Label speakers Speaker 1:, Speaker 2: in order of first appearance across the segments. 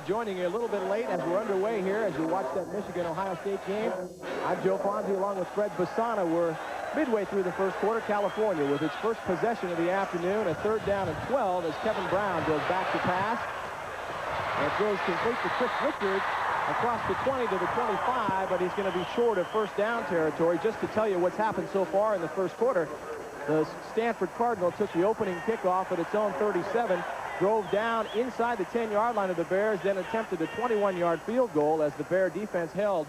Speaker 1: Joining you a little bit late as we're underway here as you watch that Michigan-Ohio State game. I'm Joe Fonzie along with Fred Bassana. We're midway through the first quarter. California with its first possession of the afternoon, a 3rd down and 12 as Kevin Brown goes back to pass. And throws complete to Chris Richards across the 20 to the 25, but he's going to be short of first down territory. Just to tell you what's happened so far in the first quarter, the Stanford Cardinal took the opening kickoff at its own 37, drove down inside the 10-yard line of the Bears, then attempted a 21-yard field goal as the Bear defense held.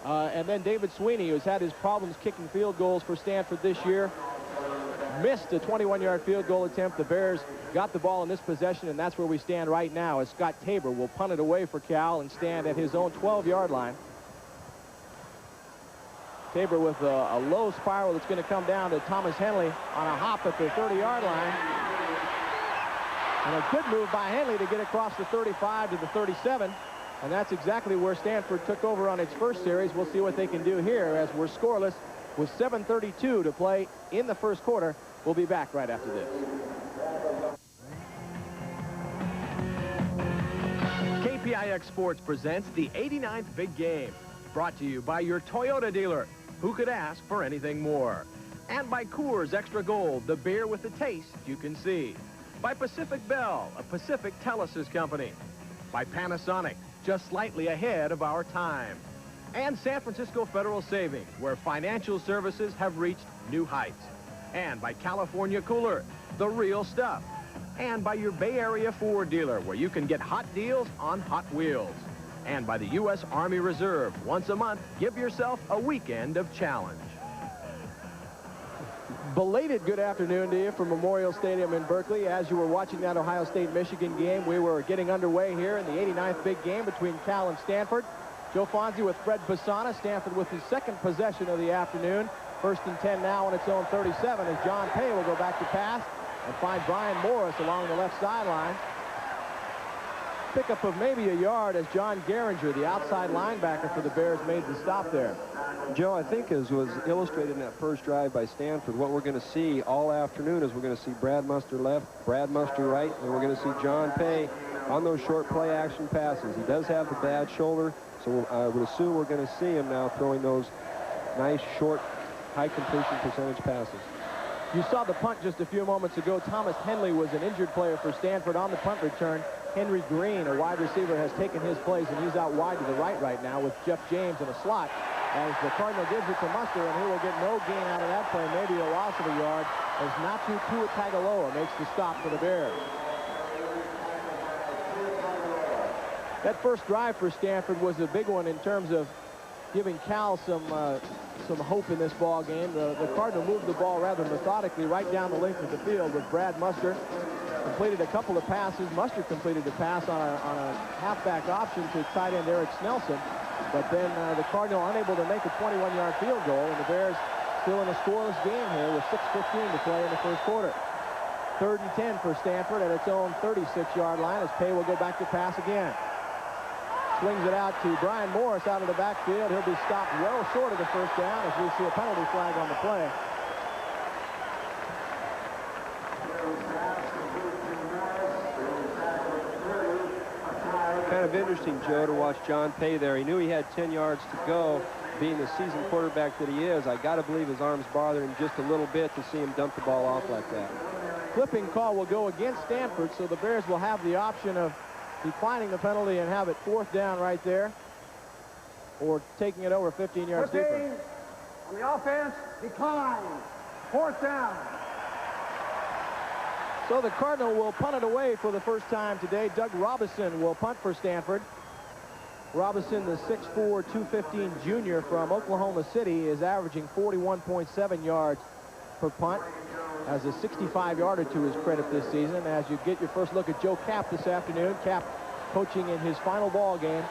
Speaker 1: And then David Sweeney, who's had his problems kicking field goals for Stanford this year, missed a 21-yard field goal attempt. The Bears got the ball in this possession, and that's where we stand right now as Scott Tabor will punt it away for Cal and stand at his own 12-yard line. Tabor with a low spiral that's going to come down to Thomas Henley on a hop at the 30-yard line. And a good move by Henley to get across the 35 to the 37. And that's exactly where Stanford took over on its first series. We'll see what they can do here as we're scoreless with 7:32 to play in the first quarter. We'll be back right after this. KPIX Sports presents the 89th Big Game. Brought to you by your Toyota dealer. Who could ask for anything more? And by Coors Extra Gold, the beer with the taste you can see. By Pacific Bell, a Pacific Telesis company. By Panasonic, just slightly ahead of our time. And San Francisco Federal Savings, where financial services have reached new heights. And by California Cooler, the real stuff. And by your Bay Area Ford dealer, where you can get hot deals on Hot Wheels. And by the U.S. Army Reserve. Once a month, give yourself a weekend of challenge. Belated good afternoon to you from Memorial Stadium in Berkeley. As you were watching that Ohio State-Michigan game, we were getting underway here in the 89th Big Game between Cal and Stanford. Joe Fonzie with Fred Bassana. Stanford with his second possession of the afternoon. 1st and 10 now on its own 37 as John Pay will go back to pass and find Brian Morris along the left sideline. Pickup of maybe a yard as John Geringer, the outside linebacker for the Bears, made the stop there.
Speaker 2: Joe, I think as was illustrated in that first drive by Stanford, what we're going to see all afternoon is we're going to see Brad Muster left, Brad Muster right, and we're going to see John Pay on those short play action passes. He does have the bad shoulder, so I would assume we're going to see him now throwing those nice short high completion percentage passes.
Speaker 1: You saw the punt just a few moments ago. Thomas Henley was an injured player for Stanford on the punt return. Henry Green, a wide receiver, has taken his place, and he's out wide to the right now with Jeff James in a slot as the Cardinal gives it to Muster, and he will get no gain out of that play, maybe a loss of a yard, as Natu Tuatagaloa makes the stop for the Bears. That first drive for Stanford was a big one in terms of giving Cal some hope in this ball game. The Cardinal moved the ball rather methodically right down the length of the field with Brad Muster. Completed a couple of passes. Muster completed the pass on a halfback option to tight end Eric Snelson. But then the Cardinal unable to make a 21-yard field goal, and the Bears still in a scoreless game here with 6:15 to play in the first quarter. 3rd and 10 for Stanford at its own 36-yard line as Pay will go back to pass again. Swings it out to Brian Morris out of the backfield. He'll be stopped well short of the first down as we see a penalty flag on the play.
Speaker 2: Kind of interesting, Joe, to watch John Pay there. He knew he had 10 yards to go. Being the seasoned quarterback that he is, I got to believe his arms bother him just a little bit to see him dump the ball off like that.
Speaker 1: Clipping call will go against Stanford, so the Bears will have the option of declining the penalty and have it 4th down right there, or taking it over 15 yards deeper.
Speaker 3: On the offense, decline. 4th down.
Speaker 1: So the Cardinal will punt it away for the first time today. Doug Robison will punt for Stanford. Robison, the 6'4", 215 junior from Oklahoma City, is averaging 41.7 yards per punt. Has a 65-yarder to his credit this season. As you get your first look at Joe Kapp this afternoon, Kapp coaching in his final ball game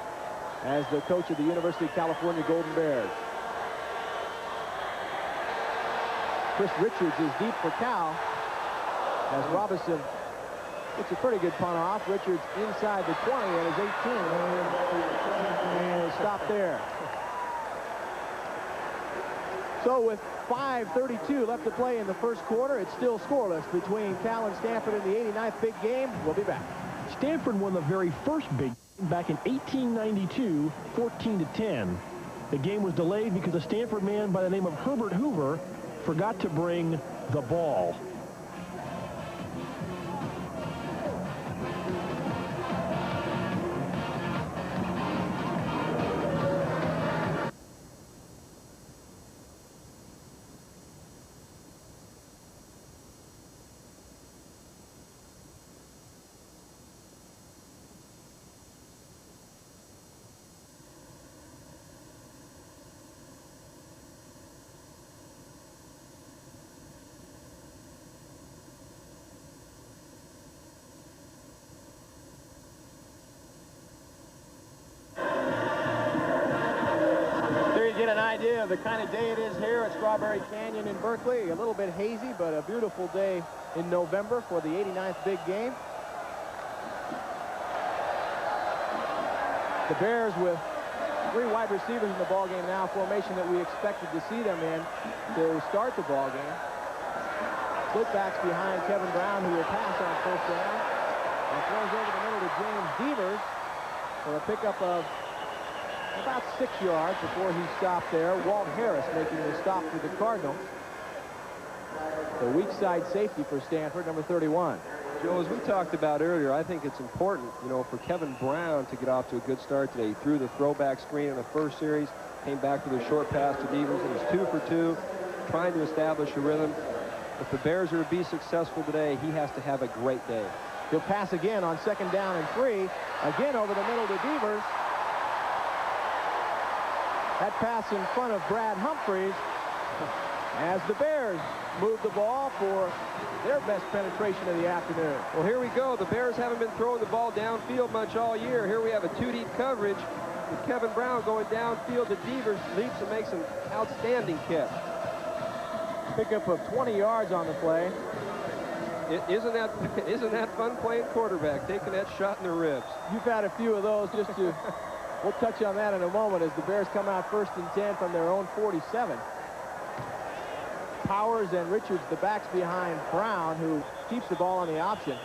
Speaker 1: as the coach of the University of California Golden Bears. Chris Richards is deep for Cal as Robinson gets a pretty good punt off. Richards inside the 20 at his 18 and stopped there. So with 5:32 left to play in the first quarter, it's still scoreless between Cal and Stanford in the 89th Big Game. We'll be back.
Speaker 4: Stanford won the very first big back in 1892, 14-10. The game was delayed because a Stanford man by the name of Herbert Hoover forgot to bring the ball.
Speaker 1: Get an idea of the kind of day it is here at Strawberry Canyon in Berkeley. A little bit hazy, but a beautiful day in November for the 89th big game. The Bears with 3 wide receivers in the ball game now, formation that we expected to see them in to start the ball game. Split backs behind Kevin Brown, who will pass on first down, and throws over the middle to James Devers for a pickup of about 6 yards before he stopped there. Walt Harris making the stop for the Cardinals. The weak side safety for Stanford, number 31.
Speaker 2: Joe, as we talked about earlier, I think it's important, you know, for Kevin Brown to get off to a good start today. He threw the throwback screen in the first series, came back with a short pass to Devers, and he's 2 for 2, trying to establish a rhythm. If the Bears are to be successful today, he has to have a great day.
Speaker 1: He'll pass again on 2nd down and 3. Again over the middle to Devers. That pass in front of Brad Humphries as the Bears move the ball for their best penetration of the afternoon.
Speaker 2: Well, here we go. The Bears haven't been throwing the ball downfield much all year. Here we have a 2-deep coverage with Kevin Brown going downfield to Devers, leaps and makes an outstanding catch.
Speaker 1: Pickup of 20 yards on the play.
Speaker 2: Isn't that fun playing quarterback, taking that shot in the ribs?
Speaker 1: You've had a few of those just to... We'll touch on that in a moment as the Bears come out 1st and 10 from their own 47. Powers and Richards, the backs behind Brown, who keeps the ball on the option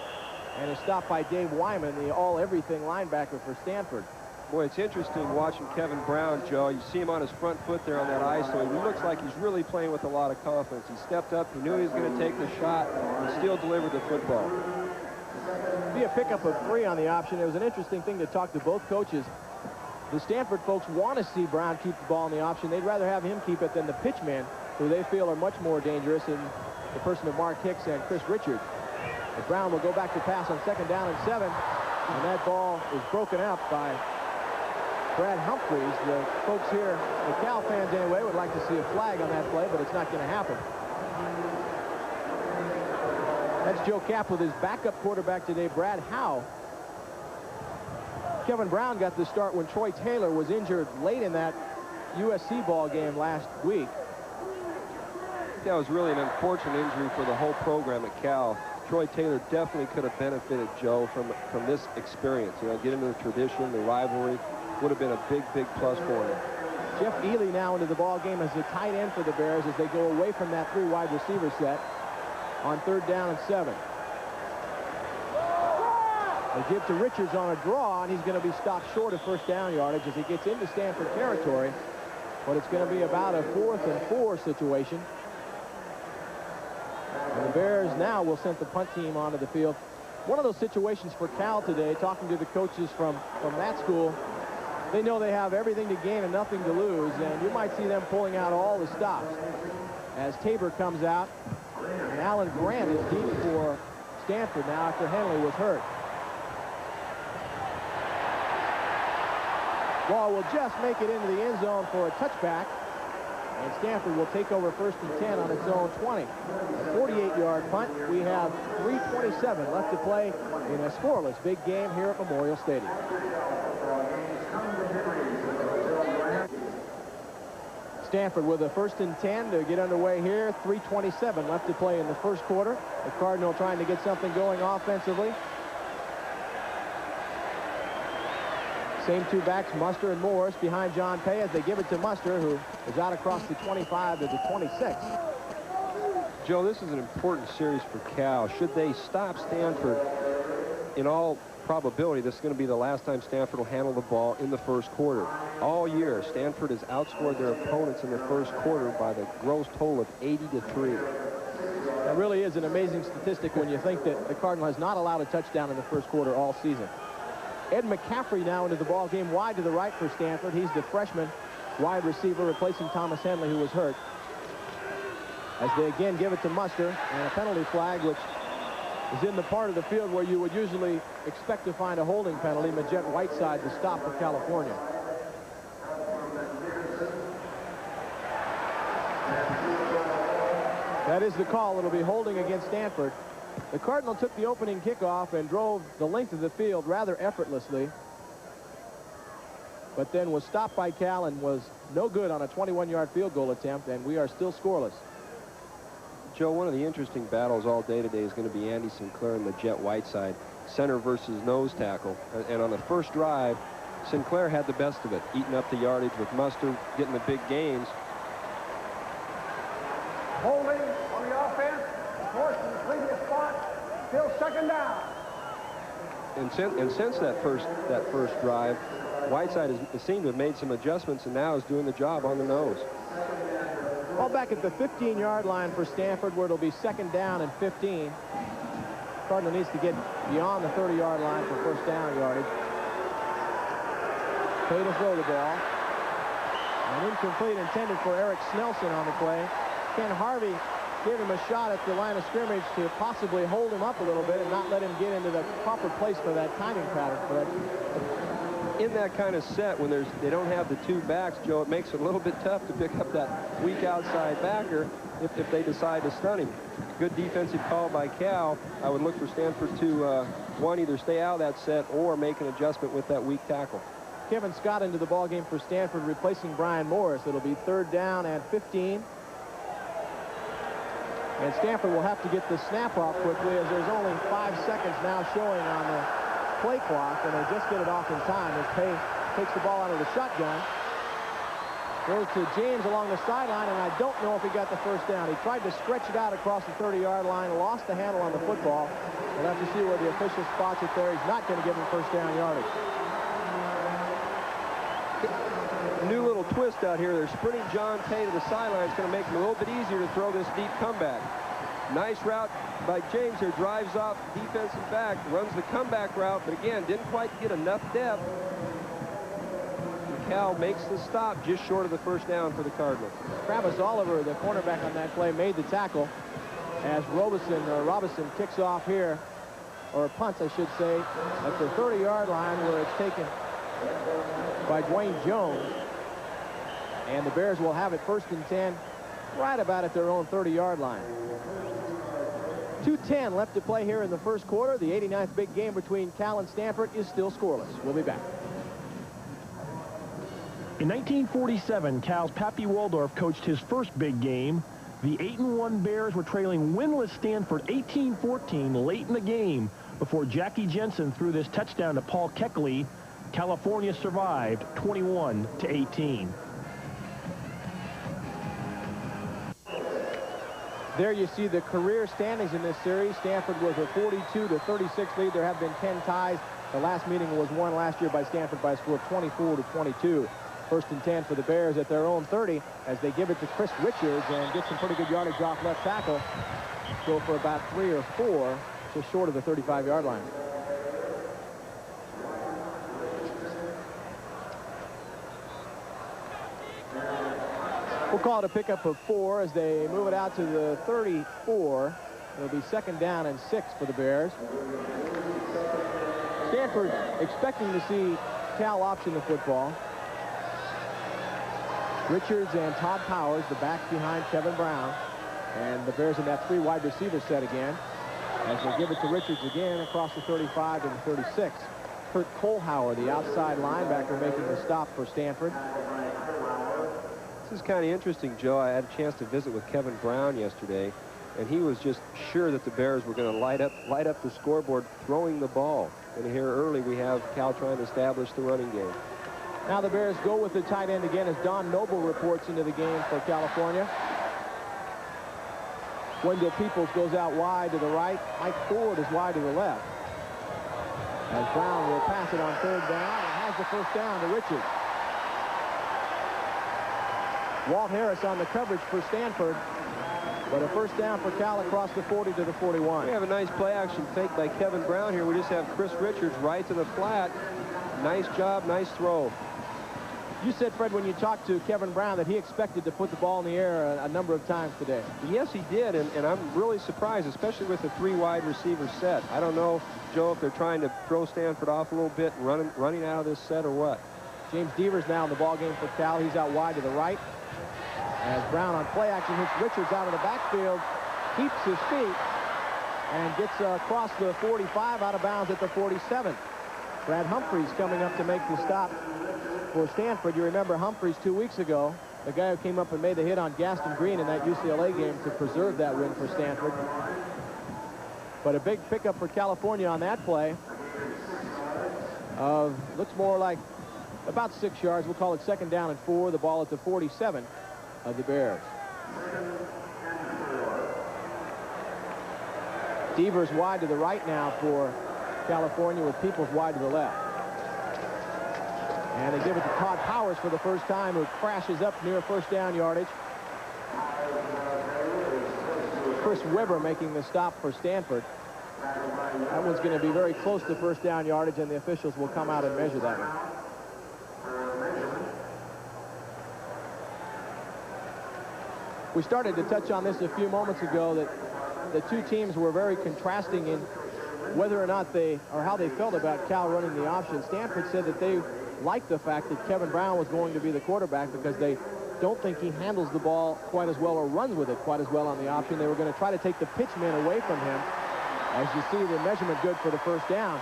Speaker 1: and is stopped by Dave Wyman, the all-everything linebacker for Stanford.
Speaker 2: Boy, it's interesting watching Kevin Brown, Joe. You see him on his front foot there on that ISO. He looks like he's really playing with a lot of confidence. He stepped up. He knew he was going to take the shot and still delivered the football.
Speaker 1: Be a pickup of 3 on the option. It was an interesting thing to talk to both coaches. The Stanford folks want to see Brown keep the ball in the option. They'd rather have him keep it than the pitchman, who they feel are much more dangerous in the person of Mark Hicks and Chris Richards. But Brown will go back to pass on 2nd down and 7, and that ball is broken up by Brad Humphries. The folks here, the Cal fans anyway, would like to see a flag on that play, but it's not going to happen. That's Joe Kapp with his backup quarterback today, Brad Howe. Kevin Brown got the start when Troy Taylor was injured late in that USC ball game last week.
Speaker 2: That was really an unfortunate injury for the whole program at Cal. Troy Taylor definitely could have benefited, Joe, from this experience. You know, get into the tradition, the rivalry. Would have been a big, big plus for him.
Speaker 1: Jeff Ely now into the ball game as the tight end for the Bears as they go away from that 3 wide receiver set on 3rd down and 7. They give to Richards on a draw, and he's going to be stopped short of 1st down yardage as he gets into Stanford territory. But it's going to be about a 4th and 4 situation. And the Bears now will send the punt team onto the field. One of those situations for Cal today, talking to the coaches from that school, they know they have everything to gain and nothing to lose, and you might see them pulling out all the stops. As Tabor comes out, and Alan Grant is deep for Stanford now after Henley was hurt. Ball will just make it into the end zone for a touchback, and Stanford will take over 1st and 10 on its own 20. A 48-yard punt. We have 3:27 left to play in a scoreless big game here at Memorial Stadium. Stanford with a 1st and 10 to get underway here. 3:27 left to play in the 1st quarter. The Cardinal trying to get something going offensively. Same 2 backs, Muster and Morris, behind John Pay as they give it to Muster, who is out across the 25 to the 26.
Speaker 2: Joe, this is an important series for Cal. Should they stop Stanford in all probability this is going to be the last time Stanford will handle the ball in the first quarter. All year, Stanford has outscored their opponents in the first quarter by the gross total of 80-3.
Speaker 1: That really is an amazing statistic when you think that the Cardinal has not allowed a touchdown in the first quarter all season. Ed McCaffrey now into the ball game, wide to the right for Stanford. He's the freshman wide receiver replacing Thomas Henley, who was hurt. As they again give it to Muster, and a penalty flag, which is in the part of the field where you would usually expect to find a holding penalty. Majette Whiteside, the stop for California. That is the call. It'll be holding against Stanford. The Cardinal took the opening kickoff and drove the length of the field rather effortlessly, but then was stopped by Cal and was no good on a 21-yard field goal attempt, and we are still scoreless.
Speaker 2: Joe, one of the interesting battles all day today is going to be Andy Sinclair and Majette Whiteside, center versus nose tackle. And on the first drive, Sinclair had the best of it, eating up the yardage with Muster, getting the big gains.
Speaker 3: Holding on the offense, forced in the previous spot, still second down.
Speaker 2: And since that first drive, Whiteside has seemed to have made some adjustments and now is doing the job on the nose.
Speaker 1: Ball back at the 15-yard line for Stanford, where it'll be second down and 15. Cardinal needs to get beyond the 30-yard line for first down yardage. Pay to throw the ball. An incomplete intended for Eric Snelson on the play. Ken Harvey gave him a shot at the line of scrimmage to possibly hold him up a little bit and not let him get into the proper place for that timing pattern. For that.
Speaker 2: In that kind of set, when they don't have the two backs, Joe, it makes it a little bit tough to pick up that weak outside backer if they decide to stun him. Good defensive call by Cal. I would look for Stanford to, one, either stay out of that set or make an adjustment with that weak tackle.
Speaker 1: Kevin Scott into the ball game for Stanford, replacing Brian Morris. It'll be third down and 15. And Stanford will have to get the snap off quickly, as there's only 5 seconds now showing on the play clock, and they just get it off in time as Pay takes the ball out of the shotgun. Goes to James along the sideline, and I don't know if he got the first down. He tried to stretch it out across the 30-yard line, lost the handle on the football. We'll have to see where the official spots it there. He's not going to give him first down yardage.
Speaker 2: New little twist out here. They're sprinting John Pay to the sideline. It's going to make him a little bit easier to throw this deep comeback. Nice route by James here. Drives off defensive back, runs the comeback route, but again, didn't quite get enough depth. Cal makes the stop just short of the first down for the Cardinals.
Speaker 1: Travis Oliver, the cornerback on that play, made the tackle as Robinson kicks off here, or punts, I should say, at the 30-yard line, where it's taken by Dwayne Jones. And the Bears will have it first and 10 right about at their own 30-yard line. 2:10 left to play here in the first quarter. The 89th big game between Cal and Stanford is still scoreless. We'll be back.
Speaker 4: In 1947, Cal's Pappy Waldorf coached his first big game. The 8-1 Bears were trailing winless Stanford 18-14 late in the game before Jackie Jensen threw this touchdown to Paul Keckley. California survived 21-18.
Speaker 1: There you see the career standings in this series. Stanford with a 42-36 lead. There have been 10 ties. The last meeting was won last year by Stanford by a score of 24-22. First and 10 for the Bears at their own 30 as they give it to Chris Richards and get some pretty good yardage off left tackle. Go for about 3 or 4, just short of the 35-yard line. We'll call it a pickup of 4 as they move it out to the 34. It'll be second down and 6 for the Bears. Stanford expecting to see Cal option the football. Richards and Todd Powers, the backs behind Kevin Brown. And the Bears in that 3 wide receiver set again as they give it to Richards again across the 35 to the 36. Kurt Kohlhauer, the outside linebacker, making the stop for Stanford.
Speaker 2: This is kind of interesting, Joe. I had a chance to visit with Kevin Brown yesterday, and he was just sure that the Bears were going to light up the scoreboard throwing the ball. And here early we have Cal trying to establish the running game.
Speaker 1: Now the Bears go with the tight end again as Don Noble reports into the game for California. Wendell Peoples goes out wide to the right. Mike Ford is wide to the left. As Brown will pass it on third down and has the first down to Richards. Walt Harris on the coverage for Stanford, but a first down for Cal across the 40 to the 41.
Speaker 2: We have a nice play action fake by Kevin Brown here. We just have Chris Richards right to the flat. Nice job, nice throw.
Speaker 1: You said, Fred, when you talked to Kevin Brown that he expected to put the ball in the air a number of times today.
Speaker 2: Yes, he did, and I'm really surprised, especially with the 3 wide receiver set. I don't know, Joe, if they're trying to throw Stanford off a little bit and running out of this set or what.
Speaker 1: James Devers now in the ball game for Cal. He's out wide to the right. As Brown on play action hits Richards out of the backfield, keeps his feet, and gets across the 45 out of bounds at the 47. Brad Humphreys coming up to make the stop for Stanford. You remember Humphreys 2 weeks ago, the guy who came up and made the hit on Gaston Green in that UCLA game to preserve that win for Stanford. But a big pickup for California on that play. Looks more like about 6 yards. We'll call it second down and 4. The ball at the 47 of the Bears. Devers wide to the right now for California, with Peoples wide to the left. And they give it to Todd Powers for the first time, who crashes up near first down yardage. Chris Weber making the stop for Stanford. That one's going to be very close to first down yardage, and the officials will come out and measure that one. We started to touch on this a few moments ago, that the two teams were very contrasting in whether or not how they felt about Cal running the option. Stanford said that they liked the fact that Kevin Brown was going to be the quarterback because they don't think he handles the ball quite as well or runs with it quite as well on the option. They were going to try to take the pitch man away from him. As you see, the measurement good for the first down.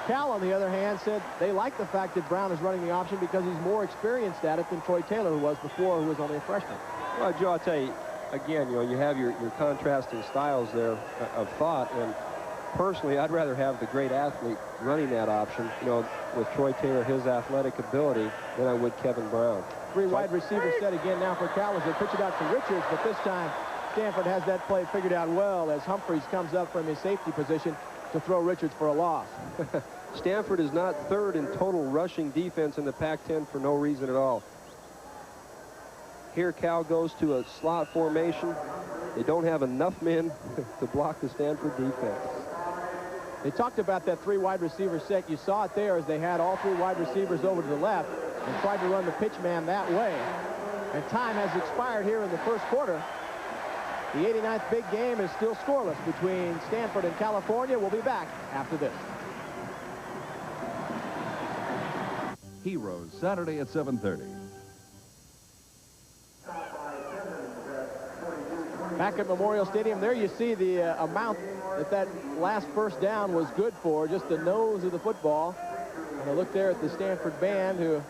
Speaker 1: Cal, on the other hand, said they like the fact that Brown is running the option because he's more experienced at it than Troy Taylor, who was before, who was only a freshman.
Speaker 2: Well, Joe, I'll tell you, again, you have your contrasting styles there of thought, and personally, I'd rather have the great athlete running that option, with Troy Taylor, his athletic ability, than I would Kevin Brown.
Speaker 1: 3 wide receiver set again now for Cal as they pitch it out to Richards, but this time Stanford has that play figured out well as Humphreys comes up from his safety position to throw Richards for a loss.
Speaker 2: Stanford is not third in total rushing defense in the Pac-10 for no reason at all. Here Cal goes to a slot formation. They don't have enough men to block the Stanford defense.
Speaker 1: They talked about that 3 wide receiver set. You saw it there as they had all 3 wide receivers over to the left and tried to run the pitch man that way. And time has expired here in the first quarter. The 89th big game is still scoreless between Stanford and California. We'll be back after this.
Speaker 5: Heroes, Saturday at 7:30.
Speaker 1: Back at Memorial Stadium, there you see the amount that last first down was good for, just the nose of the football. And a look there at the Stanford band, who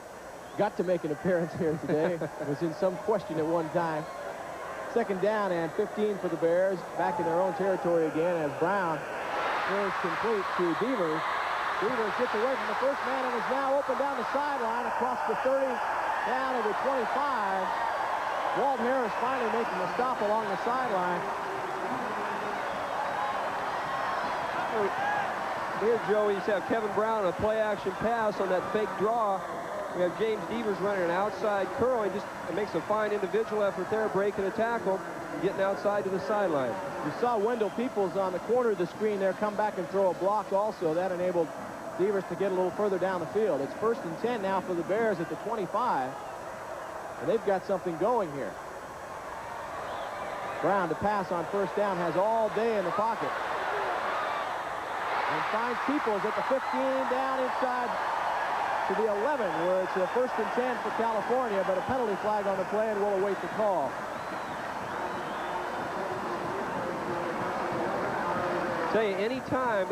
Speaker 1: got to make an appearance here today. Was in some question at one time. Second down and 15 for the Bears, back in their own territory again as Brown throws complete to Devers. Devers gets away from the first man and is now open down the sideline across the 30, down to the 25. Walt Harris finally making the stop along the sideline.
Speaker 2: Here, Joe, you have Kevin Brown on a play-action pass on that fake draw. We have James Devers running an outside curl. He just makes a fine individual effort there, breaking a tackle, getting outside to the sideline.
Speaker 1: You saw Wendell Peoples on the corner of the screen there come back and throw a block also. That enabled Devers to get a little further down the field. It's 1st and 10 now for the Bears at the 25. And they've got something going here. Brown to pass on first down, has all day in the pocket. And finds Peoples at the 15, down inside to the 11, where it's a 1st and 10 for California, but a penalty flag on the play, and we'll await the call.
Speaker 2: Tell you, anytime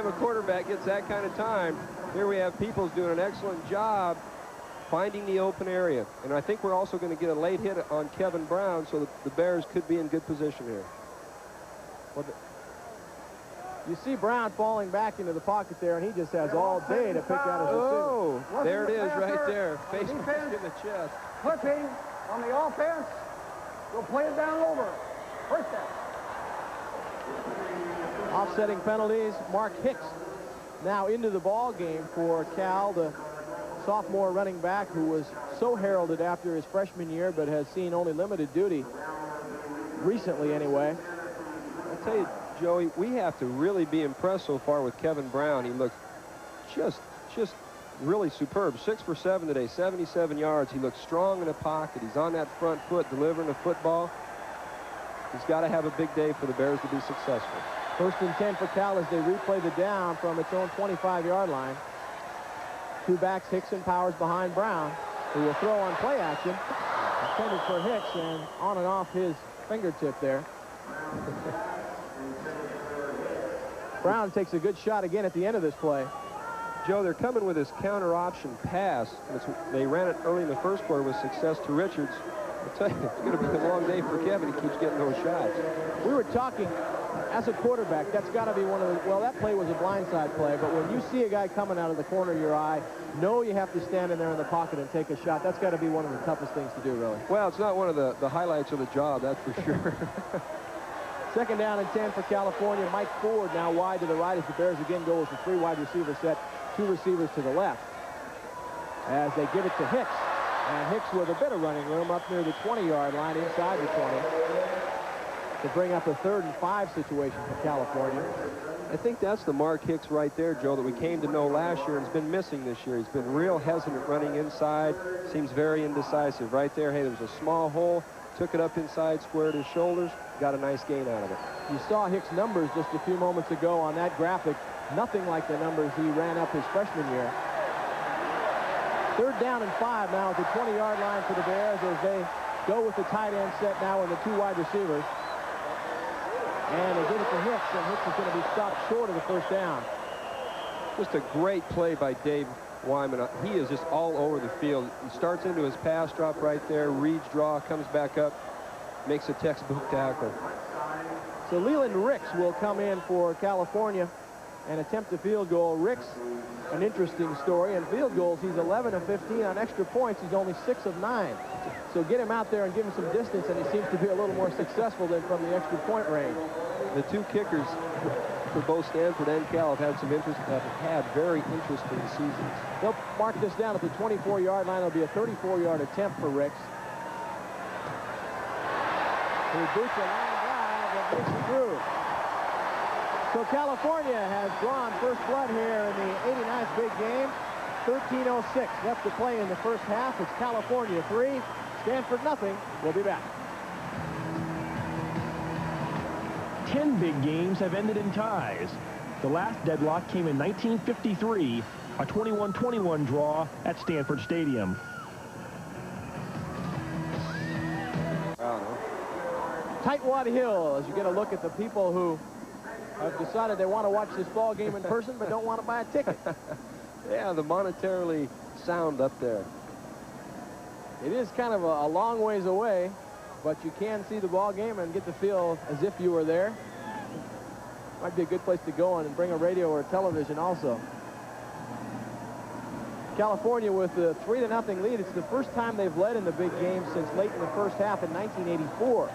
Speaker 2: a quarterback gets that kind of time, here we have Peoples doing an excellent job finding the open area. And I think we're also going to get a late hit on Kevin Brown, so the Bears could be in good position here.
Speaker 1: Well, you see Brown falling back into the pocket there, and he just has all day to pick out his receiver.
Speaker 2: Oh, there it is right there. Face mask in the chest.
Speaker 3: Flipping on the offense. We'll play it down over. First down.
Speaker 1: Offsetting penalties, Mark Hicks now into the ball game for Cal, the sophomore running back who was so heralded after his freshman year but has seen only limited duty recently anyway.
Speaker 2: I tell you, Joey, we have to really be impressed so far with Kevin Brown. He looks just really superb. 6 for 7 today, 77 yards. He looks strong in the pocket. He's on that front foot delivering the football. He's got to have a big day for the Bears to be successful.
Speaker 1: 1st and 10 for Cal as they replay the down from its own 25-yard line. Two backs, Hicks and Powers behind Brown, who will throw on play action. Intended for Hicks and on and off his fingertip there. Brown takes a good shot again at the end of this play.
Speaker 2: Joe, they're coming with this counter option pass. They ran it early in the first quarter with success to Richards. I'll tell you, it's going to be a long day for Kevin. He keeps getting those shots.
Speaker 1: We were talking, as a quarterback, that's got to be one of the, well, that play was a blindside play, but when you see a guy coming out of the corner of your eye, know you have to stand in there in the pocket and take a shot. That's got to be one of the toughest things to do, really.
Speaker 2: Well, it's not one of the highlights of the job, that's for sure.
Speaker 1: 2nd down and 10 for California. Mike Ford now wide to the right as the Bears again go with the 3 wide receiver set, 2 receivers to the left. As they give it to Hicks. And Hicks with a bit of running room up near the 20-yard line inside the 20 to bring up a 3rd and 5 situation for California.
Speaker 2: I think that's the Mark Hicks right there, Joe, that we came to know last year and has been missing this year. He's been real hesitant running inside, seems very indecisive. Right there, hey, there was a small hole, took it up inside, squared his shoulders, got a nice gain out of it.
Speaker 1: You saw Hicks' numbers just a few moments ago on that graphic. Nothing like the numbers he ran up his freshman year. 3rd down and 5 now at the 20-yard line for the Bears as they go with the tight end set now and the 2 wide receivers. And they give it to Hicks, and Hicks is going to be stopped short of the 1st down.
Speaker 2: Just a great play by Dave Wyman. He is just all over the field. He starts into his pass drop right there, reads draw, comes back up, makes a textbook tackle.
Speaker 1: So Leland Ricks will come in for California and attempt a field goal. Ricks, an interesting story. In field goals, he's 11 of 15. On extra points, he's only 6 of 9. So get him out there and give him some distance, and he seems to be a little more successful than from the extra point range.
Speaker 2: The 2 kickers for both Stanford and Cal have had very interesting seasons.
Speaker 1: They'll mark this down at the 24-yard line. It'll be a 34-yard attempt for Ricks. He boots a long drive that makes it through. So California has drawn first blood here in the 89th big game. 13:06 left to play in the first half. It's California 3, Stanford nothing. We'll be back.
Speaker 4: 10 big games have ended in ties. The last deadlock came in 1953, a 21-21 draw at Stanford Stadium.
Speaker 1: Tightwad Hill, as you get a look at the people who have decided they want to watch this ball game in person but don't want to buy a ticket.
Speaker 2: Yeah, the monetarily sound up there.
Speaker 1: It is kind of a long ways away, but you can see the ball game and get the feel as if you were there. Might be a good place to go and bring a radio or a television also. California with a 3-0 lead. It's the first time they've led in the big game since late in the first half in 1984.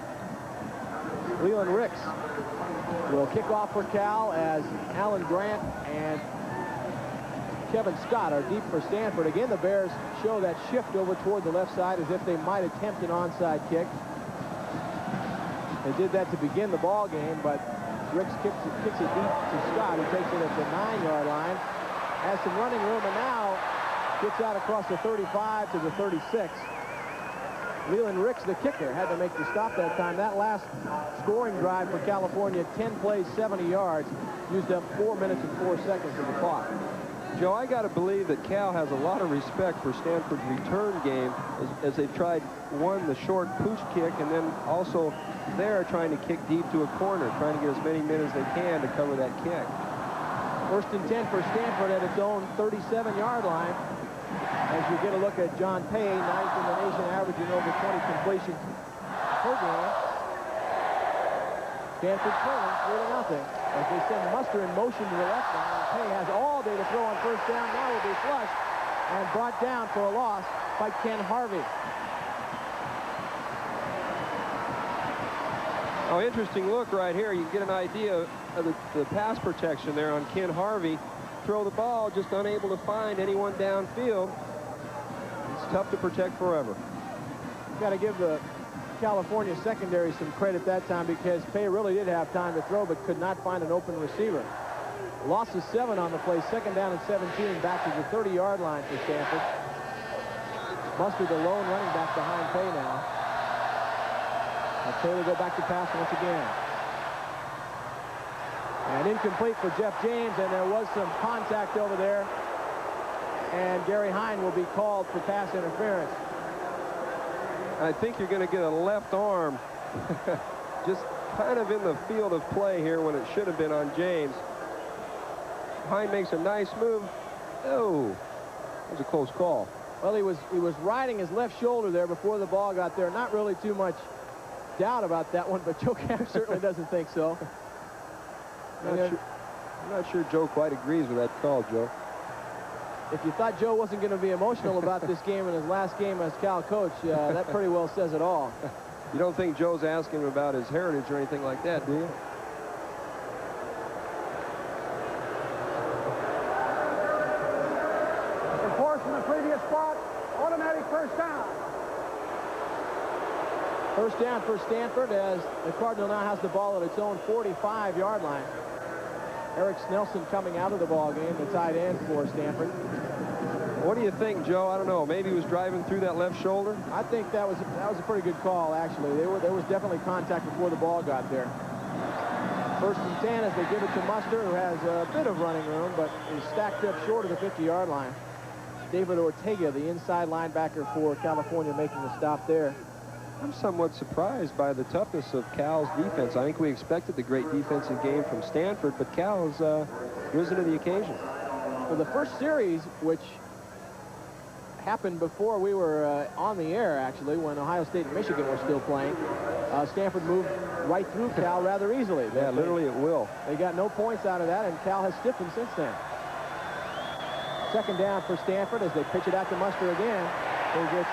Speaker 1: Leland Ricks will kick off for Cal as Alan Grant and Kevin Scott are deep for Stanford. Again, the Bears show that shift over toward the left side as if they might attempt an onside kick. They did that to begin the ball game, but Ricks kicks it deep to Scott, who takes it at the 9-yard line. Has some running room and now gets out across the 35 to the 36. Leland Ricks, the kicker, had to make the stop that time. That last scoring drive for California, 10 plays, 70 yards, used up 4 minutes and 4 seconds of the clock.
Speaker 2: Joe, I got to believe that Cal has a lot of respect for Stanford's return game as they've tried, one, the short pooch kick, and then also they're trying to kick deep to a corner, trying to get as many men as they can to cover that kick.
Speaker 1: 1st and 10 for Stanford at its own 37-yard line. As you get a look at John Pay, 9th in the nation, averaging over 20 completions per game. Stanford trailing 3-0 as they send Muster in motion to the left line. Pay has all day to throw on first down. Now will be flushed and brought down for a loss by Ken Harvey.
Speaker 2: Oh, interesting look right here. You get an idea the pass protection there on Ken Harvey. Throw the ball, just unable to find anyone downfield. It's tough to protect forever.
Speaker 1: Got to give the California secondary some credit that time, because Pay really did have time to throw but could not find an open receiver. Loss of 7 on the play, 2nd down and 17, back to the 30-yard line for Stanford. Mustard, the lone running back behind Pay now. And Taylor go back to pass once again. And incomplete for Jeff James, and there was some contact over there. And Gary Hine will be called for pass interference.
Speaker 2: I think you're going to get a left arm just kind of in the field of play here when it should have been on James. Hine makes a nice move. Oh, that was a close call.
Speaker 1: Well, he was riding his left shoulder there before the ball got there. Not really too much doubt about that one, but Joe Camp certainly doesn't think so.
Speaker 2: I'm not sure Joe quite agrees with that call, Joe.
Speaker 1: If you thought Joe wasn't going to be emotional about this game in his last game as Cal coach, that pretty well says it all.
Speaker 2: You don't think Joe's asking him about his heritage or anything like that, do you?
Speaker 3: Enforced in the previous spot. Automatic first down.
Speaker 1: First down for Stanford as the Cardinal now has the ball at its own 45-yard line. Eric Snelson coming out of the ball game, the tight end for Stanford.
Speaker 2: What do you think, Joe? I don't know. Maybe he was driving through that left shoulder.
Speaker 1: I think that was a pretty good call, actually. There was definitely contact before the ball got there. 1st and 10 as they give it to Muster, who has a bit of running room, but is stacked up short of the 50-yard line. David Ortega, the inside linebacker for California, making the stop there.
Speaker 2: I'm somewhat surprised by the toughness of Cal's defense. I think we expected the great defensive game from Stanford, but Cal has risen to the occasion.
Speaker 1: Well, the first series, which happened before we were on the air, actually, when Ohio State and Michigan were still playing, Stanford moved right through Cal rather easily.
Speaker 2: Yeah, literally it will.
Speaker 1: They got no points out of that, and Cal has stiffened since then. 2nd down for Stanford as they pitch it out to Muster again. He gets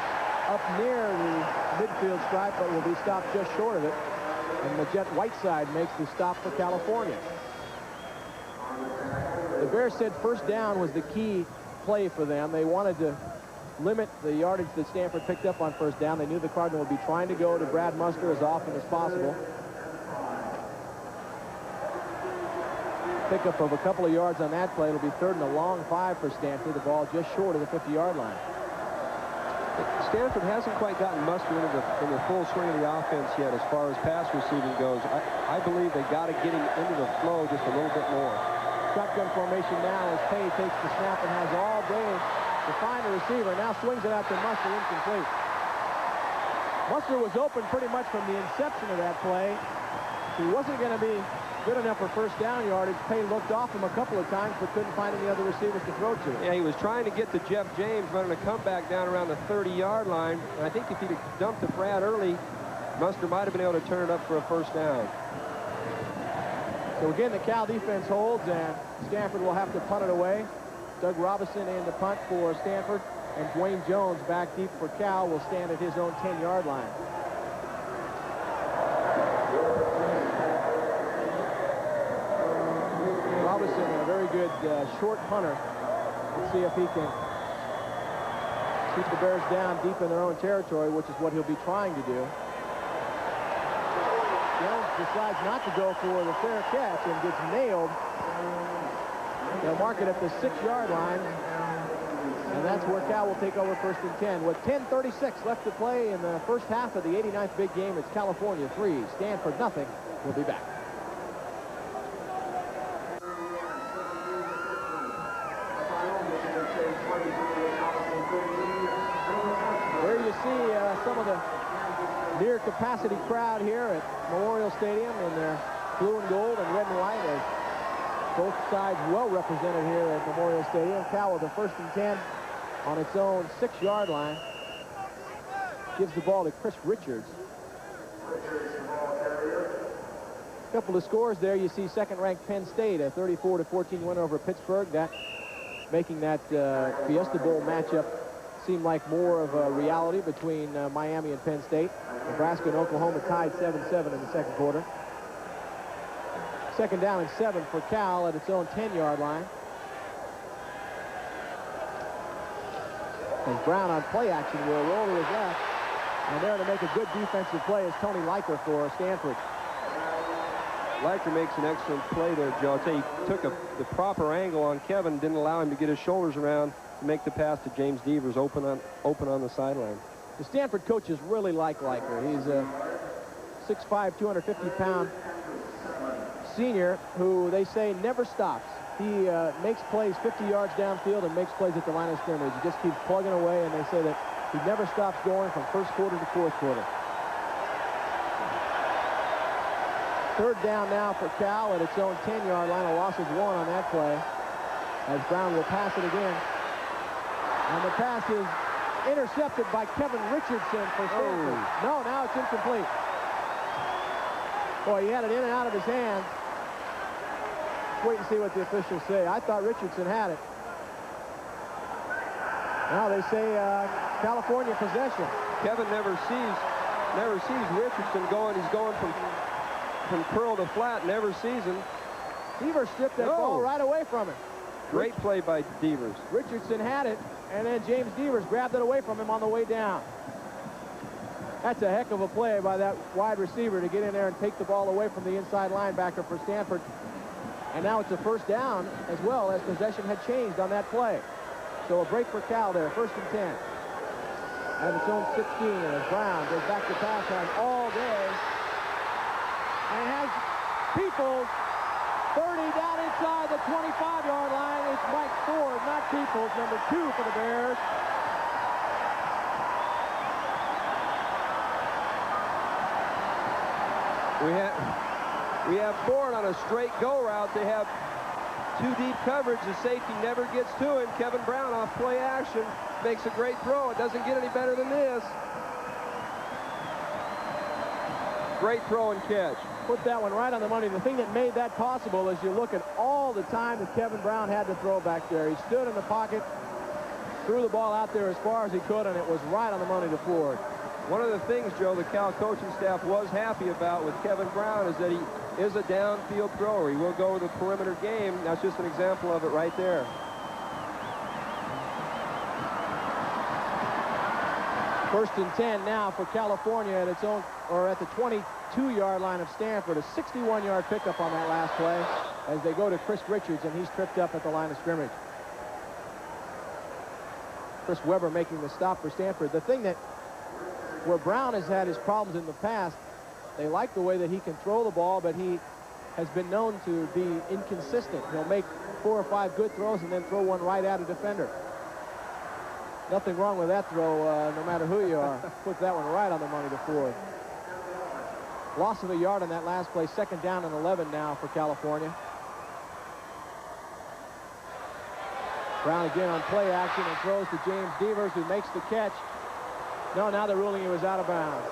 Speaker 1: up near the midfield stripe, but will be stopped just short of it. And Leggett Whiteside makes the stop for California. The Bears said 1st down was the key play for them. They wanted to limit the yardage that Stanford picked up on 1st down. They knew the Cardinal would be trying to go to Brad Muster as often as possible. Pickup of a couple of yards on that play. It'll be 3rd and a long 5 for Stanford. The ball just short of the 50-yard line.
Speaker 2: Stanford hasn't quite gotten Muster in the full swing of the offense yet as far as pass receiving goes. I believe they got to get him into the flow just a little bit more.
Speaker 1: Shotgun formation now as Pay takes the snap and has all day to find a receiver. Now swings it out to Muster, incomplete. Muster was open pretty much from the inception of that play. He wasn't going to be good enough for 1st down yardage. Pay looked off him a couple of times but couldn't find any other receivers to throw to.
Speaker 2: Yeah, he was trying to get to Jeff James running a comeback down around the 30-yard line. And I think if he'd have dumped to Brad early, Muster might have been able to turn it up for a 1st down.
Speaker 1: So again, the Cal defense holds, and Stanford will have to punt it away. Doug Robinson in the punt for Stanford, and Dwayne Jones back deep for Cal will stand at his own 10-yard line. Robinson, a very good short punter. Let's see if he can keep the Bears down deep in their own territory, which is what he'll be trying to do. Jones decides not to go for the fair catch and gets nailed. They'll mark it at the 6-yard line, and that's where Cal will take over 1st and 10. With 10:36 left to play in the first half of the 89th big game, it's California 3, Stanford nothing. We'll be back. There you see some of the near capacity crowd here at Memorial Stadium in their blue and gold and red and white, as both sides well represented here at Memorial Stadium. Cal with the 1st and 10 on its own 6-yard line. Gives the ball to Chris Richards. A couple of scores there. You see 2nd-ranked Penn State, a 34-14 win over Pittsburgh. That making that Fiesta Bowl matchup seem like more of a reality between Miami and Penn State. Nebraska and Oklahoma tied 7-7 in the 2nd quarter. Second down and 7 for Cal at its own 10-yard line. As Brown on play action will roll to his left. And there to make a good defensive play is Tony Leiker for Stanford.
Speaker 2: Leiker makes an excellent play there, Joe. I'll tell you, he took the proper angle on Kevin, didn't allow him to get his shoulders around to make the pass to James Devers open on the sideline.
Speaker 1: The Stanford coaches really like Leiker. He's a 6'5", 250-pound senior who they say never stops. He makes plays 50 yards downfield and makes plays at the line of scrimmage. He just keeps plugging away, and they say that he never stops going from first quarter to fourth quarter. Third down now for Cal at its own 10-yard line. A loss of 1 on that play, as Brown will pass it again. And the pass is intercepted by Kevin Richardson for Stanford. No, now it's incomplete. Boy, he had it in and out of his hands. Wait and see what the officials say. I thought Richardson had it. Now they say California possession.
Speaker 2: Kevin never sees Richardson going. He's going from curl to flat, never sees him.
Speaker 1: Devers stripped that ball right away from him.
Speaker 2: Great play by Devers.
Speaker 1: Richardson had it, and then James Devers grabbed it away from him on the way down. That's a heck of a play by that wide receiver to get in there and take the ball away from the inside linebacker for Stanford. And now it's a first down as well, as possession had changed on that play. So a break for Cal there, 1st and 10. At its own 16, as Brown goes back to pass line all day. And has Peoples 30 down inside the 25-yard line. It's Mike Ford, not Peoples, number 2 for the Bears.
Speaker 2: We have Ford on a straight go route. They have 2 deep coverage. The safety never gets to him. Kevin Brown off play action makes a great throw. It doesn't get any better than this. Great throw and catch.
Speaker 1: Put that one right on the money. The thing that made that possible is you look at all the time that Kevin Brown had to throw back there. He stood in the pocket, threw the ball out there as far as he could, and it was right on the money to Ford.
Speaker 2: One of the things, Joe, the Cal coaching staff was happy about with Kevin Brown is that he is a downfield thrower. He will go with a perimeter game. That's just an example of it right there.
Speaker 1: First and 10 now for California at its own, or at the 22-yard line of Stanford. A 61-yard pickup on that last play as they go to Chris Richards, and he's tripped up at the line of scrimmage. Chris Webber making the stop for Stanford. The thing that where Brown has had his problems in the past, they like the way that he can throw the ball, but he has been known to be inconsistent. He'll make 4 or 5 good throws and then throw one right at a defender. Nothing wrong with that throw, no matter who you are. Put that one right on the money to Ford. Loss of a yard on that last play. 2nd down and 11 now for California. Brown again on play action and throws to James Devers, who makes the catch. No, now they're ruling he was out of bounds.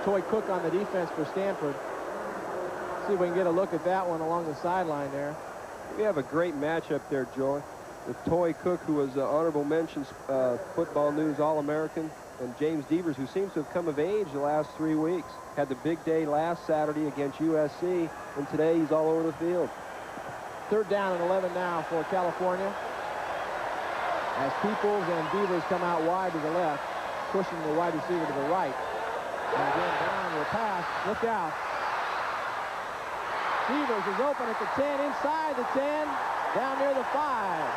Speaker 1: Toy Cook on the defense for Stanford. See if we can get a look at that one along the sideline there.
Speaker 2: We have a great matchup there, Joey, with Toy Cook, who was honorable mentions Football News All-American, and James Devers, who seems to have come of age the last 3 weeks. Had the big day last Saturday against USC, and today he's all over the field.
Speaker 1: 3rd down and 11 now for California, as Peoples and Devers come out wide to the left, pushing the wide receiver to the right. And again, Brown will pass. Look out. Devers is open at the 10, inside the 10, down near the 5.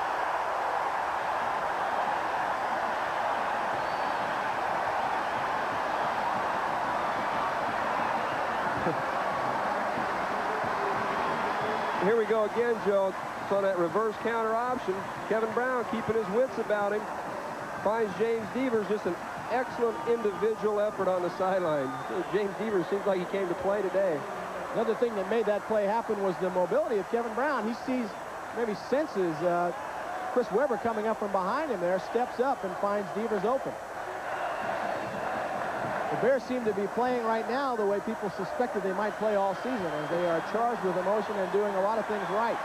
Speaker 2: Here we go again, Joe. So that reverse counter option. Kevin Brown keeping his wits about him. Finds James Devers, just an excellent individual effort on the sideline. James Devers seems like he came to play today.
Speaker 1: Another thing that made that play happen was the mobility of Kevin Brown. He sees, maybe senses Chris Webber coming up from behind him there, steps up and finds Devers open. The Bears seem to be playing right now the way people suspected they might play all season, as they are charged with emotion and doing a lot of things right.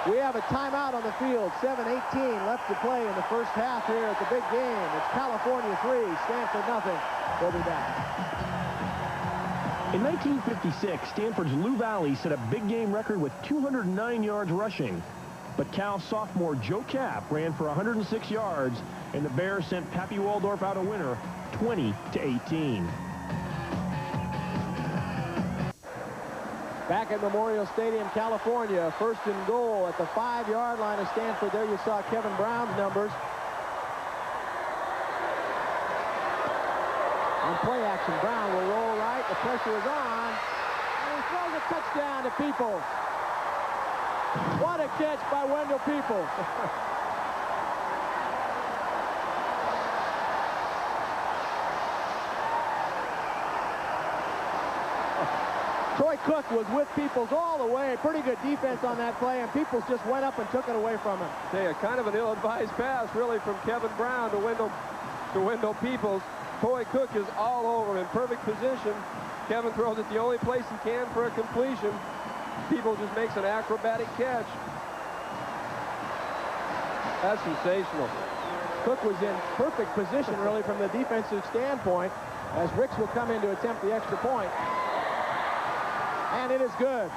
Speaker 1: We have a timeout on the field. 7:18 left to play in the first half here at the big game. It's California 3, Stanford nothing. We'll be back.
Speaker 4: In 1956, Stanford's Lou Valley set a big game record with 209 yards rushing. But Cal sophomore Joe Kapp ran for 106 yards, and the Bears sent Pappy Waldorf out a winner, 20-18.
Speaker 1: Back at Memorial Stadium, California, 1st and goal at the 5-yard line of Stanford. There you saw Kevin Brown's numbers. On play action, Brown will roll right. The pressure is on. And he throws a touchdown to Peoples. What a catch by Wendell Peoples. Troy Cook was with Peoples all the way. Pretty good defense on that play, and Peoples just went up and took it away from him.
Speaker 2: A kind of an ill-advised pass, really, from Kevin Brown to Wendell Peoples. Troy Cook is all over in perfect position. Kevin throws it the only place he can for a completion. Peoples just makes an acrobatic catch. That's sensational.
Speaker 1: Cook was in perfect position, really, from the defensive standpoint, as Ricks will come in to attempt the extra point. And it is good.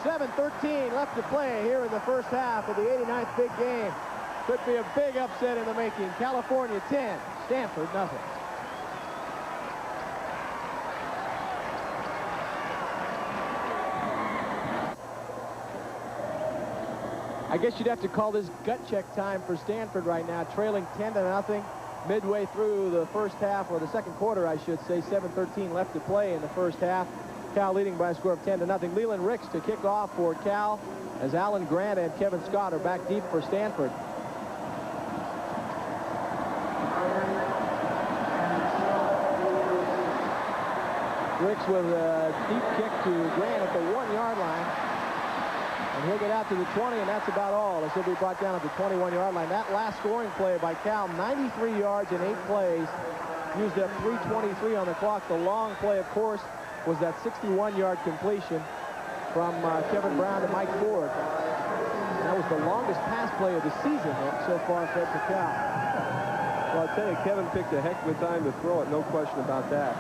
Speaker 1: 7:13 left to play here in the first half of the 89th big game. Could be a big upset in the making. California 10, Stanford nothing. I guess you'd have to call this gut check time for Stanford right now, trailing 10-0 midway through the first half, or the second quarter, I should say. 7:13 left to play in the first half. Cal leading by a score of 10-0. Leland Ricks to kick off for Cal, as Alan Grant and Kevin Scott are back deep for Stanford. Ricks with a deep kick to Grant at the 1-yard line. And he'll get out to the 20, and that's about all, as he'll be brought down at the 21-yard line. That last scoring play by Cal, 93 yards in 8 plays, used up 3:23 on the clock. The long play, of course, was that 61-yard completion from Kevin Brown to Mike Ford. And that was the longest pass play of the season so far for Cal.
Speaker 2: Well, I'll tell you, Kevin picked a heck of a time to throw it, no question about that.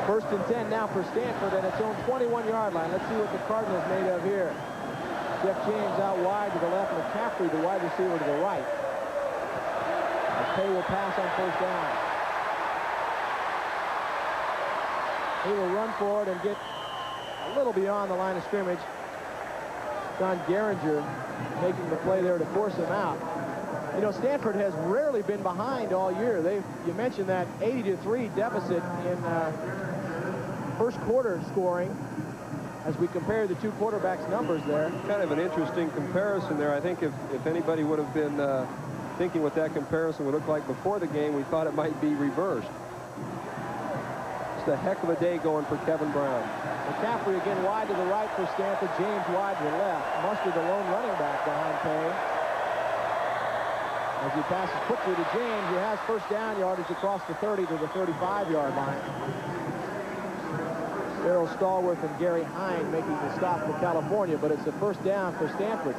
Speaker 1: 1st and 10 now for Stanford at its own 21-yard line. Let's see what the Cardinals made of here. Jeff James out wide to the left, McCaffrey, the wide receiver, to the right. Pay will pass on 1st down. He will run forward and get a little beyond the line of scrimmage. Don Geringer making the play there to force him out. You know, Stanford has rarely been behind all year. You mentioned that 80-3 deficit in first quarter scoring as we compare the two quarterbacks' numbers there.
Speaker 2: Kind of an interesting comparison there. I think if anybody would have been thinking what that comparison would look like before the game, we thought it might be reversed. It's a heck of a day going for Kevin Brown.
Speaker 1: McCaffrey again wide to the right for Stanford. James wide to the left. Mustard, the lone running back, behind Pay. As he passes quickly to James, he has 1st down yardage across the 30 to the 35-yard line. Darryl Stallworth and Gary Hine making the stop for California, but it's a 1st down for Stanford.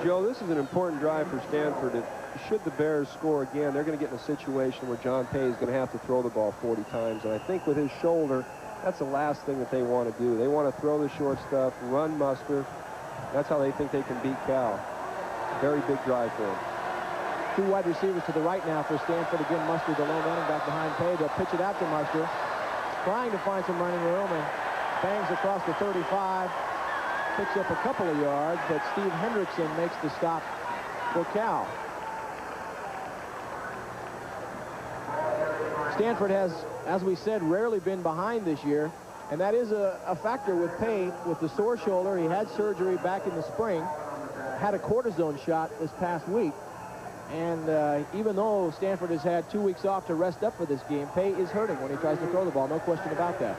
Speaker 2: Joe, this is an important drive for Stanford. Should the Bears score again, they're going to get in a situation where John Pay is going to have to throw the ball 40 times. And I think with his shoulder, that's the last thing that they want to do. They want to throw the short stuff, run Muster. That's how they think they can beat Cal. Very big drive for them.
Speaker 1: 2 wide receivers to the right now for Stanford. Again, Mustard, the lone running back behind Pay. They'll pitch it out to Mustard, trying to find some running room, and bangs across the 35. Picks up a couple of yards, but Steve Hendrickson makes the stop for Cal. Stanford has, as we said, rarely been behind this year, and that is a factor with Pay. With the sore shoulder, he had surgery back in the spring, had a cortisone shot this past week. And even though Stanford has had 2 weeks off to rest up for this game, Pay is hurting when he tries to throw the ball. No question about that.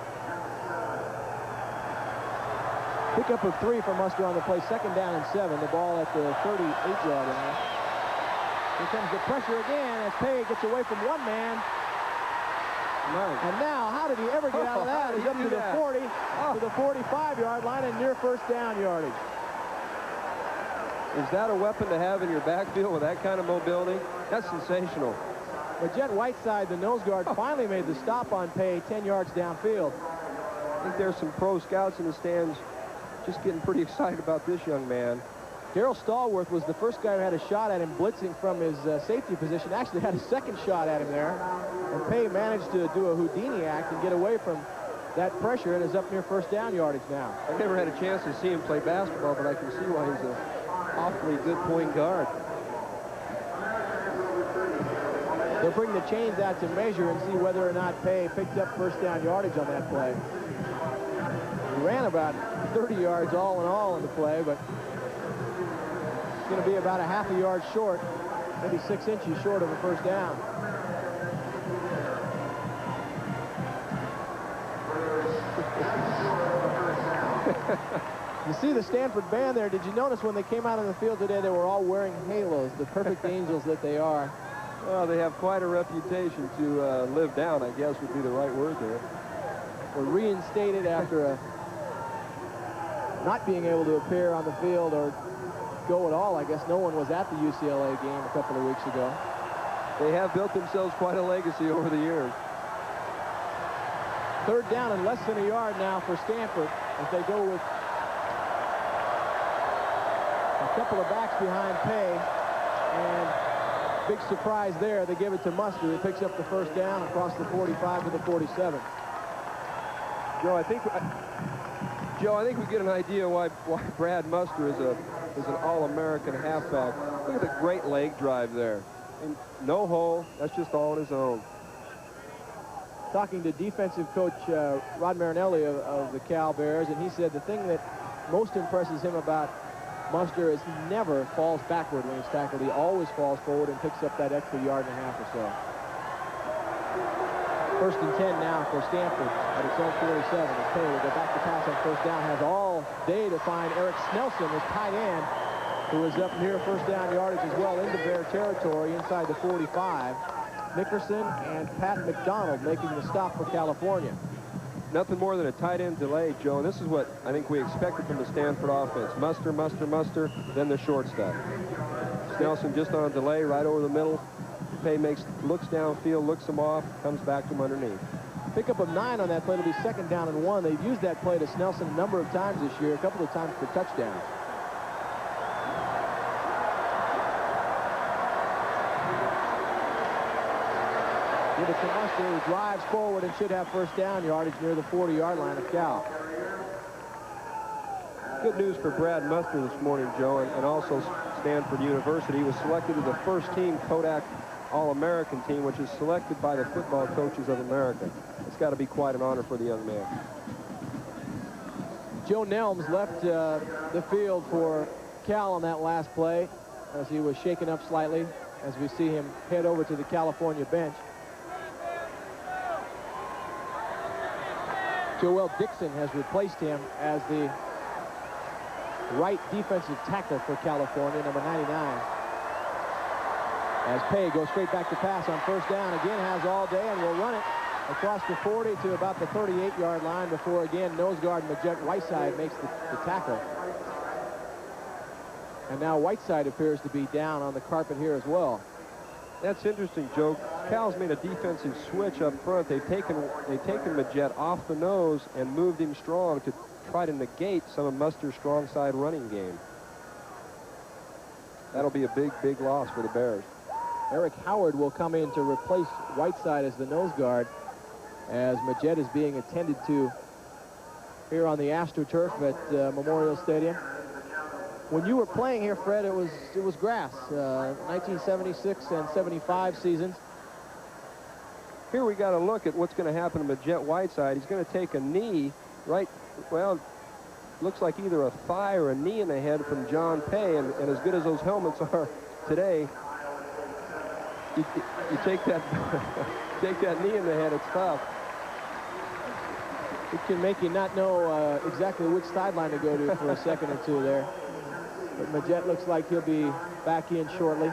Speaker 1: Pickup of 3 for Muster on the play. 2nd down and 7. The ball at the 38-yard line. Here comes the pressure again as Pay gets away from one man.
Speaker 2: Nice.
Speaker 1: And now, how did he ever get out of that? He's up to the 40, to the 45-yard line, and near 1st down yardage.
Speaker 2: Is that a weapon to have in your backfield with that kind of mobility? That's sensational.
Speaker 1: Majette Whiteside, the nose guard, finally made the stop on Pay 10 yards downfield.
Speaker 2: I think there's some pro scouts in the stands just getting pretty excited about this young man.
Speaker 1: Darryl Stallworth was the first guy who had a shot at him blitzing from his safety position. Actually had a second shot at him there. And Pay managed to do a Houdini act and get away from that pressure and is up near first down yardage now.
Speaker 2: I've never had a chance to see him play basketball, but I can see why he's an awfully good point guard.
Speaker 1: They'll bring the chains out to measure and see whether or not Pay picked up first down yardage on that play. He ran about 30 yards all in all in the play, but it's going to be about a half a yard short, maybe 6 inches short of a first down. You see the Stanford band there. Did you notice when they came out on the field today, they were all wearing halos, the perfect angels that they are.
Speaker 2: Well, they have quite a reputation to live down, I guess would be the right word there.
Speaker 1: Were reinstated after not being able to appear on the field or go at all. I guess no one was at the UCLA game a couple of weeks ago.
Speaker 2: They have built themselves quite a legacy over the years.
Speaker 1: Third down and less than a yard now for Stanford as they go with a couple of backs behind Pay. And big surprise there. They give it to Muster, who picks up the first down across the 45 to the 47.
Speaker 2: Joe, I think we get an idea why Brad Muster is an All-American halfback. Look at the great leg drive there. And no hole. That's just all on his own.
Speaker 1: Talking to defensive coach Rod Marinelli of the Cal Bears, and he said the thing that most impresses him about Muster is he never falls backward when he's tackled. He always falls forward and picks up that extra yard and a half or so. First and 10 now for Stanford at its own 47. As Pay will go back to pass on first down. Has all day to find Eric Snelson, his tight end, who is up near first down yardage as well into Bear territory inside the 45. Nickerson and Pat McDonald making the stop for California.
Speaker 2: Nothing more than a tight end delay, Joe, and this is what I think we expected from the Stanford offense. Muster, then the short stuff. Snelson just on a delay right over the middle. Pay looks downfield, looks him off, comes back to him underneath.
Speaker 1: Pickup of 9 on that play. It'll be second down and 1. They've used that play to Snelson a number of times this year, a couple of times for touchdowns. Give it to Muster, who drives forward and should have first down yardage near the 40-yard line of Cal.
Speaker 2: Good news for Brad Muster this morning, Joe, and also Stanford University. He was selected to the first-team Kodak All-American team, which is selected by the Football Coaches of America. It's got to be quite an honor for the young man.
Speaker 1: Joe Nelms left the field for Cal on that last play as he was shaken up slightly as we see him head over to the California bench. Joel Dixon has replaced him as the right defensive tackle for California, number 99. As Pay goes straight back to pass on first down, again has all day and will run it across the 40 to about the 38-yard line before again nose guard Majette Whiteside makes the tackle. And now Whiteside appears to be down on the carpet here as well.
Speaker 2: That's interesting, Joe. Cal's made a defensive switch up front. They've taken Majette off the nose and moved him strong to try to negate some of Muster's strong side running game. That'll be a big loss for the Bears.
Speaker 1: Eric Howard will come in to replace Whiteside as the nose guard as Majette is being attended to here on the AstroTurf at Memorial Stadium. When you were playing here, Fred, it was grass. 1976 and 75 seasons.
Speaker 2: Here we got to look at what's going to happen to Majette Whiteside. He's going to take a knee right, well, looks like either a thigh or a knee in the head from John Pay, and as good as those helmets are today, you take that take that knee in the head, it's tough.
Speaker 1: It can make you not know exactly which sideline to go to for a second or two there. But Majette looks like he'll be back in shortly.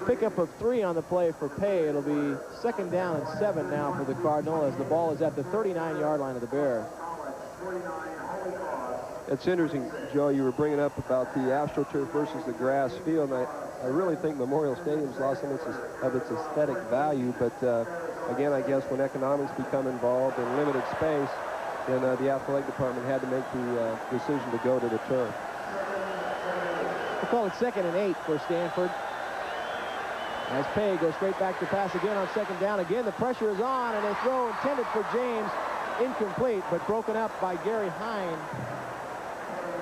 Speaker 1: Pickup of 3 on the play for Pay. It'll be second down and 7 now for the Cardinal as the ball is at the 39-yard line of the Bears.
Speaker 2: It's interesting, Joe, you were bringing up about the AstroTurf versus the grass field. And I really think Memorial Stadium's lost some of its aesthetic value, but again, I guess when economics become involved and limited space, then the athletic department had to make the decision to go to the turf.
Speaker 1: We'll call it 2nd and 8 for Stanford. As Pay goes straight back to pass again on 2nd down. Again, the pressure is on, and a throw intended for James. Incomplete, but broken up by Gary Hine.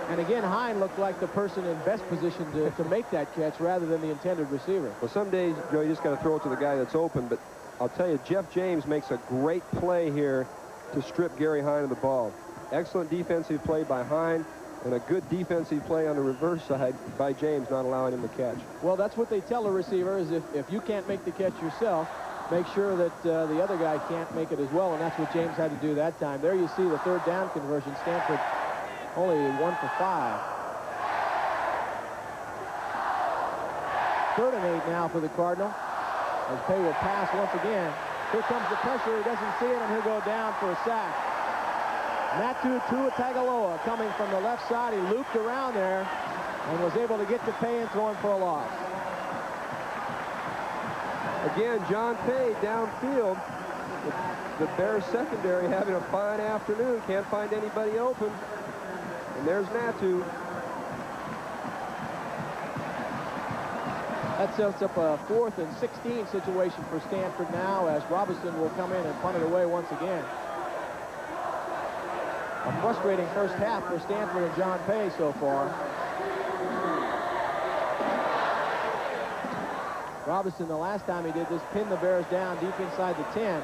Speaker 1: And again, Hine looked like the person in best position to make that catch rather than the intended receiver.
Speaker 2: Well, some days, Joe, you just got to throw it to the guy that's open, but I'll tell you, Jeff James makes a great play here to strip Gary Hine of the ball. Excellent defensive play by Hine, and a good defensive play on the reverse side by James, not allowing him to catch.
Speaker 1: Well, that's what they tell a receiver, is if you can't make the catch yourself, make sure that the other guy can't make it as well, and that's what James had to do that time. There you see the 3rd down conversion. Stanford only 1 for 5. 3rd and 8 now for the Cardinal. As Pay will pass once again. Here comes the pressure. He doesn't see it, and he'll go down for a sack. Natu Tuatagaloa coming from the left side. He looped around there and was able to get to Pay and throw him for a loss.
Speaker 2: Again, John Pay downfield. The Bears secondary having a fine afternoon. Can't find anybody open. And there's Natu.
Speaker 1: That sets up a 4th and 16 situation for Stanford now, as Robinson will come in and punt it away once again. A frustrating first half for Stanford and John Pay so far. Robinson, the last time he did this, pinned the Bears down deep inside the 10.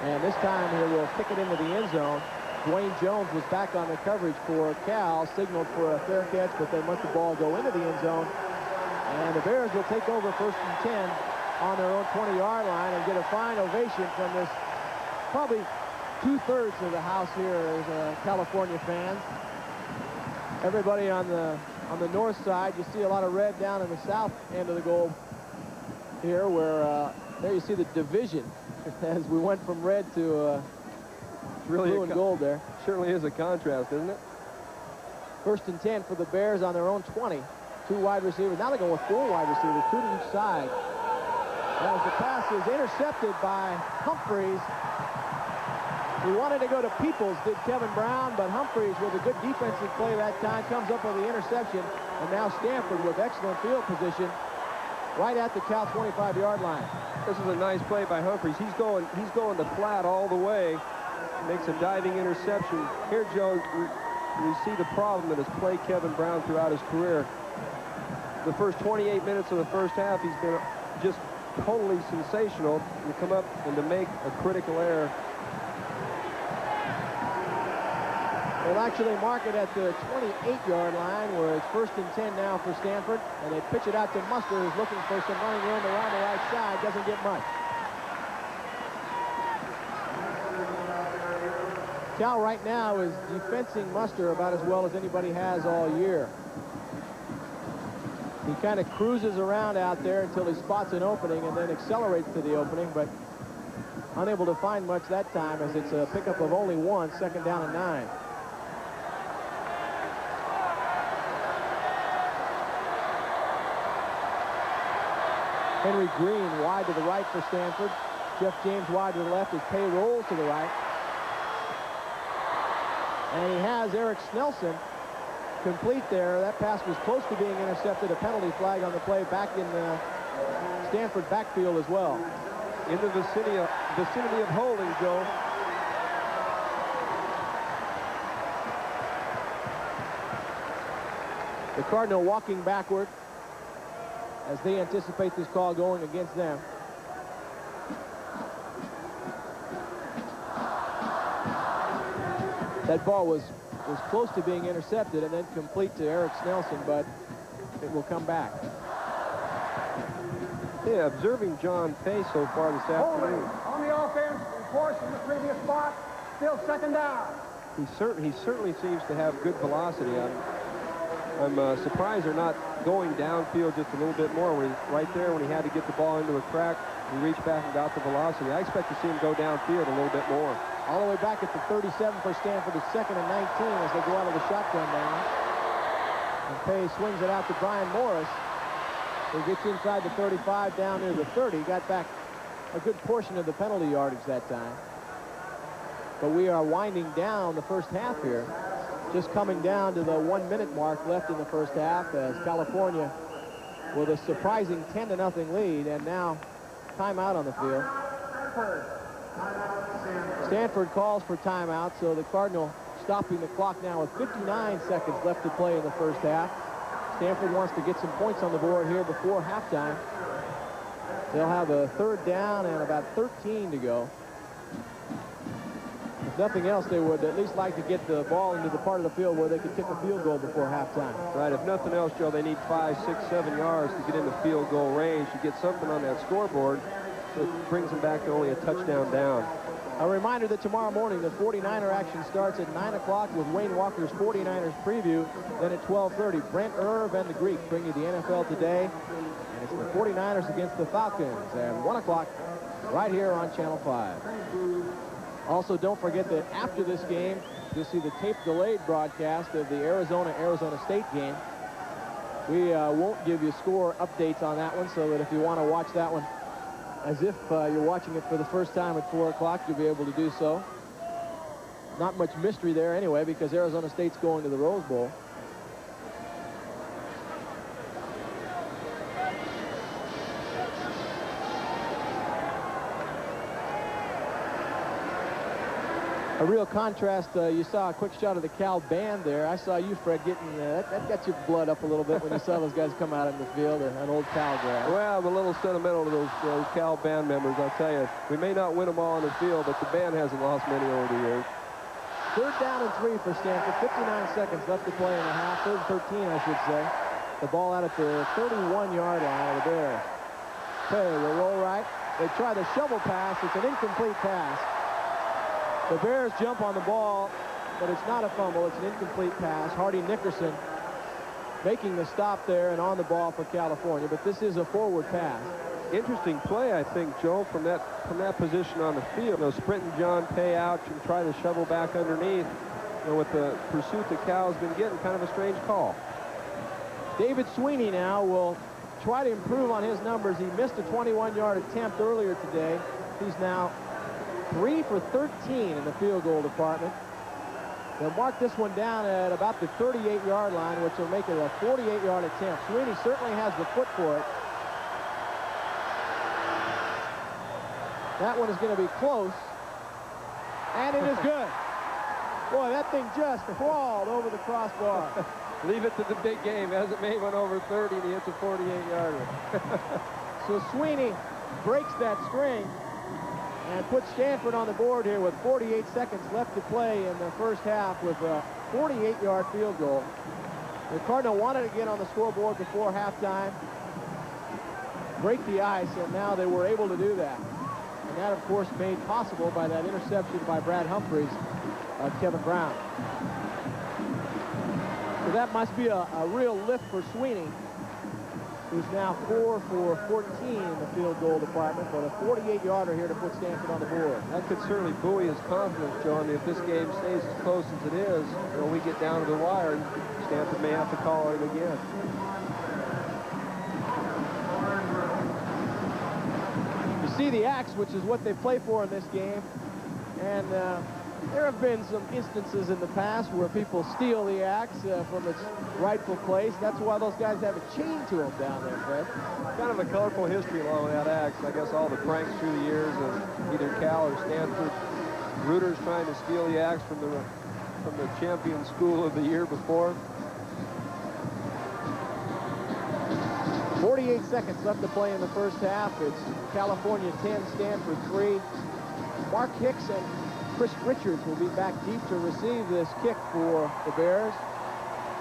Speaker 1: And this time he will kick it into the end zone. Dwayne Jones was back on the coverage for Cal, signaled for a fair catch, but then let the ball go into the end zone. And the Bears will take over 1st and 10 on their own 20-yard line and get a fine ovation from this, probably 2/3 of the house here is California fans. Everybody on the north side. You see a lot of red down in the south end of the goal here, where there you see the division as we went from red to
Speaker 2: really
Speaker 1: blue and gold there.
Speaker 2: Certainly is a contrast, isn't it?
Speaker 1: 1st and 10 for the Bears on their own 20. 2 wide receivers. Now they're going with 4 wide receivers, 2 to each side. As the pass is intercepted by Humphreys. He wanted to go to Peoples, did Kevin Brown, but Humphreys, with a good defensive play that time, comes up with the interception. And now Stanford with excellent field position right at the Cal 25-yard line.
Speaker 2: This is a nice play by Humphreys. He's going the flat all the way. Makes a diving interception. Here, Joe, we see the problem that has plagued Kevin Brown throughout his career. The first 28 minutes of the first half, he's been just totally sensational to come up and to make a critical error.
Speaker 1: They'll actually mark it at the 28-yard line, where it's 1st and 10 now for Stanford, and they pitch it out to Muster, who's looking for some running room around the right side. Doesn't get much. Cal right now is defensing Muster about as well as anybody has all year. He kind of cruises around out there until he spots an opening and then accelerates to the opening, but unable to find much that time, as it's a pickup of only 1, 2nd down and 9. Henry Green wide to the right for Stanford. Jeff James wide to the left as Pay rolls to the right. And he has Eric Snelson complete there. That pass was close to being intercepted. A penalty flag on the play back in the Stanford backfield as well.
Speaker 2: In the vicinity of holding, Joe.
Speaker 1: The Cardinal walking backward as they anticipate this call going against them. That ball was close to being intercepted and then complete to Eric Snelson, but it will come back.
Speaker 2: Yeah, observing John Pay so far this afternoon.
Speaker 3: On the offense, in course in the previous spot, still 2nd down.
Speaker 2: He certainly seems to have good velocity. I'm surprised they're not going downfield just a little bit more. Right there when he had to get the ball into a crack, he reached back and got the velocity. I expect to see him go downfield a little bit more.
Speaker 1: All the way back at the 37 for Stanford. It's 2nd and 19 as they go out of the shotgun now. And Pay swings it out to Brian Morris. He gets inside the 35, down near the 30. Got back a good portion of the penalty yardage that time. But we are winding down the first half here. Just coming down to the 1-minute mark left in the first half as California with a surprising 10-0 lead, and now timeout on the field. Stanford calls for timeout, so the Cardinal stopping the clock now with 59 seconds left to play in the first half. Stanford wants to get some points on the board here before halftime. They'll have a third down and about 13 to go. If nothing else, they would at least like to get the ball into the part of the field where they could kick a field goal before halftime.
Speaker 2: Right, if nothing else, Joe, they need 5, 6, 7 yards to get into field goal range to get something on that scoreboard. So it brings them back to only a touchdown down.
Speaker 1: A reminder that tomorrow morning the 49er action starts at 9 o'clock with Wayne Walker's 49ers preview. Then at 12:30, Brent Irv and the Greek bring you the NFL Today. And it's the 49ers against the Falcons at 1 o'clock right here on Channel 5. Also, don't forget that after this game, you'll see the tape-delayed broadcast of the Arizona State game. We won't give you score updates on that one, so that if you want to watch that one as if you're watching it for the first time at 4 o'clock, you'll be able to do so. Not much mystery there anyway, because Arizona State's going to the Rose Bowl. A real contrast, you saw a quick shot of the Cal band there. I saw you, Fred, getting, that got your blood up a little bit when you saw those guys come out in the field, an old Cal grab.
Speaker 2: Well, I'm a little sentimental to those Cal band members, I'll tell you. We may not win them all in the field, but the band hasn't lost many over the years.
Speaker 1: Third down and 3 for Stanford. 59 seconds left to play in the half. Third and 13, I should say. The ball out at the 31-yard line of the Bears. Pay will roll right. They try the shovel pass. It's an incomplete pass. The Bears jump on the ball, but it's not a fumble. It's an incomplete pass. Hardy Nickerson making the stop there and on the ball for California, but this is a forward pass.
Speaker 2: Interesting play, I think, Joe, from that position on the field. Sprinting John Pay out and try to shovel back underneath. With the pursuit that Cal's been getting, kind of a strange call.
Speaker 1: David Sweeney now will try to improve on his numbers. He missed a 21-yard attempt earlier today. He's now 3 for 13 in the field goal department. They'll mark this one down at about the 38-yard line, which will make it a 48-yard attempt. Sweeney certainly has the foot for it. That one is going to be close, and it is good. Boy, that thing just crawled over the crossbar.
Speaker 2: Leave it to the big game. Hasn't made one over 30, and he hits a 48-yarder.
Speaker 1: So Sweeney breaks that string and puts Stanford on the board here with 48 seconds left to play in the first half with a 48-yard field goal. The Cardinal wanted to get on the scoreboard before halftime, break the ice, and now they were able to do that. And that, of course, made possible by that interception by Brad Humphreys of Kevin Brown. So that must be a real lift for Sweeney, who's now 4 for 14 in the field goal department, but a 48-yarder here to put Stanford on the board.
Speaker 2: That could certainly buoy his confidence, Joe. I mean, if this game stays as close as it is, we get down to the wire, and Stanford may have to call it again.
Speaker 1: You see the axe, which is what they play for in this game, and there have been some instances in the past where people steal the axe from its rightful place. That's why those guys have a chain to them down there, Fred.
Speaker 2: Kind of a colorful history along with that axe. I guess all the pranks through the years of either Cal or Stanford. Rooters trying to steal the axe from the champion school of the year before.
Speaker 1: 48 seconds left to play in the first half. It's California 10, Stanford 3. Mark Hicks and Chris Richards will be back deep to receive this kick for the Bears,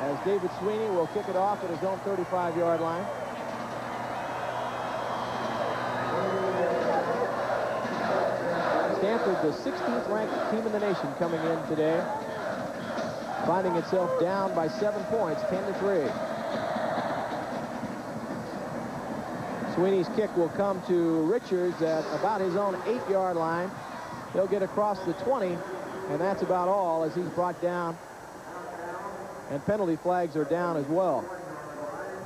Speaker 1: as David Sweeney will kick it off at his own 35-yard line. Stanford, the 16th ranked team in the nation, coming in today, finding itself down by 7 points, 10-3. Sweeney's kick will come to Richards at about his own 8-yard line. He'll get across the 20, and that's about all as he's brought down. And penalty flags are down as well.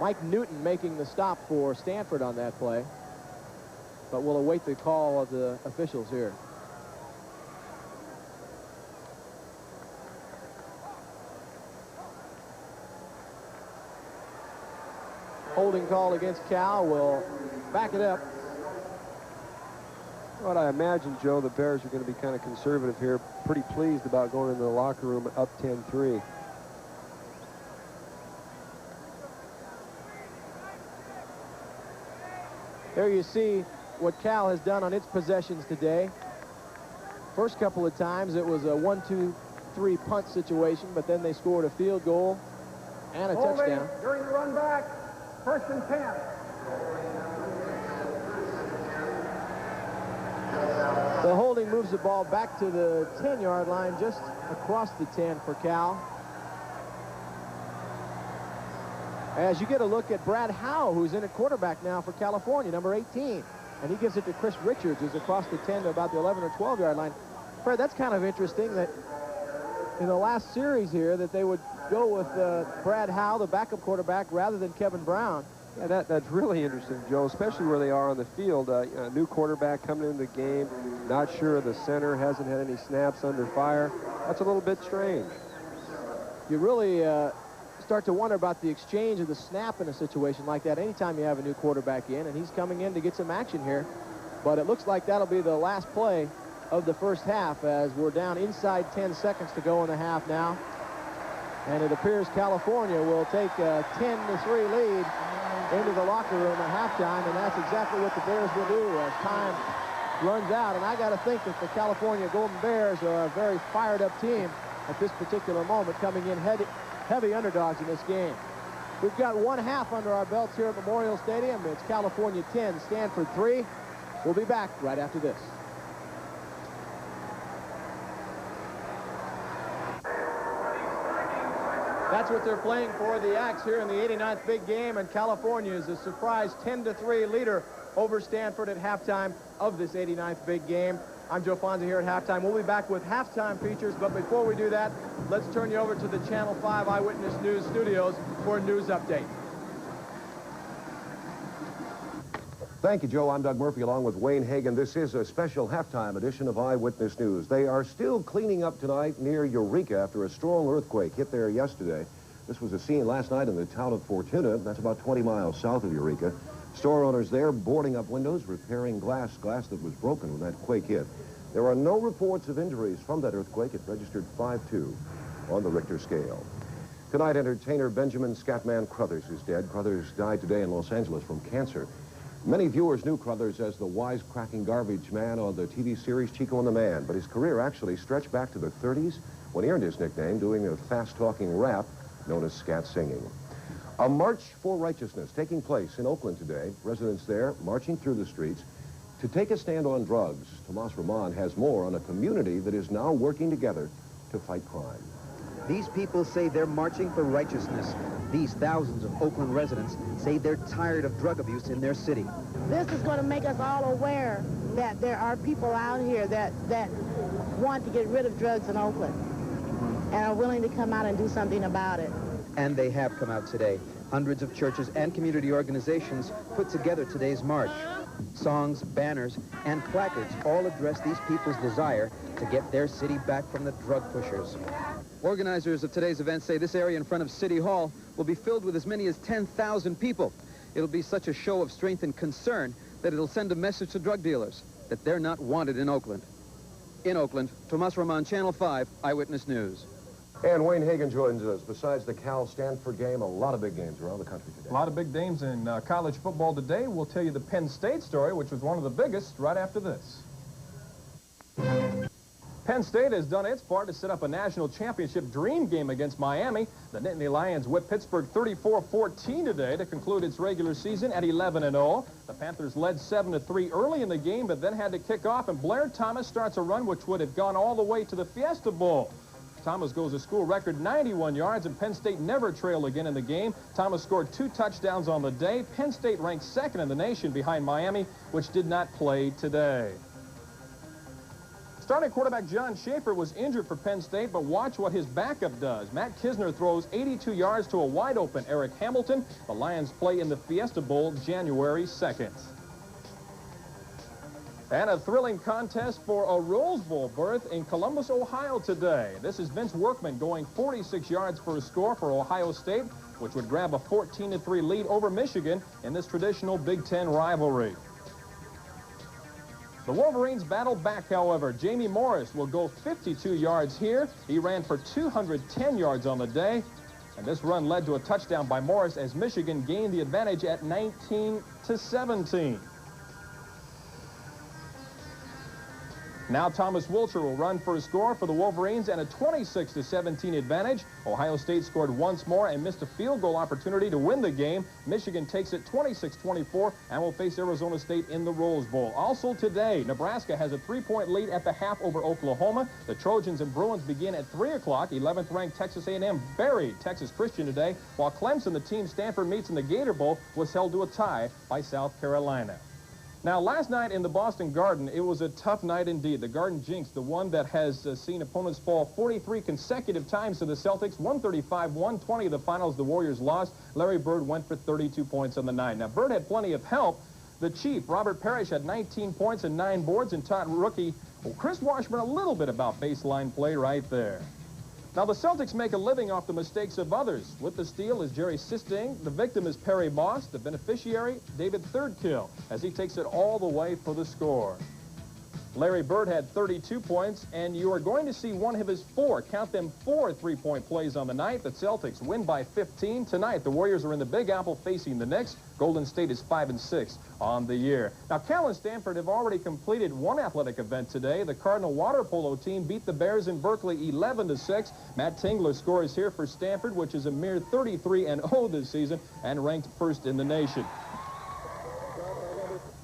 Speaker 1: Mike Newton making the stop for Stanford on that play. But we'll await the call of the officials here. Holding call against Cal. Will back it up.
Speaker 2: What I imagine, Joe, the Bears are going to be kind of conservative here. Pretty pleased about going into the locker room up 10-3.
Speaker 1: There you see what Cal has done on its possessions today. First couple of times it was a 1-2-3 punt situation, but then they scored a field goal and a touchdown.
Speaker 3: During the run back, 1st and 10.
Speaker 1: The holding moves the ball back to the 10-yard line, just across the 10 for Cal. As you get a look at Brad Howe, who's in at quarterback now for California, number 18. And he gives it to Chris Richards, who's across the 10 to about the 11 or 12-yard line. Fred, that's kind of interesting that in the last series here that they would go with Brad Howe, the backup quarterback, rather than Kevin Brown.
Speaker 2: Yeah, that's really interesting, Joe, especially where they are on the field. A new quarterback coming into the game, not sure of the center, hasn't had any snaps under fire. That's a little bit strange.
Speaker 1: You really start to wonder about the exchange of the snap in a situation like that anytime you have a new quarterback in, and he's coming in to get some action here. But it looks like that'll be the last play of the first half, as we're down inside 10 seconds to go in the half now. And it appears California will take a 10-3 lead into the locker room at halftime, and that's exactly what the Bears will do as time runs out. And I got to think that the California Golden Bears are a very fired-up team at this particular moment, coming in heavy underdogs in this game. We've got one half under our belts here at Memorial Stadium. It's California 10, Stanford 3. We'll be back right after this. That's what they're playing for, the Axe, here in the 89th big game, and California is a surprise 10-3 leader over Stanford at halftime of this 89th big game. I'm Joe Fonzi here at halftime. We'll be back with halftime features, but before we do that, let's turn you over to the Channel 5 Eyewitness News studios for a news update.
Speaker 5: Thank you, Joe. I'm Doug Murphy along with Wayne Hagan. This is a special halftime edition of Eyewitness News. They are still cleaning up tonight near Eureka after a strong earthquake hit there yesterday. This was a scene last night in the town of Fortuna. That's about 20 miles south of Eureka. Store owners there boarding up windows, repairing glass that was broken when that quake hit. There are no reports of injuries from that earthquake. It registered 5.2 on the Richter scale. Tonight, entertainer Benjamin Scatman Crothers is dead. Crothers died today in Los Angeles from cancer. Many viewers knew Crothers as the wisecracking garbage man on the TV series Chico and the Man, but his career actually stretched back to the 30s when he earned his nickname doing a fast-talking rap known as scat singing. A march for righteousness taking place in Oakland today. Residents there marching through the streets to take a stand on drugs. Tomas Roman has more on a community that is now working together to fight crime.
Speaker 6: These people say they're marching for righteousness. These thousands of Oakland residents say they're tired of drug abuse in their city.
Speaker 7: This is going to make us all aware that there are people out here that want to get rid of drugs in Oakland and are willing to come out and do something about it.
Speaker 6: And they have come out today. Hundreds of churches and community organizations put together today's march. Songs, banners, and placards all address these people's desire to get their city back from the drug pushers. Organizers of today's event say this area in front of City Hall will be filled with as many as 10,000 people. It'll be such a show of strength and concern that it'll send a message to drug dealers that they're not wanted in Oakland. In Oakland, Tomas Roman, Channel 5 Eyewitness News.
Speaker 5: And Wayne Hagan joins us. Besides the Cal-Stanford game, a lot of big games around the country today.
Speaker 8: A lot of big games in college football today. We'll tell you the Penn State story, which was one of the biggest, right after this. Penn State has done its part to set up a national championship dream game against Miami. The Nittany Lions whipped Pittsburgh 34-14 today to conclude its regular season at 11-0. The Panthers led 7-3 early in the game, but then had to kick off, and Blair Thomas starts a run which would have gone all the way to the Fiesta Bowl. Thomas goes a school record 91 yards, and Penn State never trailed again in the game. Thomas scored 2 touchdowns on the day. Penn State ranked second in the nation behind Miami, which did not play today. Starting quarterback John Schaefer was injured for Penn State, but watch what his backup does. Matt Kisner throws 82 yards to a wide-open Eric Hamilton. The Lions play in the Fiesta Bowl January 2nd. And a thrilling contest for a Rose Bowl berth in Columbus, Ohio today. This is Vince Workman going 46 yards for a score for Ohio State, which would grab a 14-3 lead over Michigan in this traditional Big Ten rivalry. The Wolverines battle back, however. Jamie Morris will go 52 yards here. He ran for 210 yards on the day. And this run led to a touchdown by Morris as Michigan gained the advantage at 19-17. Now Thomas Wilcher will run for a score for the Wolverines and a 26-17 advantage. Ohio State scored once more and missed a field goal opportunity to win the game. Michigan takes it 26-24 and will face Arizona State in the Rose Bowl. Also today, Nebraska has a 3-point lead at the half over Oklahoma. The Trojans and Bruins begin at 3 o'clock. 11th ranked Texas A&M buried Texas Christian today, while Clemson, the team Stanford meets in the Gator Bowl, was held to a tie by South Carolina. Now, last night in the Boston Garden, it was a tough night indeed. The Garden Jinx, the one that has seen opponents fall 43 consecutive times to the Celtics, 135-120 the finals. The Warriors lost. Larry Bird went for 32 points on the night. Now, Bird had plenty of help. The Chief, Robert Parrish, had 19 points and 9 boards and taught rookie Chris Washburn a little bit about baseline play right there. Now, the Celtics make a living off the mistakes of others. With the steal is Jerry Sisting. The victim is Perry Moss. The beneficiary, David Thirdkill, as he takes it all the way for the score. Larry Bird had 32 points, and you are going to see one of his 4, count them 4 3-point plays on the night. The Celtics win by 15. Tonight, the Warriors are in the Big Apple facing the Knicks. Golden State is 5-6 on the year. Now, Cal and Stanford have already completed one athletic event today. The Cardinal water polo team beat the Bears in Berkeley 11-6. Matt Tingler scores here for Stanford, which is a mere 33-0 this season and ranked first in the nation.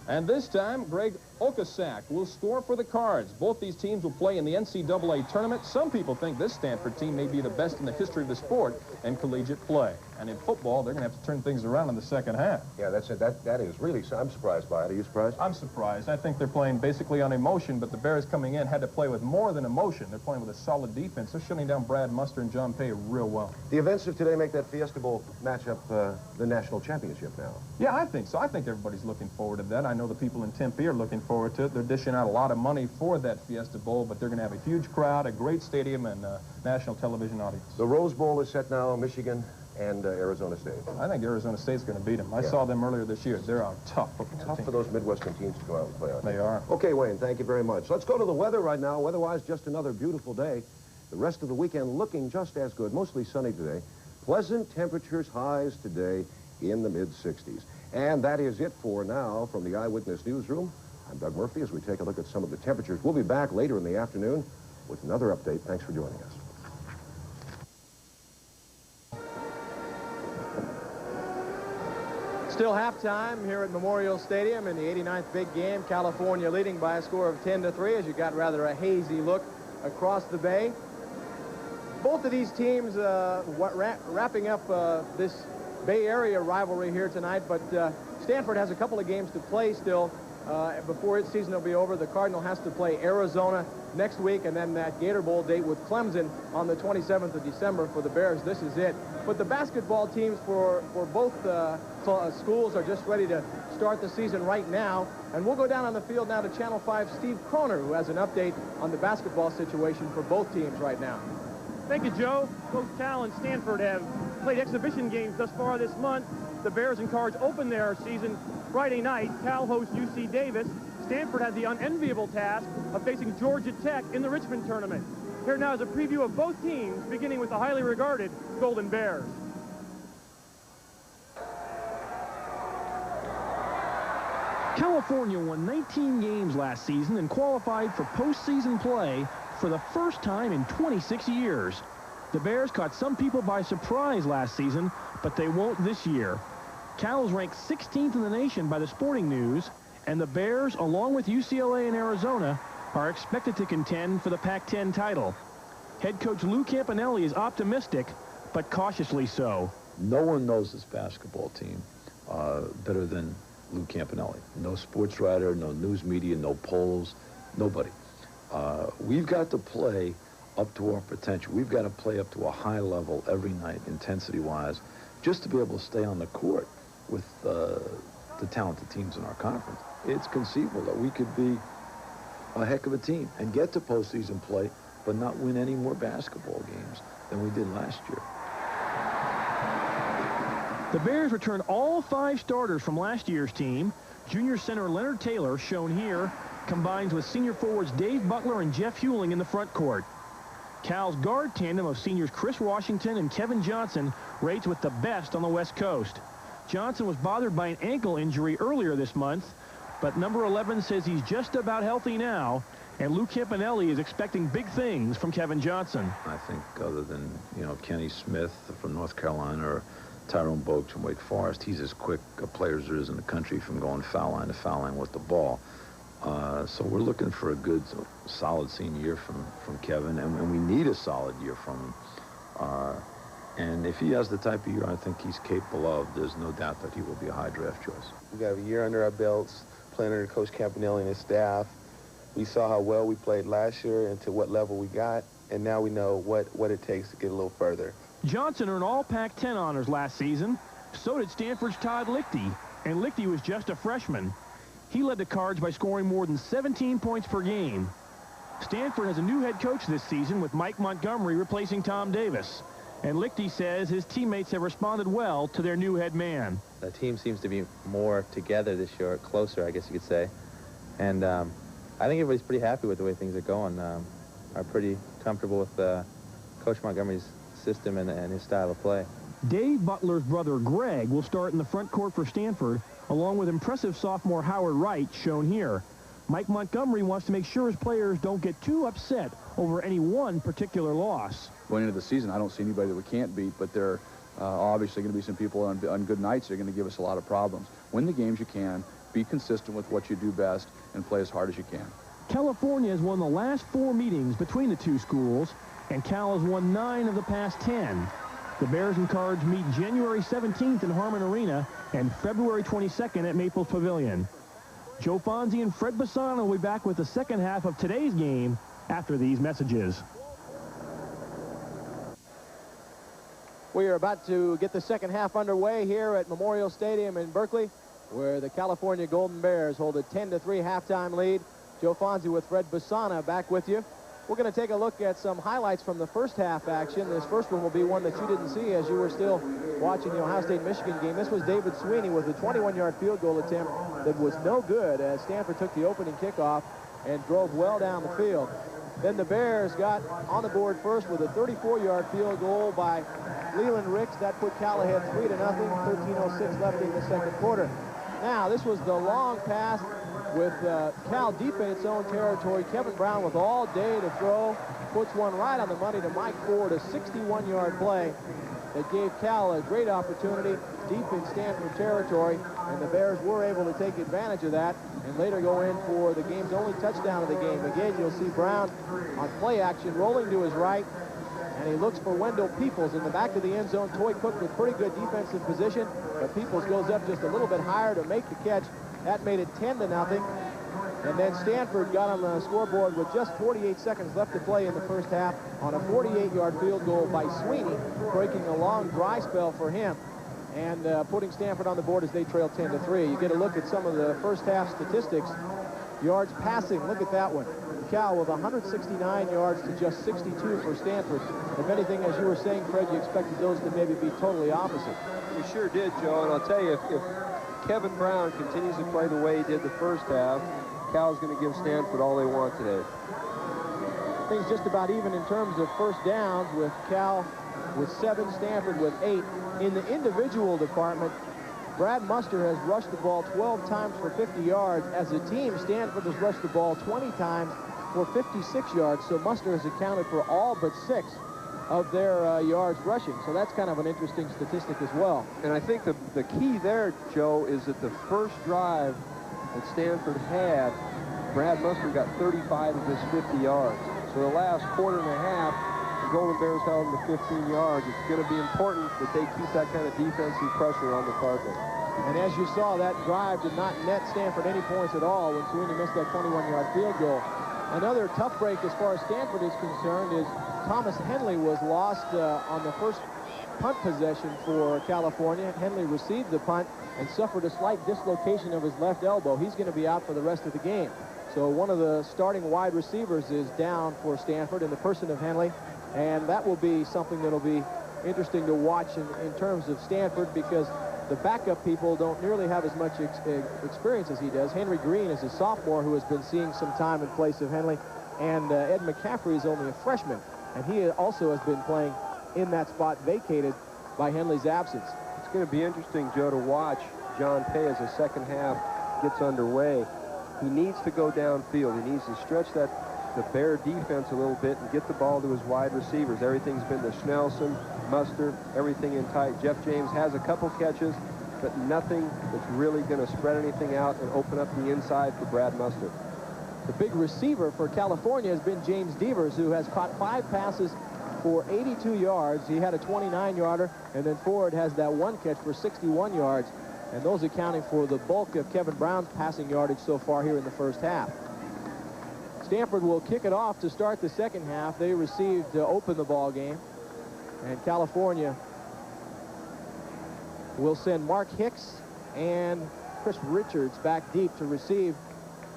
Speaker 8: And this time, Greg Okasak will score for the Cards. Both these teams will play in the NCAA tournament. Some people think this Stanford team may be the best in the history of the sport in collegiate play. And in football, they're going to have to turn things around in the second half.
Speaker 5: Yeah, that's it. That is really, I'm surprised by it. Are you surprised?
Speaker 8: I'm surprised. I think they're playing basically on emotion, but the Bears coming in had to play with more than emotion. They're playing with a solid defense. They're shutting down Brad Muster and John Pay real well.
Speaker 5: The events of today make that Fiesta Bowl matchup the national championship now.
Speaker 8: Yeah, I think so. I think everybody's looking forward to that. I know the people in Tempe are looking forward to it. They're dishing out a lot of money for that Fiesta Bowl, but they're going to have a huge crowd, a great stadium, and a national television audience.
Speaker 5: The Rose Bowl is set now, Michigan and Arizona State.
Speaker 8: I think Arizona State's going to beat them. I saw them earlier this year. They're a tough football
Speaker 5: team. Tough for those Midwestern teams to go out and play on.
Speaker 8: They are.
Speaker 5: Okay, Wayne, thank you very much. Let's go to the weather right now. Weather-wise, just another beautiful day. The rest of the weekend looking just as good. Mostly sunny today. Pleasant temperatures, highs today in the mid-60s. And that is it for now from the Eyewitness Newsroom. I'm Doug Murphy as we take a look at some of the temperatures. We'll be back later in the afternoon with another update. Thanks for joining us.
Speaker 1: Still halftime here at Memorial Stadium in the 89th big game. California leading by a score of 10-3 as you got rather a hazy look across the bay. Both of these teams wrapping up this Bay Area rivalry here tonight, but Stanford has a couple of games to play still before its season will be over. The Cardinal has to play Arizona next week, and then that Gator Bowl date with Clemson on the 27th of December for the Bears. This is it. But the basketball teams for both schools are just ready to start the season right now. And we'll go down on the field now to Channel 5's Steve Kroner, who has an update on the basketball situation for both teams right now.
Speaker 4: Thank you, Joe. Both Cal and Stanford have played exhibition games thus far this month. The Bears and Cards open their season Friday night. Cal hosts UC Davis. Stanford had the unenviable task of facing Georgia Tech in the Richmond tournament. Here now is a preview of both teams, beginning with the highly regarded Golden Bears. California won 19 games last season and qualified for postseason play for the first time in 26 years. The Bears caught some people by surprise last season, but they won't this year. Cal is ranked 16th in the nation by the Sporting News, and the Bears, along with UCLA and Arizona, are expected to contend for the Pac-10 title. Head coach Lou Campanelli is optimistic, but cautiously so.
Speaker 9: No one knows this basketball team better than Lou Campanelli. No sports writer, no news media, no polls, nobody. We've got to play up to our potential. We've got to play up to a high level every night, intensity-wise, just to be able to stay on the court with the talented teams in our conference. It's conceivable that we could be a heck of a team and get to postseason play, but not win any more basketball games than we did last year.
Speaker 4: The Bears returned all 5 starters from last year's team. Junior center Leonard Taylor, shown here, combines with senior forwards Dave Butler and Jeff Hewling in the front court. Cal's guard tandem of seniors Chris Washington and Kevin Johnson rates with the best on the West Coast. Johnson was bothered by an ankle injury earlier this month, but number 11 says he's just about healthy now, and Lou Campanelli is expecting big things from Kevin Johnson.
Speaker 9: I think other than, you know, Kenny Smith from North Carolina or Tyrone Bogues from Wake Forest, he's as quick a player as there is in the country from going foul line to foul line with the ball. So we're looking for a good, solid senior year from Kevin, and we need a solid year from him. And if he has the type of year I think he's capable of, there's no doubt that he will be a high draft choice.
Speaker 10: We got a year under our belts, playing under Coach Campanelli and his staff. We saw how well we played last year and to what level we got, and now we know what it takes to get a little further.
Speaker 4: Johnson earned all Pac-10 honors last season. So did Stanford's Todd Lichty, and Lichty was just a freshman. He led the Cards by scoring more than 17 points per game. Stanford has a new head coach this season with Mike Montgomery replacing Tom Davis. And Lichty says his teammates have responded well to their new head man.
Speaker 11: The team seems to be more together this year, closer, I guess you could say. And I think everybody's pretty happy with the way things are going. Are pretty comfortable with Coach Montgomery's system and his style of play.
Speaker 4: Dave Butler's brother Greg will start in the front court for Stanford, along with impressive sophomore Howard Wright, shown here. Mike Montgomery wants to make sure his players don't get too upset over any one particular loss.
Speaker 12: Going into the season, I don't see anybody that we can't beat, but there are obviously going to be some people on good nights that are going to give us a lot of problems. Win the games you can, be consistent with what you do best, and play as hard as you can.
Speaker 4: California has won the last 4 meetings between the two schools, and Cal has won 9 of the past 10. The Bears and Cards meet January 17th in Harmon Arena and February 22nd at Maples Pavilion. Joe Fonzie and Fred Bassano will be back with the second half of today's game after these messages.
Speaker 1: We are about to get the second half underway here at Memorial Stadium in Berkeley, where the California Golden Bears hold a 10-3 halftime lead. Joe Fonzie with Fred Bassano back with you. We're going to take a look at some highlights from the first half action. This first one will be one that you didn't see as you were still watching the Ohio State-Michigan game. This was David Sweeney with a 21-yard field goal attempt that was no good as Stanford took the opening kickoff and drove well down the field. Then the Bears got on the board first with a 34-yard field goal by Leland Ricks. That put Cal ahead 3-0, 13:06 left in the second quarter. Now, this was the long pass with Cal deep in its own territory. Kevin Brown with all day to throw, puts one right on the money to Mike Ford, a 61-yard play that gave Cal a great opportunity deep in Stanford territory, and the Bears were able to take advantage of that and later go in for the game's only touchdown of the game. Again, you'll see Brown on play action rolling to his right, and he looks for Wendell Peoples in the back of the end zone. Toy Cook with pretty good defensive position, but Peoples goes up just a little bit higher to make the catch. That made it 10-0. And then Stanford got on the scoreboard with just 48 seconds left to play in the first half on a 48-yard field goal by Sweeney, breaking a long dry spell for him and putting Stanford on the board as they trail 10-3. You get a look at some of the first half statistics. Yards passing, look at that one. Cal with 169 yards to just 62 for Stanford. If anything, as you were saying, Fred, you expected those to maybe be totally opposite.
Speaker 2: We sure did, Joe, and I'll tell you, if Kevin Brown continues to play the way he did the first half, Cal's going to give Stanford all they want today.
Speaker 1: Things just about even in terms of first downs, with Cal with 7, Stanford with 8. In the individual department, Brad Muster has rushed the ball 12 times for 50 yards. As a team, Stanford has rushed the ball 20 times for 56 yards, so Muster has accounted for all but 6 of their yards rushing. So that's kind of an interesting statistic as well.
Speaker 2: And I think the key there, Joe, is that the first drive that Stanford had, Brad Muster got 35 of his 50 yards. So the last quarter and a half, the Golden Bears held them to 15 yards. It's going to be important that they keep that kind of defensive pressure on the Cardinals.
Speaker 1: And as you saw, that drive did not net Stanford any points at all when Sweeney missed that 21-yard field goal. Another tough break as far as Stanford is concerned is Thomas Henley was lost on the first punt possession for California. Henley received the punt and suffered a slight dislocation of his left elbow. He's going to be out for the rest of the game. So one of the starting wide receivers is down for Stanford in the person of Henley, and that will be something that will be interesting to watch in terms of Stanford, because the backup people don't nearly have as much experience as he does. Henry Green is a sophomore who has been seeing some time in place of Henley, and Ed McCaffrey is only a freshman, and he also has been playing in that spot vacated by Henley's absence.
Speaker 2: It's going to be interesting, Joe, to watch John Pay as the second half gets underway. He needs to go downfield. He needs to stretch the Bear defense a little bit and get the ball to his wide receivers. Everything's been to Schnelson, Mustard, everything in tight. Jeff James has a couple catches, but nothing that's really going to spread anything out and open up the inside for Brad Mustard.
Speaker 1: The big receiver for California has been James Devers, who has caught 5 passes for 82 yards. He had a 29-yarder, and then Ford has that one catch for 61 yards, and those accounting for the bulk of Kevin Brown's passing yardage so far here in the first half. Stanford will kick it off to start the second half. They received to open the ball game, and California will send Mark Hicks and Chris Richards back deep to receive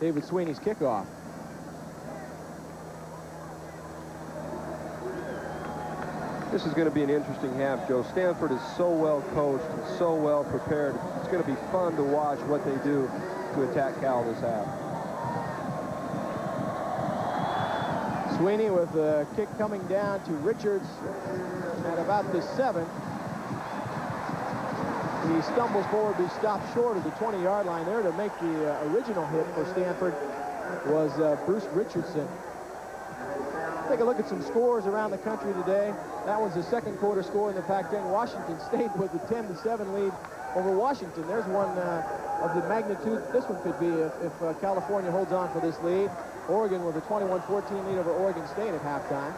Speaker 1: David Sweeney's kickoff.
Speaker 2: This is going to be an interesting half, Joe. Stanford is so well coached and so well prepared. It's going to be fun to watch what they do to attack Cal this half.
Speaker 1: Sweeney with a kick coming down to Richards at about the 7. He stumbles forward, be stopped short of the 20-yard line there. To make the original hit for Stanford was Bruce Richardson. Take a look at some scores around the country today. That was the second quarter score in the Pac-10. Washington State with a 10-7 lead over Washington. There's one of the magnitude this one could be if California holds on for this lead. Oregon with a 21-14 lead over Oregon State at halftime.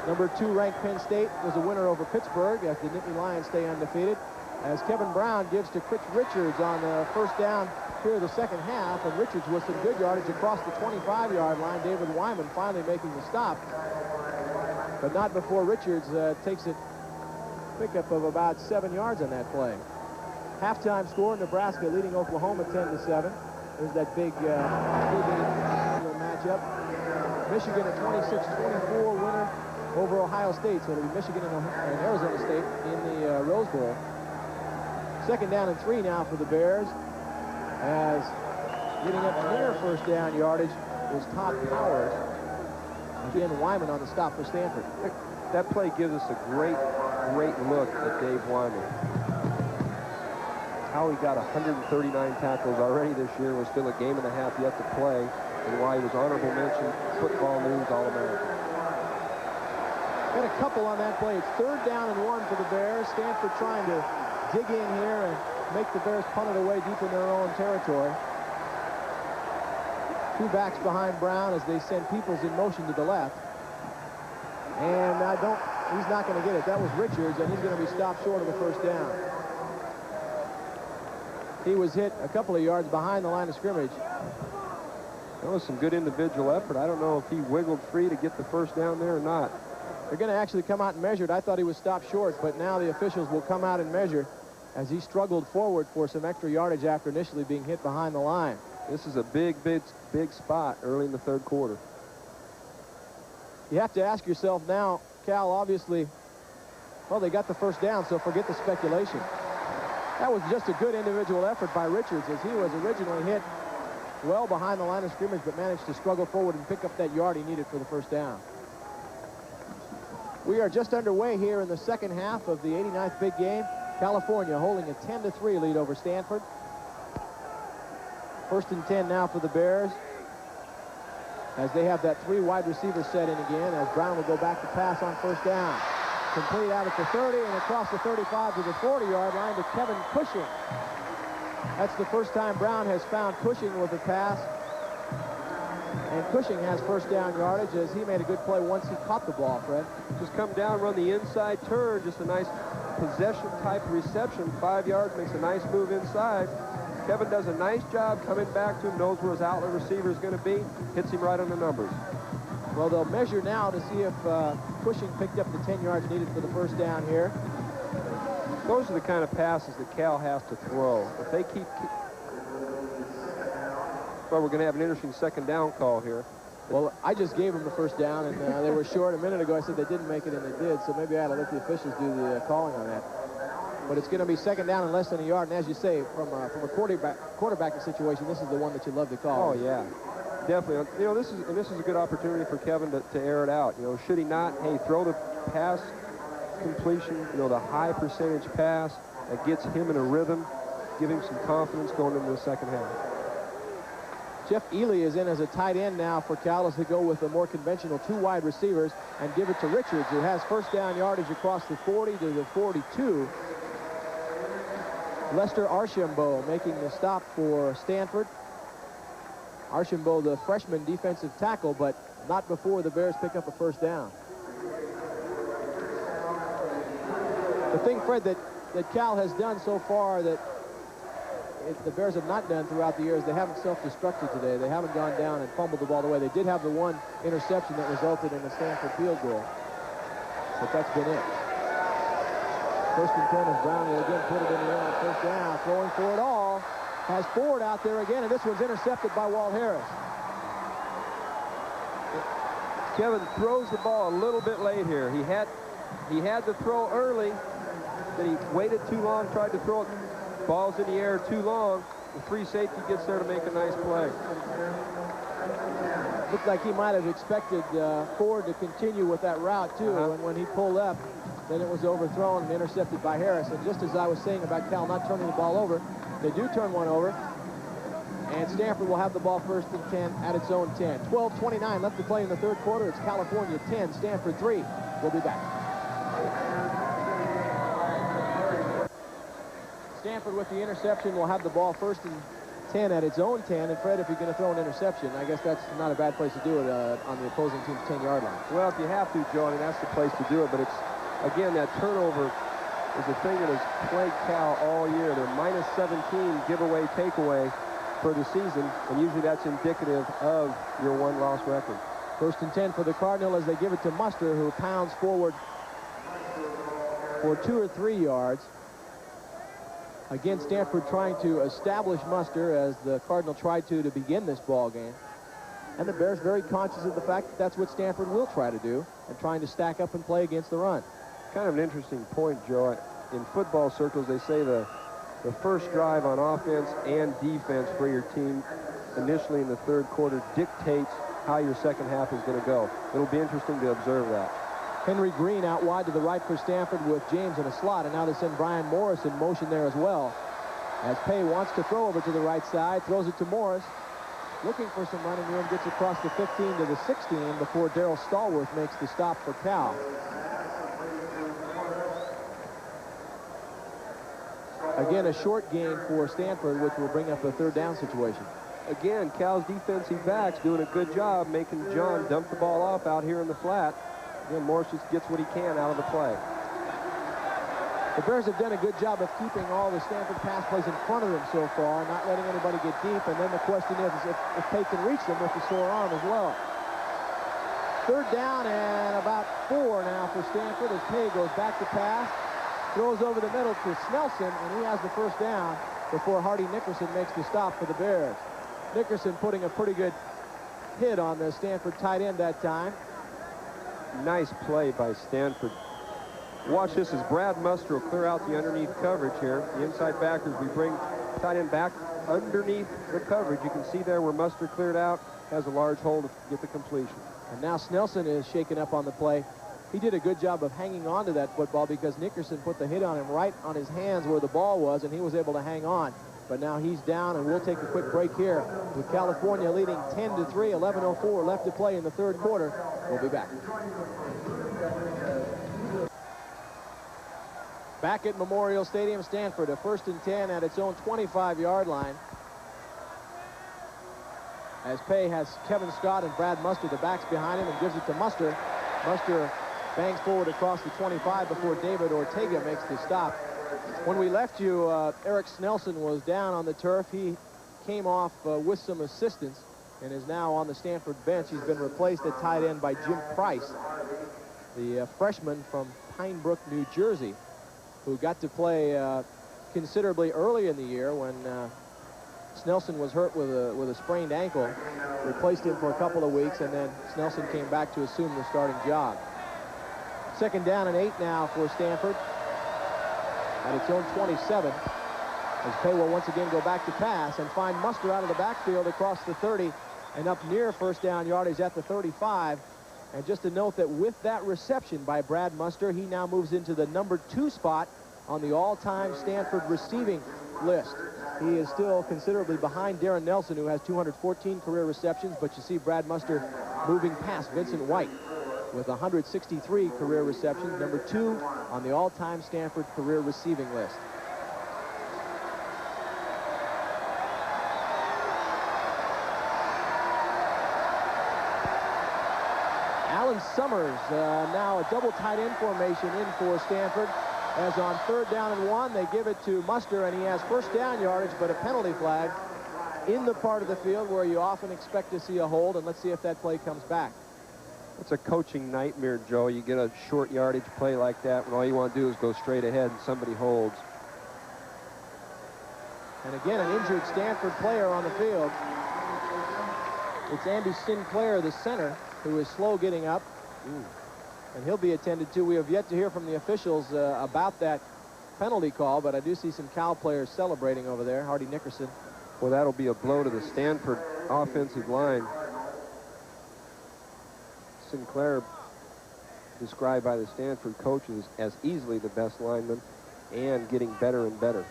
Speaker 1: Number 2 ranked Penn State was a winner over Pittsburgh as the Nittany Lions stay undefeated. As Kevin Brown gives to Chris Richards on the first down here of the second half, and Richards with some good yardage across the 25-yard line. David Wyman finally making the stop, but not before Richards takes it pickup of about 7 yards on that play. Halftime score, Nebraska leading Oklahoma 10-7. There's that big matchup. Michigan a 26-24 winner over Ohio State, so it'll be Michigan and Arizona State in the Rose Bowl. Second down and 3 now for the Bears, as getting up near first down yardage was Todd Powers. Again, Wyman on the stop for Stanford.
Speaker 2: That play gives us a great look at Dave Wyman. How he got 139 tackles already this year, was still a game and a half yet to play, and why he was honorable mention Football News All-American.
Speaker 1: Got a couple on that play. It's 3rd down and 1 for the Bears. Stanford trying to dig in here and make the Bears punt it away deep in their own territory. 2 backs behind Brown as they send Peoples in motion to the left. And he's not going to get it. That was Richards, and he's going to be stopped short of the first down. He was hit a couple of yards behind the line of scrimmage.
Speaker 2: That was some good individual effort. I don't know if he wiggled free to get the first down there or not.
Speaker 1: They're going to actually come out and measure it. I thought he was stopped short, but now the officials will come out and measure as he struggled forward for some extra yardage after initially being hit behind the line.
Speaker 2: This is a big spot early in the 3rd quarter.
Speaker 1: You have to ask yourself now, Cal, obviously, well, they got the first down, so forget the speculation. That was just a good individual effort by Richards, as he was originally hit well behind the line of scrimmage, but managed to struggle forward and pick up that yard he needed for the first down. We are just underway here in the second half of the 89th big game. California holding a 10-3 lead over Stanford. 1st and 10 now for the Bears, as they have that 3 wide receiver set in again, as Brown will go back to pass on first down. Complete out at the 30 and across the 35 to the 40-yard line to Kevin Cushing. That's the first time Brown has found Cushing with a pass. And Cushing has first down yardage, as he made a good play once he caught the ball, Fred.
Speaker 2: Just come down, run the inside turn, just a nice possession type reception. 5 yards, makes a nice move inside. Kevin does a nice job coming back to him, knows where his outlet receiver is going to be, hits him right on the numbers.
Speaker 1: Well, they'll measure now to see if Cushing picked up the 10 yards needed for the first down here.
Speaker 2: Those are the kind of passes that Cal has to throw. If they keep... Well, we're going to have an interesting second down call here.
Speaker 1: Well, I just gave them the first down, and they were short. A minute ago, I said they didn't make it, and they did, so maybe I ought to let the officials do the calling on that. But it's going to be second down and less than a yard, and as you say, from a quarterbacking situation, this is the one that you love to call.
Speaker 2: Oh, yeah. Definitely. You know, this is a good opportunity for Kevin to air it out. You know, should he not, hey, throw the pass completion, you know, the high percentage pass that gets him in a rhythm, give him some confidence going into the second half.
Speaker 1: Jeff Ely is in as a tight end now for Cal as they go with the more conventional 2 wide receivers and give it to Richards, who has first down yardage across the 40 to the 42. Lester Archambault making the stop for Stanford. Archambault, the freshman defensive tackle, but not before the Bears pick up a first down. The thing, Fred, that Cal has done so far that the Bears have not done throughout the years, they haven't self-destructed today. They haven't gone down and fumbled the ball away. They did have the one interception that resulted in a Stanford field goal, but that's been it. First and 10 as Brown will again put it in the air on first down. Throwing for it all. Has Ford out there again, and this one's intercepted by Walt Harris.
Speaker 2: Kevin throws the ball a little bit late here. He had to throw early, then he waited too long, tried to throw it. Ball's in the air too long. The free safety gets there to make a nice play.
Speaker 1: Looked like he might have expected Ford to continue with that route, too, and when he pulled up, then it was overthrown and intercepted by Harris. And just as I was saying about Cal not turning the ball over, they do turn one over. And Stanford will have the ball first and 10 at its own 10. 12:29 left to play in the third quarter. It's California 10, Stanford 3. We'll be back. Stanford with the interception will have the ball first and 10 at its own 10. And Fred, if you're going to throw an interception, I guess that's not a bad place to do it on the opposing team's 10-yard line.
Speaker 2: Well, if you have to, Joe, I mean, that's the place to do it. But it's, again, that turnover is the thing that has plagued Cal all year. They're minus 17 giveaway, takeaway for the season, and usually that's indicative of your one-loss record.
Speaker 1: First and 10 for the Cardinal as they give it to Muster, who pounds forward for 2 or 3 yards. Again, Stanford trying to establish Muster as the Cardinal tried to begin this ball game. And the Bears very conscious of the fact that that's what Stanford will try to do, and trying to stack up and play against the run.
Speaker 2: Kind of an interesting point, Joe. In football circles, they say the first drive on offense and defense for your team initially in the third quarter dictates how your second half is going to go. It'll be interesting to observe that.
Speaker 1: Henry Green out wide to the right for Stanford with James in a slot, and now they send Brian Morris in motion there as well. As Pay wants to throw over to the right side, throws it to Morris. Looking for some running room, gets across the 15 to the 16 before Darryl Stallworth makes the stop for Cal. Again, a short gain for Stanford, which will bring up a third down situation.
Speaker 2: Again, Cal's defensive backs doing a good job making John dump the ball off out here in the flat. Again, Morris just gets what he can out of the play.
Speaker 1: The Bears have done a good job of keeping all the Stanford pass plays in front of them so far, not letting anybody get deep. And then the question is if Pay can reach them with the sore arm as well. Third down and about 4 now for Stanford as Pay goes back to pass. Throws over the middle to Snelson, and he has the first down before Hardy Nickerson makes the stop for the Bears. Nickerson putting a pretty good hit on the Stanford tight end that time.
Speaker 2: Nice play by Stanford. Watch this as Brad Muster will clear out the underneath coverage here. The inside backers, we bring tight end back underneath the coverage. You can see there where Muster cleared out, has a large hole to get the completion.
Speaker 1: And now Snelson is shaken up on the play. He did a good job of hanging on to that football because Nickerson put the hit on him right on his hands where the ball was, and he was able to hang on. But now he's down, and we'll take a quick break here with California leading 10-3, 11:04 left to play in the third quarter. We'll be back. Back at Memorial Stadium, Stanford, a first and 10 at its own 25-yard line. As Pay has Kevin Scott and Brad Muster, the backs behind him, and gives it to Muster. Muster bangs forward across the 25 before David Ortega makes the stop When we left you, Eric Snelson was down on the turf. He came off with some assistance and is now on the Stanford bench. He's been replaced at tight end by Jim Price, the freshman from Pine Brook, New Jersey, who got to play considerably early in the year when Snelson was hurt with a sprained ankle. Replaced him for a couple of weeks, and then Snelson came back to assume the starting job. 2nd down and 8 now for Stanford at its own 27, as Pay will once again go back to pass and find Muster out of the backfield across the 30 and up near first down yardage at the 35. And just to note that with that reception by Brad Muster, he now moves into the number 2 spot on the all-time Stanford receiving list. He is still considerably behind Darren Nelson, who has 214 career receptions, but you see Brad Muster moving past Vincent White with 163 career receptions, number 2 on the all-time Stanford career receiving list. Alan Summers, now a double tight end formation in for Stanford, as on 3rd down and 1, they give it to Muster, and he has first down yardage, but a penalty flag in the part of the field where you often expect to see a hold, and let's see if that play comes back.
Speaker 2: It's a coaching nightmare, Joe. You get a short yardage play like that when all you want to do is go straight ahead and somebody holds.
Speaker 1: And again, an injured Stanford player on the field. It's Andy Sinclair, the center, who is slow getting up. And he'll be attended to. We have yet to hear from the officials about that penalty call, but I do see some Cal players celebrating over there. Hardy Nickerson.
Speaker 2: Well, that'll be a blow to the Stanford offensive line. Sinclair, described by the Stanford coaches as easily the best lineman and getting better and better.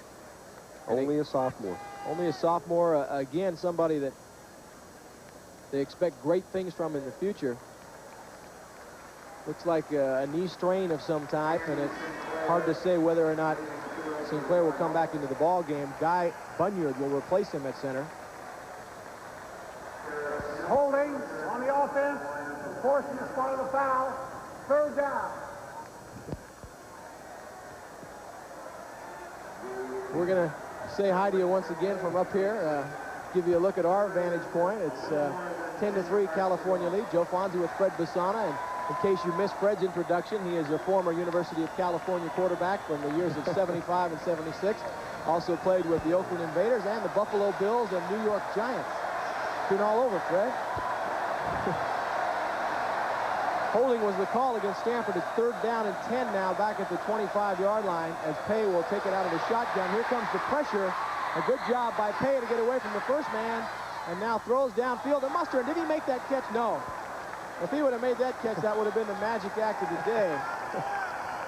Speaker 2: Only a sophomore.
Speaker 1: Only a sophomore. Again, somebody that they expect great things from in the future. Looks like a knee strain of some type, and it's hard to say whether or not Sinclair will come back into the ball game. Guy Bunyard will replace him at center.
Speaker 3: Holding on the offense, forcing the spot of the foul. 3rd down.
Speaker 1: We're going to say hi to you once again from up here. Give you a look at our vantage point. It's 10-3 California lead. Joe Fonzie with Fred Basana, and in case you missed Fred's introduction, he is a former University of California quarterback from the years of 75 and 76. Also played with the Oakland Invaders and the Buffalo Bills and New York Giants. Been all over, Fred. Holding was the call against Stanford. It's 3rd down and 10 now, back at the 25-yard line, as Pay will take it out of the shotgun. Here comes the pressure. A good job by Pay to get away from the first man, and now throws downfield to Muster. And did he make that catch? No. If he would have made that catch, that would have been the magic act of the day.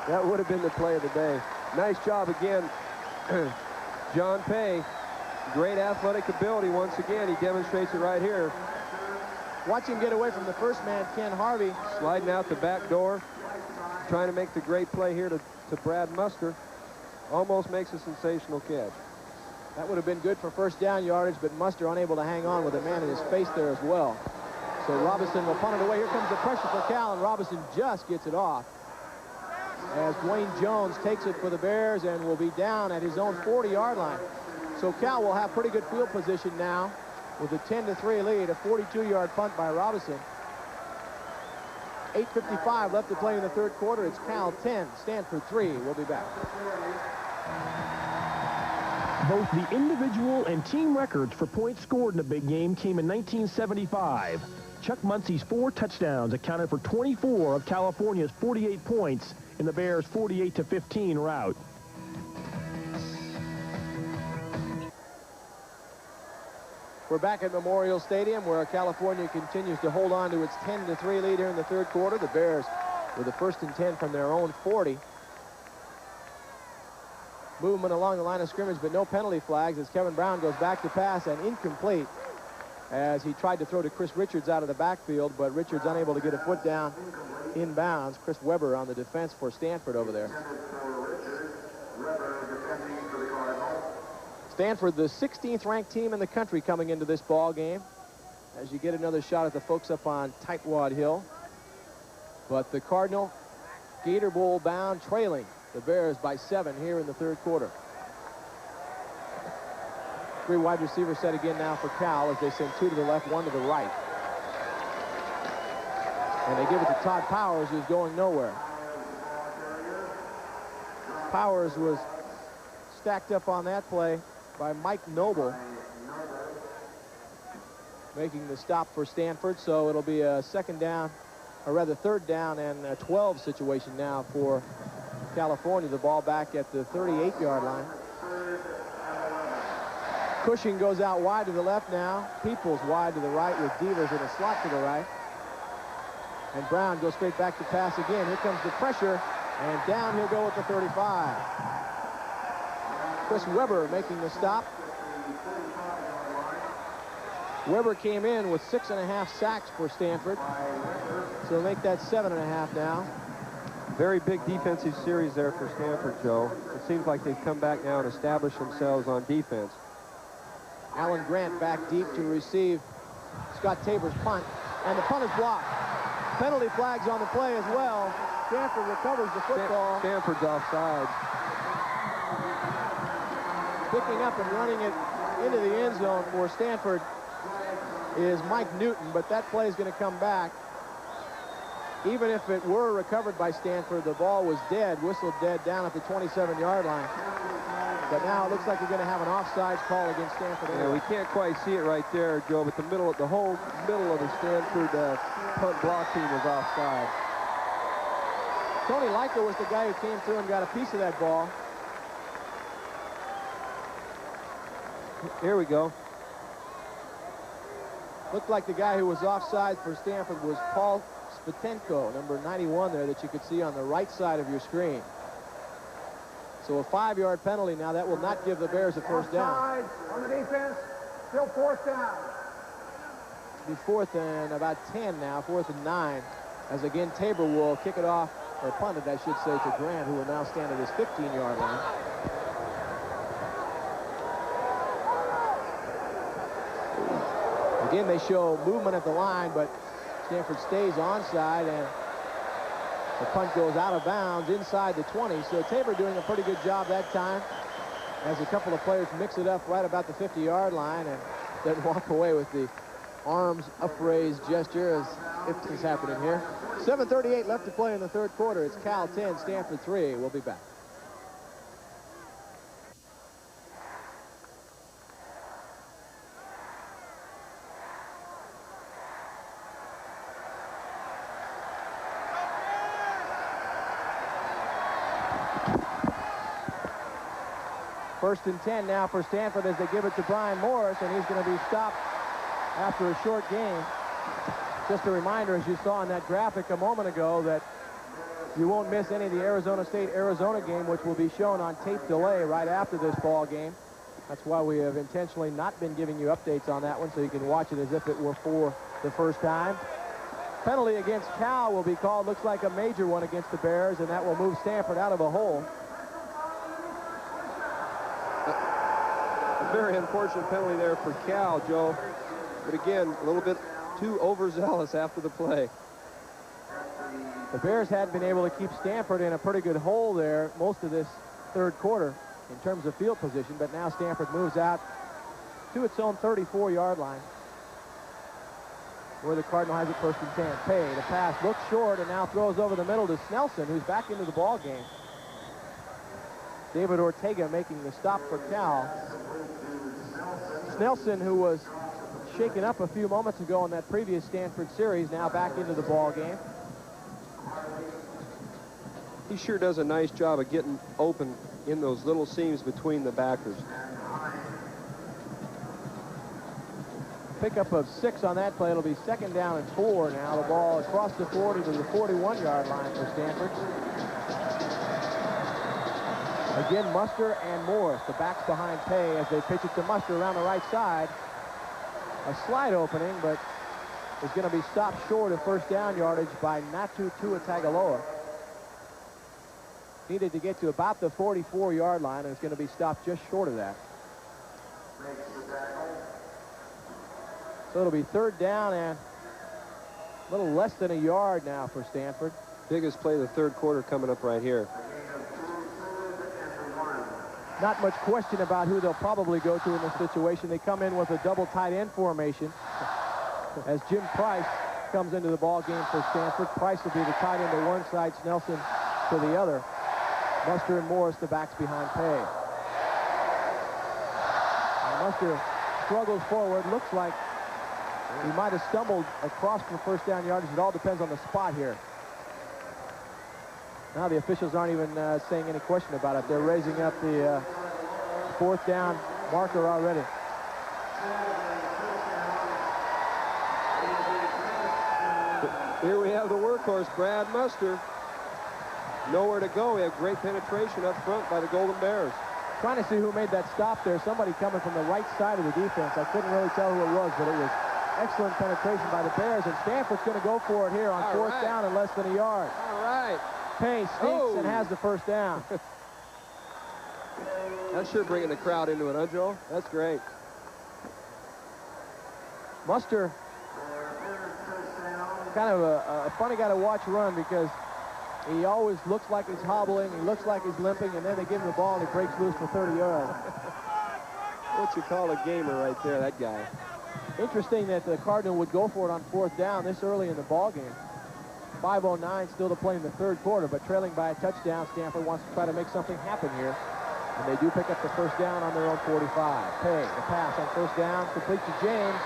Speaker 2: That would have been the play of the day. Nice job again, John Pay. Great athletic ability once again. He demonstrates it right here.
Speaker 1: Watch him get away from the first man, Ken Harvey.
Speaker 2: Sliding out the back door, trying to make the great play here to Brad Muster. Almost makes a sensational catch.
Speaker 1: That would have been good for first down yardage, but Muster unable to hang on with a man in his face there as well. So Robinson will punt it away. Here comes the pressure for Cal, and Robinson just gets it off, as Dwayne Jones takes it for the Bears and will be down at his own 40-yard line. So Cal will have pretty good field position now with a 10-3 lead, a 42-yard punt by Robinson. 8:55 left to play in the 3rd quarter. It's Cal 10, Stanford 3. We'll be back.
Speaker 4: Both the individual and team records for points scored in a big game came in 1975. Chuck Muncie's 4 touchdowns accounted for 24 of California's 48 points in the Bears' 48-15 rout.
Speaker 1: We're back at Memorial Stadium, where California continues to hold on to its 10-3 lead here in the 3rd quarter. The Bears with the 1st and 10 from their own 40. Movement along the line of scrimmage, but no penalty flags, as Kevin Brown goes back to pass, and incomplete, as he tried to throw to Chris Richards out of the backfield, but Richards unable to get a foot down inbounds. Chris Webber on the defense for Stanford over there. Stanford, the 16th ranked team in the country coming into this ball game, as you get another shot at the folks up on Tightwad Hill. But the Cardinal, Gator Bowl bound, trailing the Bears by 7 here in the third quarter. 3 wide receiver set again now for Cal as they send 2 to the left, 1 to the right. And they give it to Todd Powers, who's going nowhere. Powers was stacked up on that play by Mike Noble, making the stop for Stanford. So it'll be a second down, or rather third down and a 12 situation now for California. The ball back at the 38-yard line. Cushing goes out wide to the left now. Peoples wide to the right with Devers in a slot to the right. And Brown goes straight back to pass again. Here comes the pressure, and down he'll go with the 35. Chris Webber making the stop. Webber came in with 6.5 sacks for Stanford. So make that 7.5 now.
Speaker 2: Very big defensive series there for Stanford, Joe. It seems like they've come back now and established themselves on defense.
Speaker 1: Alan Grant back deep to receive Scott Tabor's punt, and the punt is blocked. Penalty flags on the play as well. Stanford recovers the football.
Speaker 2: Stanford's offside.
Speaker 1: Picking up and running it into the end zone for Stanford is Mike Newton, but that play is going to come back. Even if it were recovered by Stanford, the ball was dead, whistled dead down at the 27-yard line. But now it looks like we're going to have an offsides call against Stanford.
Speaker 2: Yeah, we can't quite see it right there, Joe, but the whole middle of the Stanford punt block team was offside.
Speaker 1: Tony Leica was the guy who came through and got a piece of that ball.
Speaker 2: Here we go.
Speaker 1: Looked like the guy who was offside for Stanford was Paul Spitenko, number 91 there, that you could see on the right side of your screen. So a 5-yard penalty now. That will not give the Bears a first down.
Speaker 3: On the defense, still 4th down.
Speaker 1: It'll be 4th and about 10 now, 4th and 9, as again Tabor will kick it off, or punt it, I should say, to Grant, who will now stand at his 15-yard line. Again, they show movement at the line, but Stanford stays onside, and the punt goes out of bounds inside the 20. So Tabor doing a pretty good job that time, as a couple of players mix it up right about the 50-yard line and then walk away with the arms upraised gesture as if this is happening here. 7:38 left to play in the third quarter. It's Cal 10, Stanford 3. We'll be back. First and 10 now for Stanford as they give it to Brian Morris, and he's going to be stopped after a short gain. Just a reminder, as you saw in that graphic a moment ago, that you won't miss any of the Arizona State-Arizona game, which will be shown on tape delay right after this ball game. That's why we have intentionally not been giving you updates on that one, so you can watch it as if it were for the first time. Penalty against Cal will be called. Looks like a major one against the Bears, and that will move Stanford out of a hole.
Speaker 2: A very unfortunate penalty there for Cal, Joe. But again, a little bit too overzealous after the play.
Speaker 1: The Bears had been able to keep Stanford in a pretty good hole there most of this third quarter in terms of field position, but now Stanford moves out to its own 34-yard line, where the Cardinal has it first and 10. Pay, the pass looks short and now throws over the middle to Snelson, who's back into the ball game. David Ortega making the stop for Cal. Snelson, who was shaken up a few moments ago in that previous Stanford series, now back into the ball game.
Speaker 2: He sure does a nice job of getting open in those little seams between the backers.
Speaker 1: Pickup of 6 on that play. It'll be 2nd down and 4 now. The ball across the 40 to the 41-yard line for Stanford. Again, Muster and Morris, the backs behind Pay, as they pitch it to Muster around the right side. A slide opening, but is going to be stopped short of first down yardage by Natu Tuatagaloa. Needed to get to about the 44-yard line, and it's going to be stopped just short of that. So it'll be 3rd down and a little less than a yard now for Stanford.
Speaker 2: Biggest play of the third quarter coming up right here.
Speaker 1: not much question about who they'll probably go to in this situation. They come in with a double tight end formation as Jim Price comes into the ball game for Stanford. Price will be the tight end to one side, Snelson to the other. Muster and Morris, the backs behind Pay. And Muster struggles forward. Looks like he might have stumbled across for first down yardage. It all depends on the spot here. Now the officials aren't even saying any question about it. They're raising up the fourth down marker already.
Speaker 2: Here we have the workhorse, Brad Muster. Nowhere to go. We have great penetration up front by the Golden Bears.
Speaker 1: Trying to see who made that stop there. Somebody coming from the right side of the defense. I couldn't really tell who it was, but it was excellent penetration by the Bears. And Stanford's going to go for it here on fourth down and less than a yard.
Speaker 2: All right.
Speaker 1: Pay sneaks and has the first down.
Speaker 2: That's sure bringing the crowd into it, huh, Joe? That's great.
Speaker 1: Muster, kind of a funny guy to watch run because he always looks like he's hobbling, he looks like he's limping, and then they give him the ball and he breaks loose for 30 yards.
Speaker 2: What you call a gamer right there, that guy.
Speaker 1: Interesting that the Cardinal would go for it on fourth down this early in the ball game. 5:09 still to play in the third quarter, but trailing by a touchdown. Stanford wants to try to make something happen here. And they do pick up the first down on their own 45. Pay, the pass on first down, complete to James,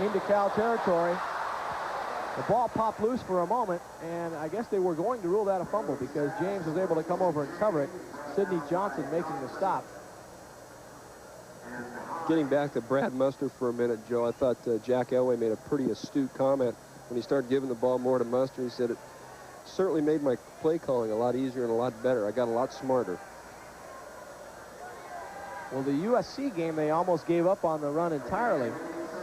Speaker 1: into Cal territory. The ball popped loose for a moment, and I guess they were going to rule that a fumble because James was able to come over and cover it. Sidney Johnson making the stop.
Speaker 2: Getting back to Brad Muster for a minute, Joe, I thought Jack Elway made a pretty astute comment when he started giving the ball more to Muster. He said, it certainly made my play calling a lot easier and a lot better. I got a lot smarter.
Speaker 1: Well, the USC game, they almost gave up on the run entirely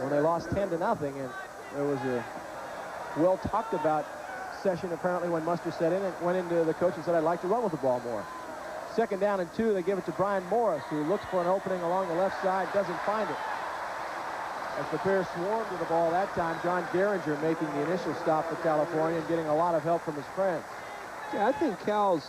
Speaker 1: when they lost 10-0, and there was a well-talked-about session apparently when Muster set in and went into the coach and said, I'd like to run with the ball more. Second down and 2, they give it to Brian Morris, who looks for an opening along the left side, doesn't find it. As the Bears swarmed to the ball that time, John Derringer making the initial stop for California and getting a lot of help from his friends.
Speaker 2: Yeah, I think Cal's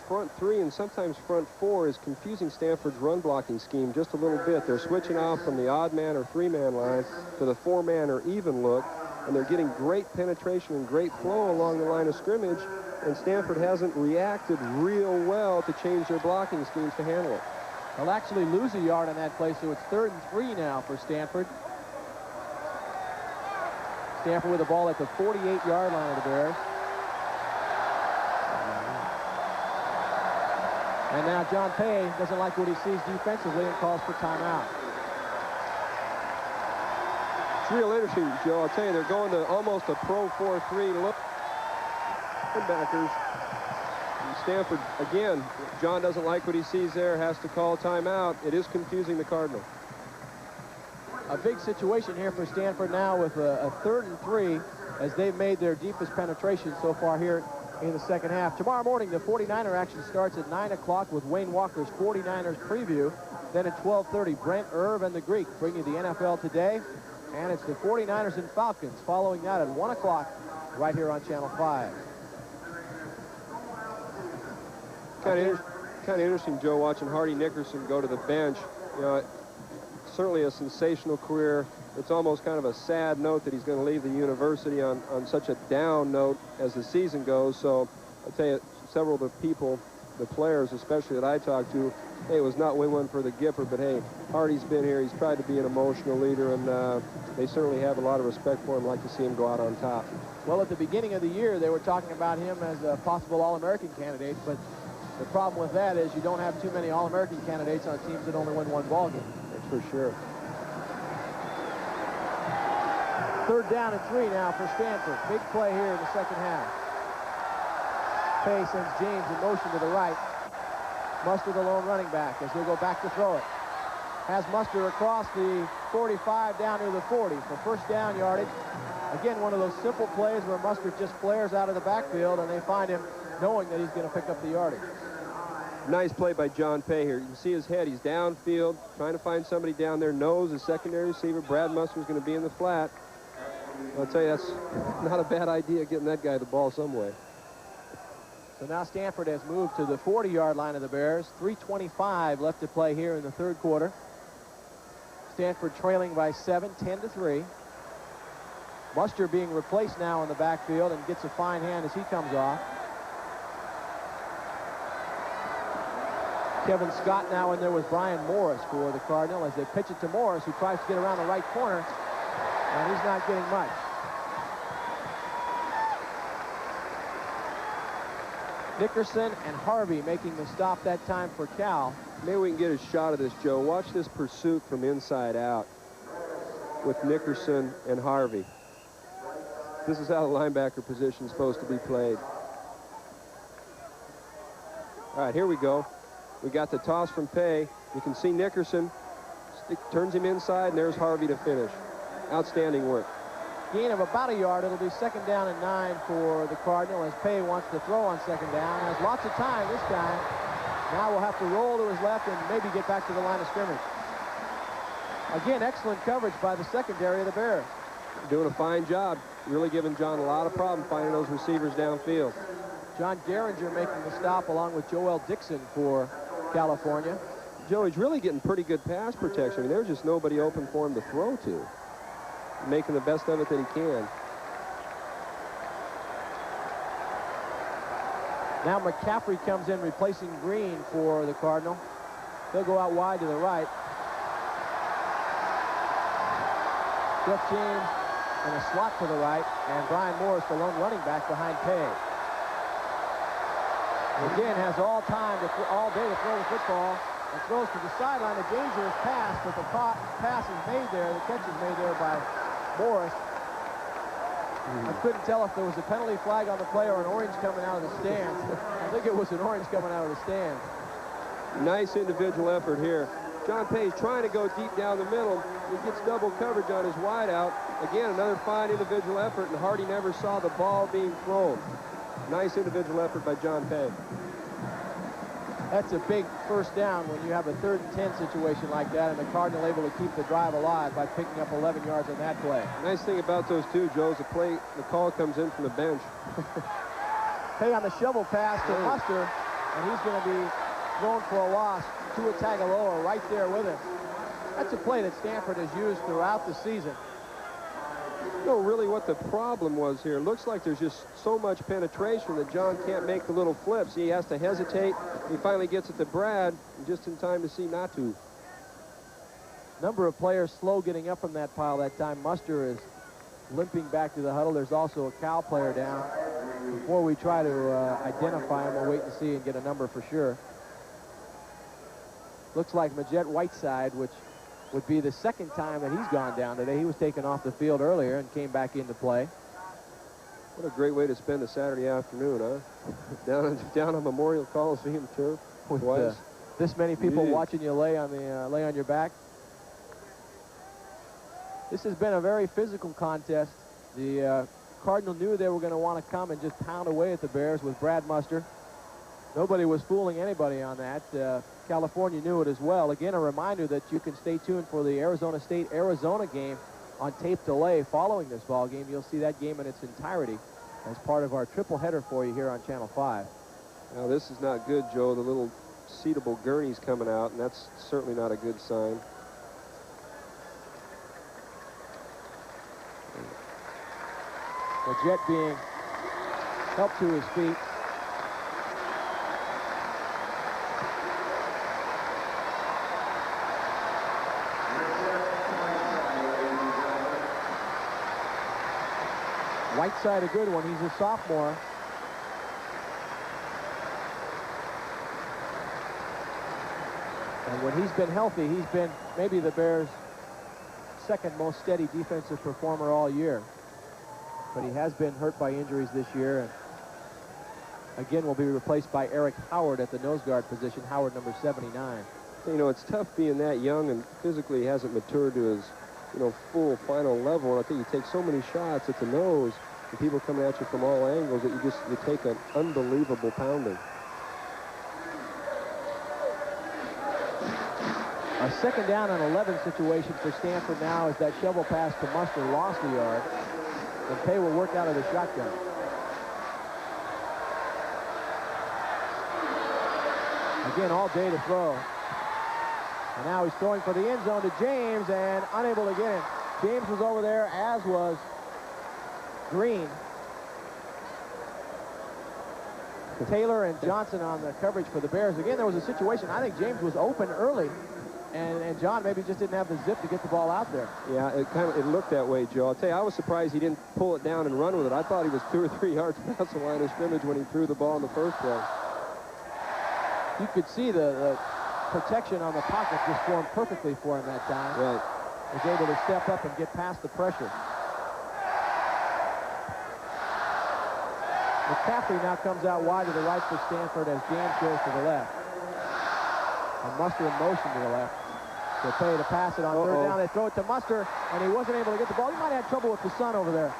Speaker 2: front three and sometimes front four is confusing Stanford's run blocking scheme just a little bit. They're switching off from the odd man or three-man line to the four-man or even look, and they're getting great penetration and great flow along the line of scrimmage, and Stanford hasn't reacted real well to change their blocking schemes to handle it.
Speaker 1: They'll actually lose a yard on that play, so it's 3rd and 3 now for Stanford. Stanford with the ball at the 48-yard line of the Bears. And now John Pay doesn't like what he sees defensively and calls for timeout.
Speaker 2: It's real interesting, Joe. I'll tell you, they're going to almost a pro 4-3 look. Backers. Stanford, again, John doesn't like what he sees there, has to call timeout. It is confusing the Cardinal.
Speaker 1: A big situation here for Stanford now with a 3rd and 3 as they've made their deepest penetration so far here in the second half. Tomorrow morning, the 49er action starts at 9 o'clock with Wayne Walker's 49ers preview. Then at 12:30, Brent Irv and the Greek bring you the NFL Today. And it's the 49ers and Falcons following that at 1 o'clock right here on Channel 5.
Speaker 2: Kind of interesting, Joe, watching Hardy Nickerson go to the bench. You know, certainly a sensational career. It's almost kind of a sad note that he's going to leave the university on such a down note as the season goes. So I'll tell you, several of the people, the players especially that I talked to, hey, it was not win-win for the Gipper, but hey, Hardy's been here. He's tried to be an emotional leader, and they certainly have a lot of respect for him, like to see him go out on top.
Speaker 1: Well, at the beginning of the year, they were talking about him as a possible All-American candidate, but the problem with that is you don't have too many All-American candidates on teams that only win one ball game.
Speaker 2: That's for sure.
Speaker 1: 3rd down and 3 now for Stanford. Big play here in the second half. Pay sends James in motion to the right. Muster the lone running back as he'll go back to throw it. Has Muster across the 45 down to the 40 for first down yardage. Again, one of those simple plays where Muster just flares out of the backfield and they find him knowing that he's going to pick up the yardage.
Speaker 2: Nice play by John Pay here. You can see his head. He's downfield, trying to find somebody down there. Knows his secondary receiver, Brad Muster's going to be in the flat. I'll tell you, that's not a bad idea, getting that guy the ball some way.
Speaker 1: So now Stanford has moved to the 40-yard line of the Bears. 3:25 left to play here in the third quarter. Stanford trailing by 7, 10-3. Buster being replaced now in the backfield and gets a fine hand as he comes off. Kevin Scott now in there with Brian Morris for the Cardinal as they pitch it to Morris, who tries to get around the right corner, and he's not getting much. Nickerson and Harvey making the stop that time for Cal.
Speaker 2: Maybe we can get a shot of this, Joe. Watch this pursuit from inside out with Nickerson and Harvey. This is how the linebacker position is supposed to be played. All right, here we go. We got the toss from Pay. You can see Nickerson turns him inside, and there's Harvey to finish. Outstanding work.
Speaker 1: Gain of about a yard. It'll be 2nd down and 9 for the Cardinal as Pay wants to throw on 2nd down. Has lots of time this time. Now we'll have to roll to his left and maybe get back to the line of scrimmage. Again, excellent coverage by the secondary of the Bears.
Speaker 2: Doing a fine job. Really giving John a lot of problem finding those receivers downfield.
Speaker 1: John Geringer making the stop along with Joel Dixon for California.
Speaker 2: Joe, he's really getting pretty good pass protection. I mean, there's just nobody open for him to throw to. Making the best of it that he can.
Speaker 1: Now McCaffrey comes in replacing Green for the Cardinal. He'll go out wide to the right. Jeff James in a slot to the right, and Brian Morris, the lone running back behind Pay. Again, has all day to throw the football, and throws to the sideline. A dangerous pass, but the pass is made there. The catch is made there by Morris. I couldn't tell if there was a penalty flag on the play or an orange coming out of the stands. I think it was an orange coming out of the stands.
Speaker 2: Nice individual effort here. John Pay's trying to go deep down the middle. He gets double coverage on his wideout. Again, another fine individual effort, and Hardy never saw the ball being thrown. Nice individual effort by John Pay.
Speaker 1: That's a big first down when you have a 3rd and 10 situation like that, and the Cardinal able to keep the drive alive by picking up 11 yards on that play.
Speaker 2: Nice thing about those two, Joe, is the call comes in from the bench.
Speaker 1: Pay on the shovel pass to Muster, and he's going to be thrown for a loss. Tua Tagovailoa right there with him. That's a play that Stanford has used throughout the season.
Speaker 2: You know really what the problem was here. It looks like there's just so much penetration that John can't make the little flips. He has to hesitate. He finally gets it to Brad just in time to see not to.
Speaker 1: Number of players slow getting up from that pile that time. Muster is limping back to the huddle. There's also a Cal player down. Before we try to identify him, we'll wait and see and get a number for sure. Looks like Majette Whiteside, which would be the 2nd time that he's gone down today. He was taken off the field earlier and came back into play.
Speaker 2: What a great way to spend a Saturday afternoon, huh? down on Memorial Coliseum turf.
Speaker 1: With this many people watching you lay on your back. This has been a very physical contest. The Cardinal knew they were going to want to come and just pound away at the Bears with Brad Muster. Nobody was fooling anybody on that. California knew it as well. Again, a reminder that you can stay tuned for the Arizona State-Arizona game on tape delay following this ball game. You'll see that game in its entirety as part of our triple header for you here on Channel 5.
Speaker 2: Now, this is not good, Joe. The little seatable gurney's coming out, and that's certainly not a good sign.
Speaker 1: The Jet being helped to his feet. Whiteside a good one. He's a sophomore. And when he's been healthy, he's been maybe the Bears' 2nd most steady defensive performer all year. But he has been hurt by injuries this year, and again will be replaced by Eric Howard at the nose guard position. Howard, number 79.
Speaker 2: You know, it's tough being that young and physically hasn't matured to his, full final level. And I think you take so many shots at the nose and people coming at you from all angles that you take an unbelievable pounding.
Speaker 1: A 2nd down and 11 situation for Stanford now as that shovel pass to Muster lost a yard. And Pay will work out of the shotgun. Again, all day to throw. And now he's throwing for the end zone to James and unable to get it. James was over there, as was Green. Taylor and Johnson on the coverage for the Bears. Again, there was a situation. I think James was open early, and John maybe just didn't have the zip to get the ball out there.
Speaker 2: Yeah, it looked that way, Joe. I'll tell you, I was surprised he didn't pull it down and run with it. I thought he was 2 or 3 yards past the line of scrimmage when he threw the ball in the first place.
Speaker 1: You could see the protection on the pocket just formed perfectly for him that time.
Speaker 2: Right.
Speaker 1: Was able to step up and get past the pressure. McCaffrey now comes out wide to the right for Stanford as James goes to the left. And Muster in motion to the left. They play to pass it on third down. They throw it to Muster, and he wasn't able to get the ball. He might have had trouble with the sun over there.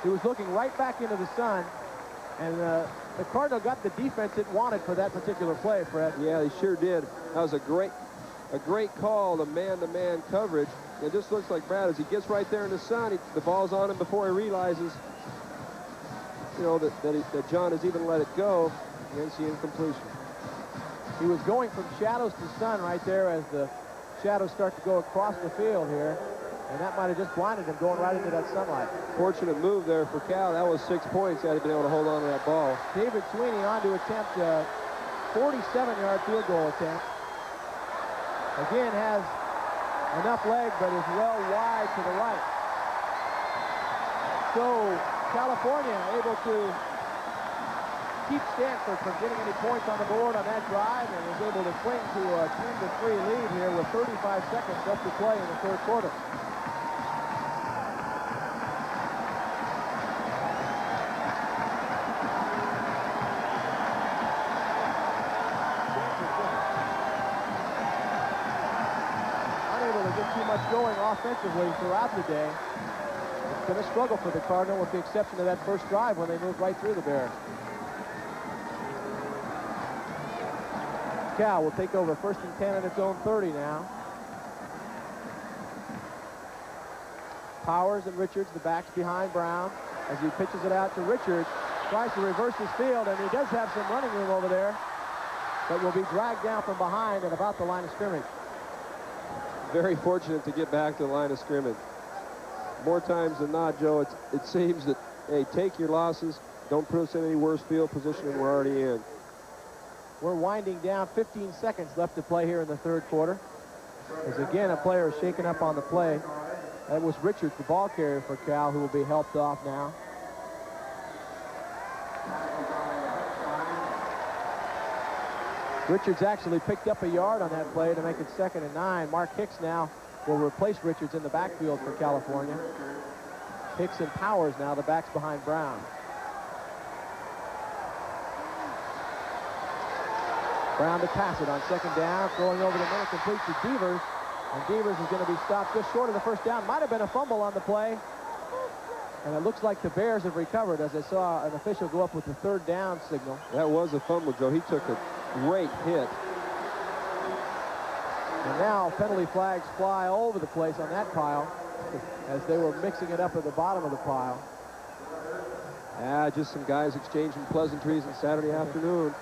Speaker 1: He was looking right back into the sun, and the Cardinal got the defense it wanted for that particular play, Fred.
Speaker 2: Yeah, he sure did. That was a great call, the man-to-man coverage. It just looks like Brad, as he gets right there in the sun, the ball's on him before he realizes, you know, that John has even let it go against the incompletion.
Speaker 1: He was going from shadows to sun right there as the shadows start to go across the field here, and that might have just blinded him going right into that sunlight.
Speaker 2: Fortunate move there for Cal. That was 6 points had he been able to hold on to that ball.
Speaker 1: David Sweeney on to attempt a 47-yard field goal attempt. Again, has enough leg, but is well wide to the right. So California able to keep Stanford from getting any points on the board on that drive, and was able to cling to a 10-3 lead here with 35 seconds left to play in the third quarter. Unable to get too much going offensively throughout the day. It's been a struggle for the Cardinal, with the exception of that first drive when they moved right through the Bears. Cal will take over 1st and 10 at its own 30 now. Powers and Richards, the backs behind Brown, as he pitches it out to Richards. Tries to reverse his field, and he does have some running room over there, but will be dragged down from behind and about the line of scrimmage.
Speaker 2: Very fortunate to get back to the line of scrimmage. More times than not, Joe, it seems that, hey, take your losses. Don't put us in any worse field position than we're already in.
Speaker 1: We're winding down. 15 seconds left to play here in the third quarter. As again, a player is shaken up on the play. That was Richards, the ball carrier for Cal, who will be helped off now. Richards actually picked up a yard on that play to make it 2nd and 9. Mark Hicks now will replace Richards in the backfield for California. Hicks and Powers now the backs behind Brown. Brown to pass it on 2nd down, throwing over the middle, complete to Devers. And Devers is going to be stopped just short of the first down. Might have been a fumble on the play. And it looks like the Bears have recovered, as I saw an official go up with the 3rd down signal.
Speaker 2: That was a fumble, Joe. He took a great hit.
Speaker 1: And now penalty flags fly all over the place on that pile as they were mixing it up at the bottom of the pile.
Speaker 2: Just some guys exchanging pleasantries on Saturday afternoon.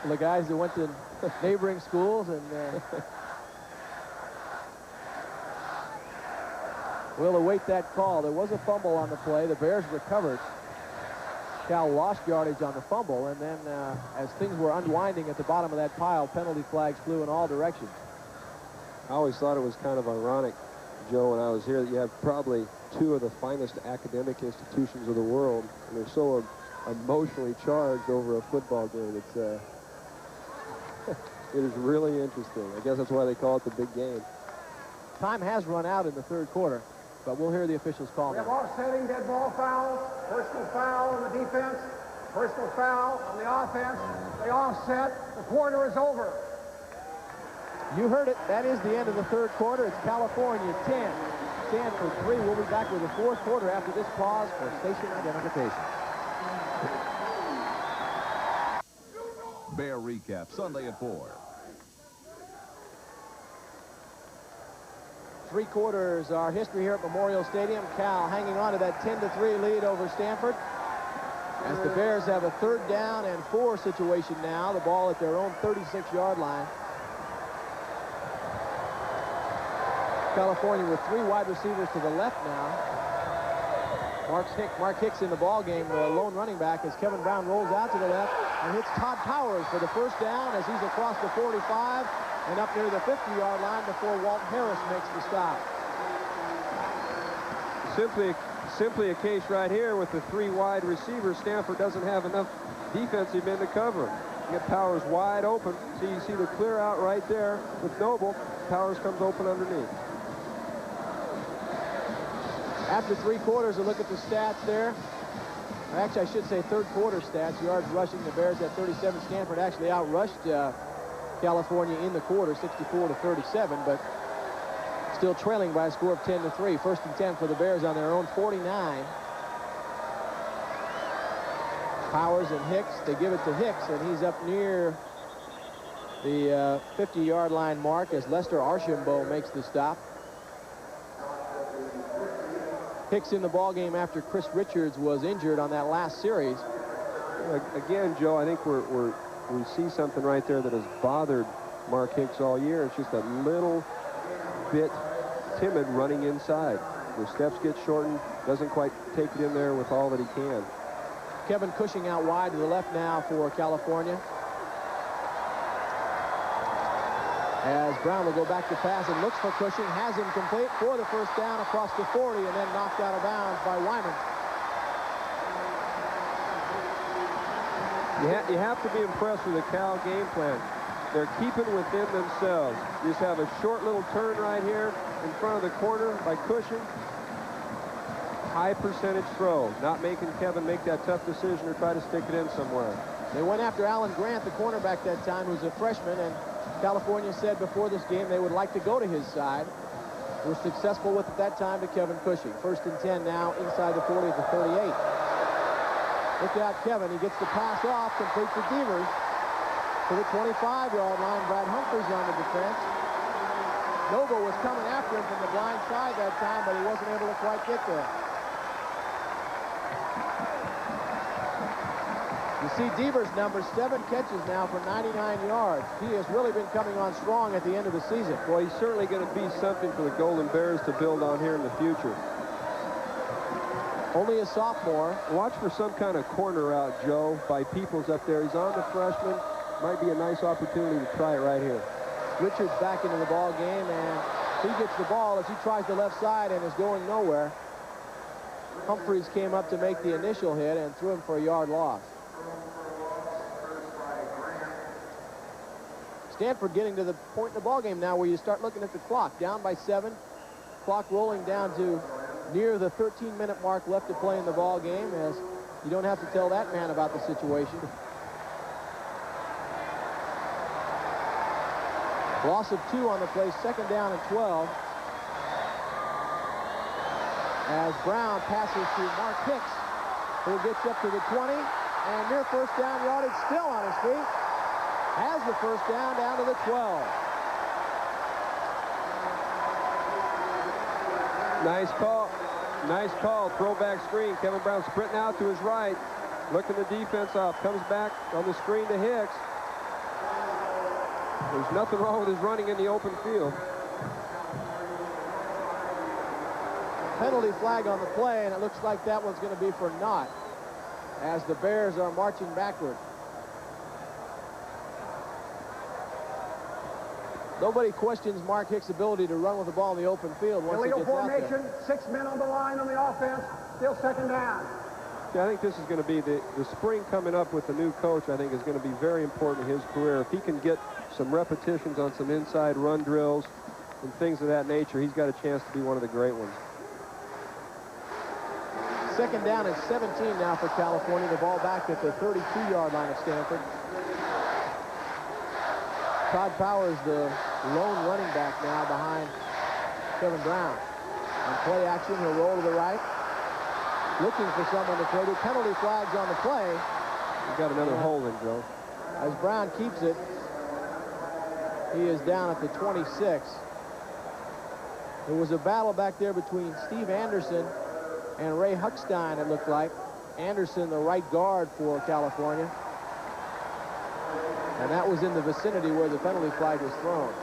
Speaker 1: The guys that went to neighboring schools, and we'll await that call. There was a fumble on the play. The Bears recovered. Cal lost yardage on the fumble, and then as things were unwinding at the bottom of that pile, penalty flags flew in all directions.
Speaker 2: I always thought it was kind of ironic, Joe, when I was here, that you have probably 2 of the finest academic institutions of the world, and they're so emotionally charged over a football game. It's it is really interesting. I guess that's why they call it the big game.
Speaker 1: Time has run out in the third quarter, but we'll hear the officials call
Speaker 3: We have
Speaker 1: now.
Speaker 3: offsetting dead ball fouls, personal foul on the defense, personal foul on the offense. They offset. The quarter is over.
Speaker 1: You heard it. That is the end of the third quarter. It's California 10, Stanford 3. We'll be back with the fourth quarter after this pause for station identification.
Speaker 13: Bear recap Sunday at 4.
Speaker 1: 3 quarters are history here at Memorial Stadium. Cal hanging on to that 10-3 lead over Stanford. As the Bears have a 3rd down and 4 situation now. The ball at their own 36-yard line. California with 3 wide receivers to the left now. Mark Hicks in the ball game, the lone running back, as Kevin Brown rolls out to the left and hits Todd Powers for the 1st down as he's across the 45 and up near the 50-yard line before Walt Harris makes the stop.
Speaker 2: Simply a case right here with the 3 wide receivers. Stanford doesn't have enough defensive men to cover. You get Powers wide open. So you see the clear out right there with Noble. Powers comes open underneath.
Speaker 1: After 3 quarters, a look at the stats there. Actually, I should say 3rd quarter stats. Yards rushing, the Bears at 37. Stanford actually outrushed California in the quarter, 64-37, but still trailing by a score of 10-3. 1st and 10 for the Bears on their own 49. Powers and Hicks, they give it to Hicks, and he's up near the 50-yard line mark as Lester Archambault makes the stop. Hicks in the ballgame after Chris Richards was injured on that last series.
Speaker 2: Again, Joe, I think we see something right there that has bothered Mark Hicks all year. It's just a little bit timid running inside. The steps get shortened, doesn't quite take it in there with all that he can.
Speaker 1: Kevin Cushing out wide to the left now for California. As Brown will go back to pass and looks for Cushing, has him complete for the 1st down across the 40 and then knocked out of bounds by Wyman.
Speaker 2: You have to be impressed with the Cal game plan. They're keeping within themselves. You just have a short little turn right here in front of the corner by Cushing. High percentage throw, not making Kevin make that tough decision or try to stick it in somewhere.
Speaker 1: They went after Alan Grant, the cornerback that time, who's a freshman, and California said before this game they would like to go to his side. Were successful with at that time to Kevin Cushing. 1st and 10 now inside the 40 at the 38. Look out, Kevin. He gets the pass off, complete to Devers. To the 25-yard line, Brad Humphries on the defense. Noble was coming after him from the blind side that time, but he wasn't able to quite get there. You see Devers' numbers, 7 catches now for 99 yards. He has really been coming on strong at the end of the season.
Speaker 2: Well, he's certainly going to be something for the Golden Bears to build on here in the future.
Speaker 1: Only a sophomore.
Speaker 2: Watch for some kind of corner route, Joe, by Peoples up there. He's on the freshman. Might be a nice opportunity to try it right here.
Speaker 1: Richards back into the ball game, and he gets the ball as he tries the left side and is going nowhere. Humphries came up to make the initial hit and threw him for a yard loss. Stanford getting to the point in the ball game now where you start looking at the clock. Down by 7. Clock rolling down to near the 13-minute mark left to play in the ball game, as you don't have to tell that man about the situation. Loss of 2 on the play, 2nd down and 12. As Brown passes to Mark Hicks, who gets up to the 20, and near 1st down yardage, still on his feet. Has the 1st down to the 12.
Speaker 2: Nice call. Nice call. Throwback screen. Kevin Brown sprinting out to his right. Looking the defense off. Comes back on the screen to Hicks. There's nothing wrong with his running in the open field.
Speaker 1: Penalty flag on the play, and it looks like that one's going to be for naught as the Bears are marching backward. Nobody questions Mark Hicks' ability to run with the ball in the open field once he
Speaker 3: illegal
Speaker 1: gets out
Speaker 3: formation,
Speaker 1: there.
Speaker 3: 6 men on the line on the offense, still 2nd down.
Speaker 2: Yeah, I think this is going to be the spring coming up with the new coach. I think is going to be very important in his career. If he can get some repetitions on some inside run drills and things of that nature, he's got a chance to be one of the great ones.
Speaker 1: 2nd down and 17 now for California. The ball back at the 32-yard line of Stanford. Todd Powers, the lone running back now behind Kevin Brown. On play action, he'll roll to the right. Looking for someone to throw to. Penalty flags on the play.
Speaker 2: You've got another holding, Joe.
Speaker 1: As Brown keeps it, he is down at the 26. There was a battle back there between Steve Anderson and Ray Huckstein, it looked like. Anderson, the right guard for California. And that was in the vicinity where the penalty flag was thrown.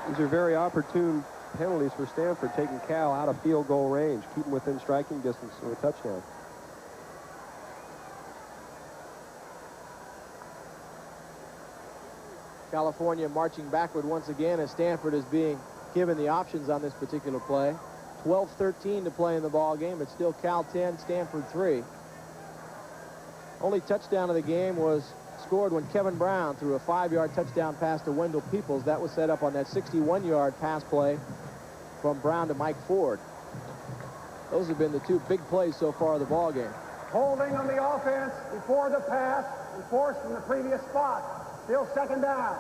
Speaker 2: These are very opportune penalties for Stanford, taking Cal out of field goal range, keep him within striking distance for a touchdown.
Speaker 1: California marching backward once again as Stanford is being given the options on this particular play. 12-13 to play in the ball game. It's still Cal 10, Stanford 3. Only touchdown of the game was scored when Kevin Brown threw a 5-yard touchdown pass to Wendell Peoples. That was set up on that 61-yard pass play from Brown to Mike Ford. Those have been the two big plays so far of the ball game.
Speaker 3: Holding on the offense before the pass, enforced from the previous spot. Still second down.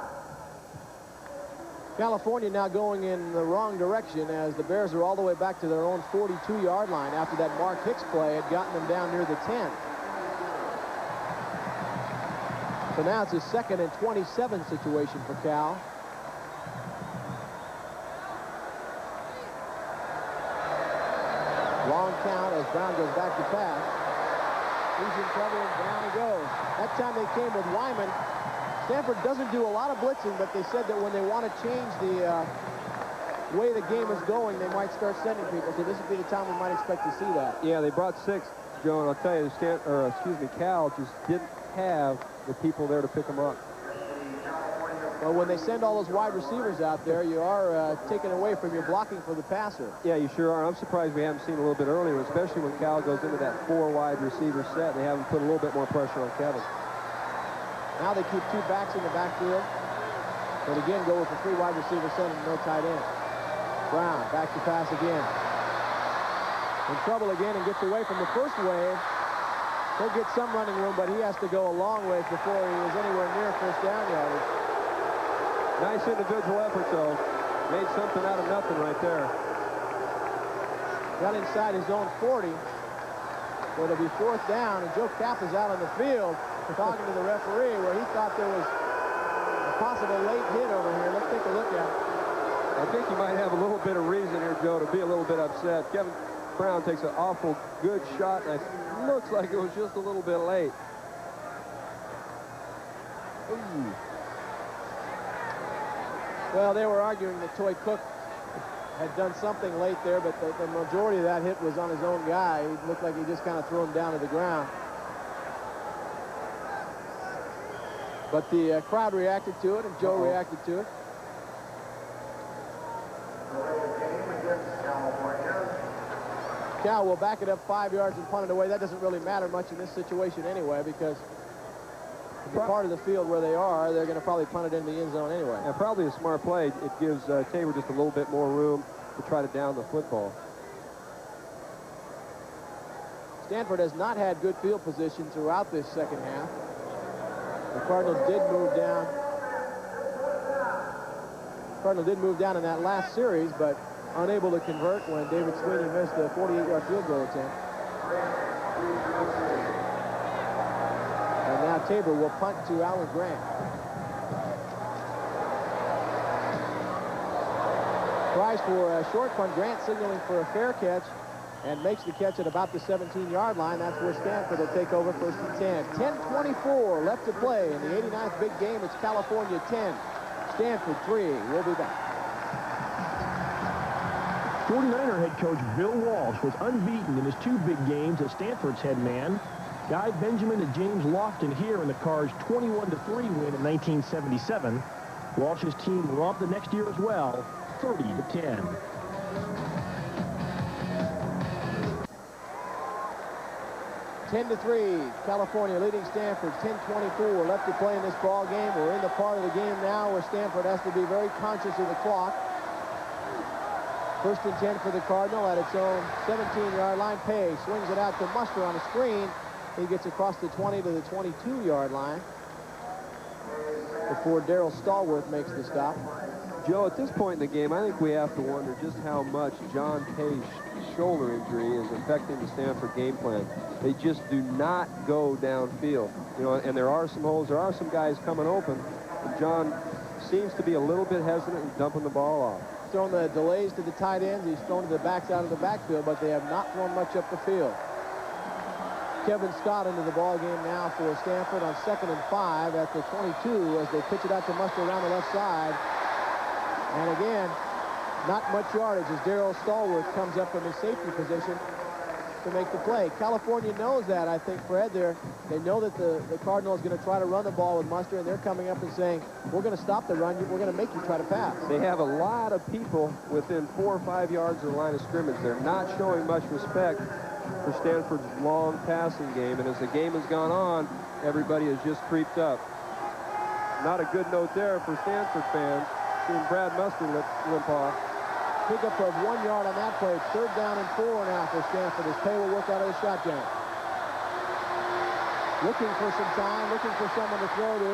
Speaker 1: California now going in the wrong direction as the Bears are all the way back to their own 42-yard line after that Mark Hicks play had gotten them down near the 10. So now it's a 2nd and 27 situation for Cal. Long count as Brown goes back to pass. He's in trouble and down he goes. That time they came with Wyman. Stanford doesn't do a lot of blitzing, but they said that when they want to change the way the game is going, they might start sending people. So this would be the time we might expect to see that.
Speaker 2: Yeah, they brought 6, Joe, and I'll tell you, Cal just didn't have the people there to pick them up.
Speaker 1: Well, when they send all those wide receivers out there, you are taken away from your blocking for the passer.
Speaker 2: Yeah, you sure are. I'm surprised we haven't seen a little bit earlier, especially when Cal goes into that 4 wide receiver set. They haven't put a little bit more pressure on Kevin.
Speaker 1: Now they keep 2 backs in the backfield. But again, go with the 3 wide receiver set and no tight end. Brown back to pass again. In trouble again and gets away from the first wave. He'll get some running room, but he has to go a long ways before he is anywhere near first down yardage.
Speaker 2: Nice individual effort, though. Made something out of nothing right there.
Speaker 1: Got inside his own 40. So it'll be 4th down, and Joe Kapp is out on the field talking to the referee where he thought there was a possible late hit over here. Let's take a look at it.
Speaker 2: I think you might have a little bit of reason here, Joe, to be a little bit upset. Kevin Brown takes an awful good shot, and it looks like it was just a little bit late. Ooh.
Speaker 1: Well, they were arguing that Toy Cook had done something late there, but the majority of that hit was on his own guy. It looked like he just kind of threw him down to the ground. But the crowd reacted to it, and Joe reacted to it. Cal will back it up 5 yards and punt it away. That doesn't really matter much in this situation anyway, because the part of the field where they are, they're going to probably punt it in the end zone anyway.
Speaker 2: Yeah, probably a smart play. It gives Tabor just a little bit more room to try to down the football.
Speaker 1: Stanford has not had good field position throughout this second half. The Cardinals did move down in that last series, but unable to convert when David Sweeney missed a 48-yard field goal attempt. And now Tabor will punt to Alan Grant. Tries for a short punt. Grant signaling for a fair catch and makes the catch at about the 17-yard line. That's where Stanford will take over 1st and 10. 10:24 left to play in the 89th big game. It's California 10, Stanford 3. We'll be back.
Speaker 4: 49er head coach Bill Walsh was unbeaten in his 2 big games as Stanford's head man. Guy Benjamin and James Lofton here in the Cards' 21-3 win in 1977. Walsh's team romped the next year as well, 30-10.
Speaker 1: Ten to 3, California leading Stanford. 10:24 left to play in this ball game. We're in the part of the game now where Stanford has to be very conscious of the clock. 1st and 10 for the Cardinal at its own 17-yard line. Pay swings it out to Muster on a screen. He gets across the 20 to the 22-yard line before Darryl Stallworth makes the stop.
Speaker 2: Joe, at this point in the game, I think we have to wonder just how much John Pay's shoulder injury is affecting the Stanford game plan. They just do not go downfield. You know, and there are some holes. There are some guys coming open. And John seems to be a little bit hesitant in dumping the ball off.
Speaker 1: Thrown the delays to the tight ends. He's thrown to the backs out of the backfield, but they have not thrown much up the field. Kevin Scott into the ball game now for Stanford on 2nd and 5 at the 22 as they pitch it out to Muster around the left side. And again, not much yardage as Darryl Stallworth comes up from his safety position to make the play. California knows that, I think, Fred. They know that the Cardinals are going to try to run the ball with Muster, and they're coming up and saying, we're going to stop the run. We're going to make you try to pass.
Speaker 2: They have a lot of people within 4 or 5 yards of the line of scrimmage. They're not showing much respect for Stanford's long passing game, and as the game has gone on, everybody has just creeped up. Not a good note there for Stanford fans, seeing Brad Muster limp off.
Speaker 1: Pickup of 1 yard on that play. 3rd down and 4 now for Stanford as Pay will work out of the shotgun. Looking for some time, looking for someone to throw to.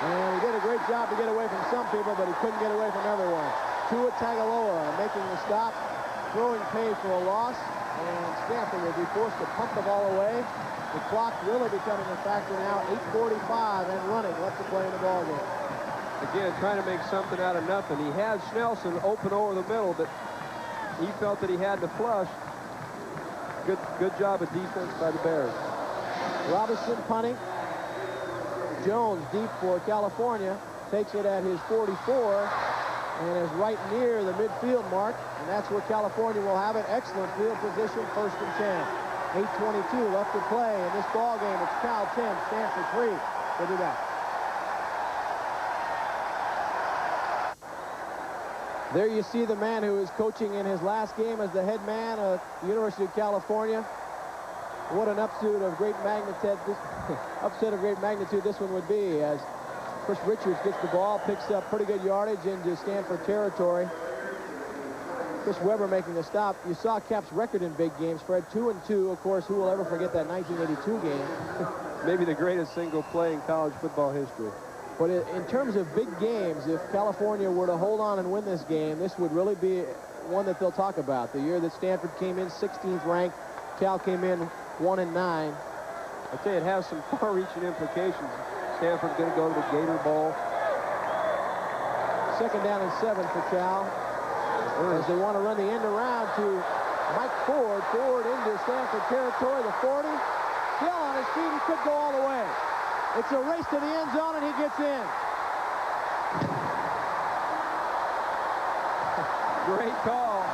Speaker 1: And he did a great job to get away from some people, but he couldn't get away from everyone. Tua Tagovailoa making the stop, throwing Pay for a loss, and Stanford will be forced to pump the ball away. The clock really becoming a factor now. 8:45 and running left to play in the ball game.
Speaker 2: Again, trying to make something out of nothing. He had Schnelson open over the middle, but he felt that he had to flush. Good job of defense by the Bears.
Speaker 1: Robinson punting. Jones deep for California. Takes it at his 44 and is right near the midfield mark. And that's where California will have it. Excellent field position, 1st and 10. 8:22 left to play in this ball game. It's Cal 10, Stanford 3. We'll be back. There you see the man who is coaching in his last game as the head man at the University of California. What an upset of great magnitude this one would be, as Chris Richards gets the ball, picks up pretty good yardage into Stanford territory. Chris Webber making the stop. You saw Cap's record in big games, Fred, 2-2. Of course, who will ever forget that 1982 game?
Speaker 2: Maybe the greatest single play in college football history.
Speaker 1: But in terms of big games, if California were to hold on and win this game, this would really be one that they'll talk about. The year that Stanford came in 16th ranked, Cal came in 1-9.
Speaker 2: I tell you, it has some far-reaching implications. Stanford's going to go to the Gator Bowl.
Speaker 1: 2nd down and 7 for Cal. As they want to run the end around to Mike Ford. Ford into Stanford territory, the 40. Still on his feet, he could go all the way. It's a race to the end zone, and he gets in.
Speaker 2: Great call.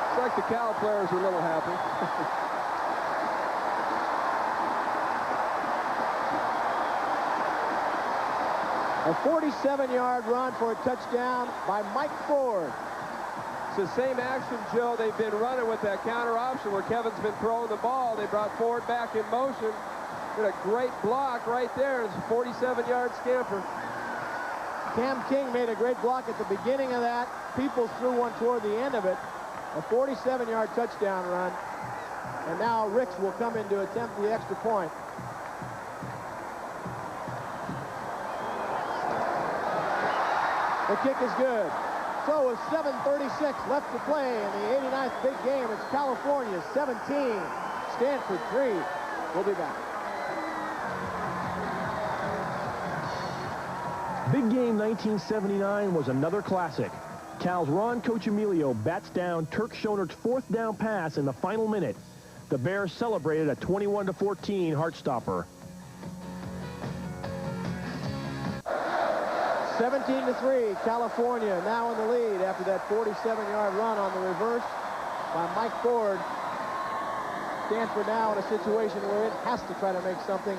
Speaker 2: It's like the Cal players are a little happy.
Speaker 1: A 47-yard run for a touchdown by Mike Ford.
Speaker 2: It's the same action, Joe, they've been running with that counter option where Kevin's been throwing the ball. They brought Ford back in motion. Did a great block right there. It's a 47-yard scamper.
Speaker 1: Cam King made a great block at the beginning of that. Peoples threw one toward the end of it. A 47-yard touchdown run. And now Ricks will come in to attempt the extra point. The kick is good. So with 7:36 left to play in the 89th big game, it's California 17, Stanford 3. We'll be back.
Speaker 4: Big game 1979 was another classic. Cal's Ron Coach Emilio bats down Turk Schonert's 4th down pass in the final minute. The Bears celebrated a 21-14 heartstopper.
Speaker 1: 17-3, California now in the lead after that 47-yard run on the reverse by Mike Ford. Stanford now in a situation where it has to try to make something.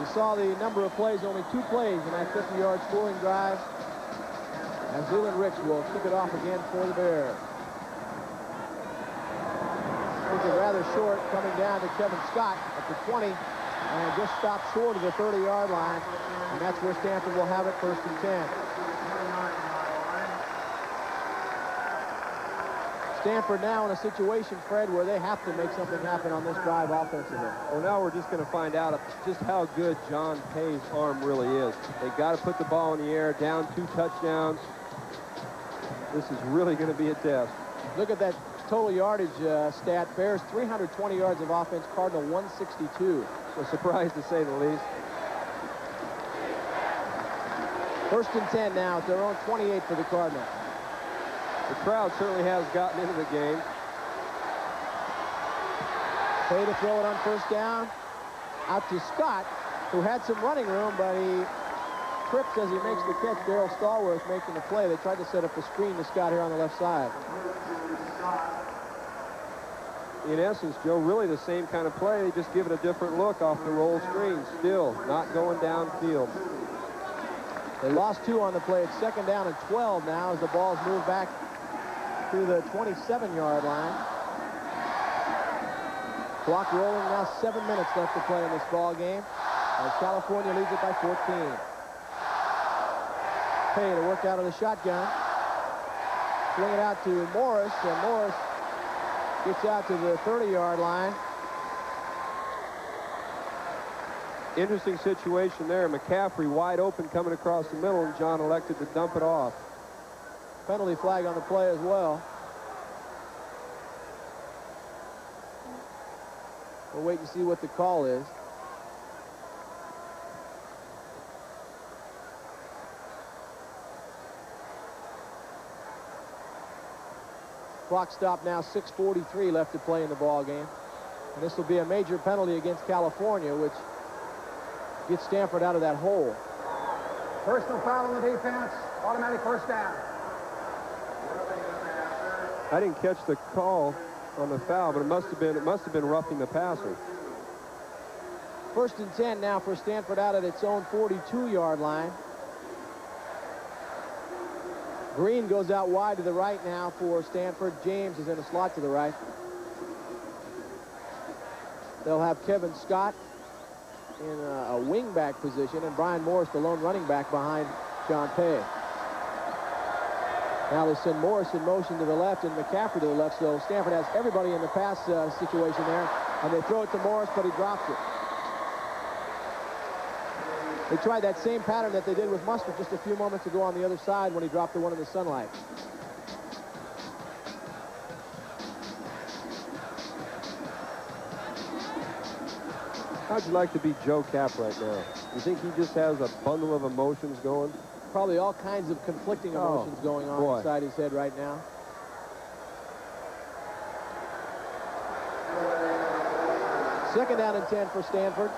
Speaker 1: You saw the number of plays, only 2 plays in that 50-yard scoring drive. And Leland Ricks will kick it off again for the Bears. Kick it rather short, coming down to Kevin Scott at the 20, and just stopped short of the 30-yard line. And that's where Stanford will have it, 1st and 10. Stanford now in a situation, Fred, where they have to make something happen on this drive offensively.
Speaker 2: Well, now we're just going to find out just how good John Pay's arm really is. They got to put the ball in the air, down 2 touchdowns. This is really going to be a test.
Speaker 1: Look at that total yardage stat. Bears 320 yards of offense, Cardinal 162.
Speaker 2: A surprise to say the least.
Speaker 1: 1st and 10 now at their own 28 for the Cardinals.
Speaker 2: The crowd certainly has gotten into the game.
Speaker 1: Pay to throw it on first down. Out to Scott, who had some running room, but he trips as he makes the catch. Darryl Stallworth making the play. They tried to set up a screen to Scott here on the left side.
Speaker 2: In essence, Joe, really the same kind of play. They just give it a different look off the roll screen. Still not going downfield.
Speaker 1: They lost 2 on the play. It's second down and 12 now as the ball's moved back to the 27-yard line. Clock rolling now, 7 minutes left to play in this ball game as California leads it by 14. Pay to work out of the shotgun. Swing it out to Morris, and Morris gets out to the 30-yard line.
Speaker 2: Interesting situation there. McCaffrey wide open coming across the middle, and John elected to dump it off.
Speaker 1: Penalty flag on the play as well. We'll wait and see what the call is. Clock stop now, 6:43 left to play in the ball game. And this will be a major penalty against California, which gets Stanford out of that hole.
Speaker 3: Personal foul on the defense. Automatic first down.
Speaker 2: I didn't catch the call on the foul, but it must have been roughing the passer.
Speaker 1: First and 10 now for Stanford out at its own 42-yard line. Green goes out wide to the right now for Stanford. James is in a slot to the right. They'll have Kevin Scott in a wing-back position, and Brian Morris, the lone running back, behind John Pay. Now they send Morris in motion to the left and McCaffrey to the left, so Stanford has everybody in the pass situation there, and they throw it to Morris, but he drops it. They tried that same pattern that they did with Mustard just a few moments ago on the other side when he dropped the one in the sunlight.
Speaker 2: How'd you like to be Joe Cap right now? You think he just has a bundle of emotions going?
Speaker 1: Probably all kinds of conflicting emotions going on inside his head right now. Second down and 10 for Stanford.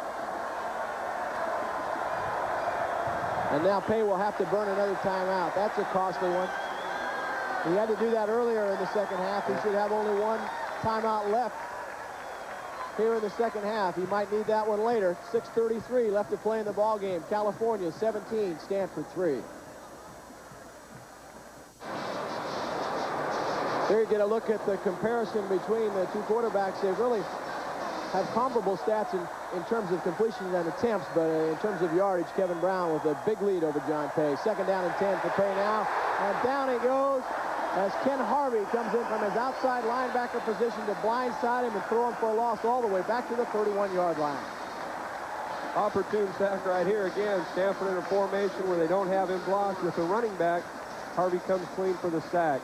Speaker 1: And now Pay will have to burn another timeout. That's a costly one. He had to do that earlier in the second half. He should have only one timeout left here in the second half. He might need that one later. 6:33 left to play in the ball game. California 17, Stanford 3. There you get a look at the comparison between the two quarterbacks. They really have comparable stats in terms of completions and attempts, but in terms of yardage, Kevin Brown with a big lead over John Pay. Second down and 10 for Pay now. And down he goes as Ken Harvey comes in from his outside linebacker position to blindside him and throw him for a loss all the way back to the 31-yard line.
Speaker 2: Opportune sack right here again. Stanford in a formation where they don't have him blocked with a running back. Harvey comes clean for the sack.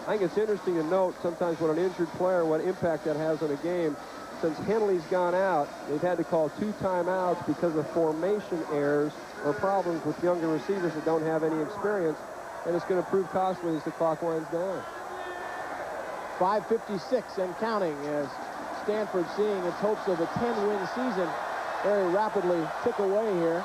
Speaker 2: I think it's interesting to note sometimes what an injured player, what impact that has on a game. Since Henley's gone out, they've had to call 2 timeouts because of formation errors or problems with younger receivers that don't have any experience, and it's going to prove costly as the clock winds down.
Speaker 1: 5:56 and counting as Stanford, seeing its hopes of a 10-win season very rapidly tick away here.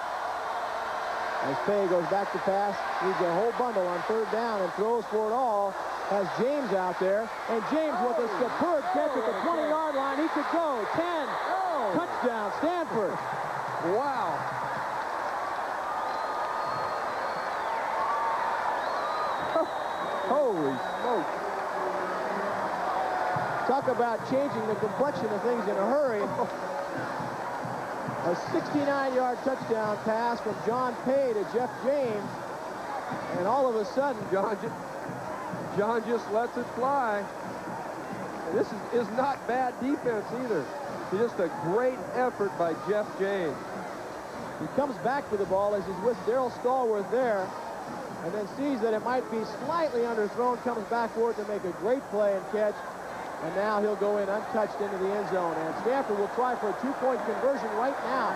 Speaker 1: As Pay goes back to pass, needs a whole bundle on third down and throws for it all. Has James out there, and James with a superb catch at the 20-yard line. He could go 10. Touchdown, Stanford.
Speaker 2: Wow. Holy smokes.
Speaker 1: Talk about changing the complexion of things in a hurry. A 69-yard touchdown pass from John Pay to Jeff James, and all of a sudden,
Speaker 2: John just lets it fly. And this is not bad defense either. It's just a great effort by Jeff James.
Speaker 1: He comes back for the ball as he's with Darryl Stallworth there, and then sees that it might be slightly underthrown, comes back for it to make a great play and catch, and now he'll go in untouched into the end zone. And Stanford will try for a 2-point conversion right now.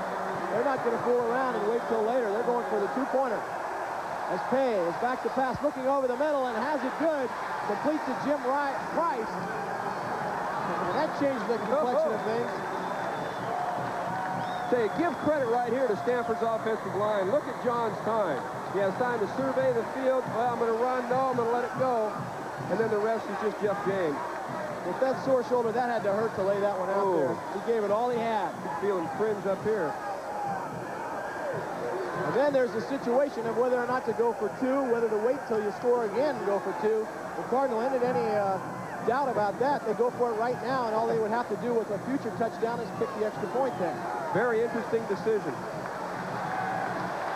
Speaker 1: They're not going to fool around and wait till later. They're going for the 2-pointer. as Pay is back to pass, looking over the middle and has it good. Completes to Jim Price. And that changed the complexion of things.
Speaker 2: Say, give credit right here to Stanford's offensive line. Look at John's time. He has time to survey the field. Well, I'm going to run. No, I'm going to let it go. And then the rest is just Jeff James.
Speaker 1: With that sore shoulder, that had to hurt to lay that one out there. He gave it all he had.
Speaker 2: Feeling fringe up here.
Speaker 1: And then there's the situation of whether or not to go for two, whether to wait till you score again and go for two. The Cardinal ended any doubt about that. They go for it right now, and all they would have to do with a future touchdown is kick the extra point then.
Speaker 2: Very interesting decision.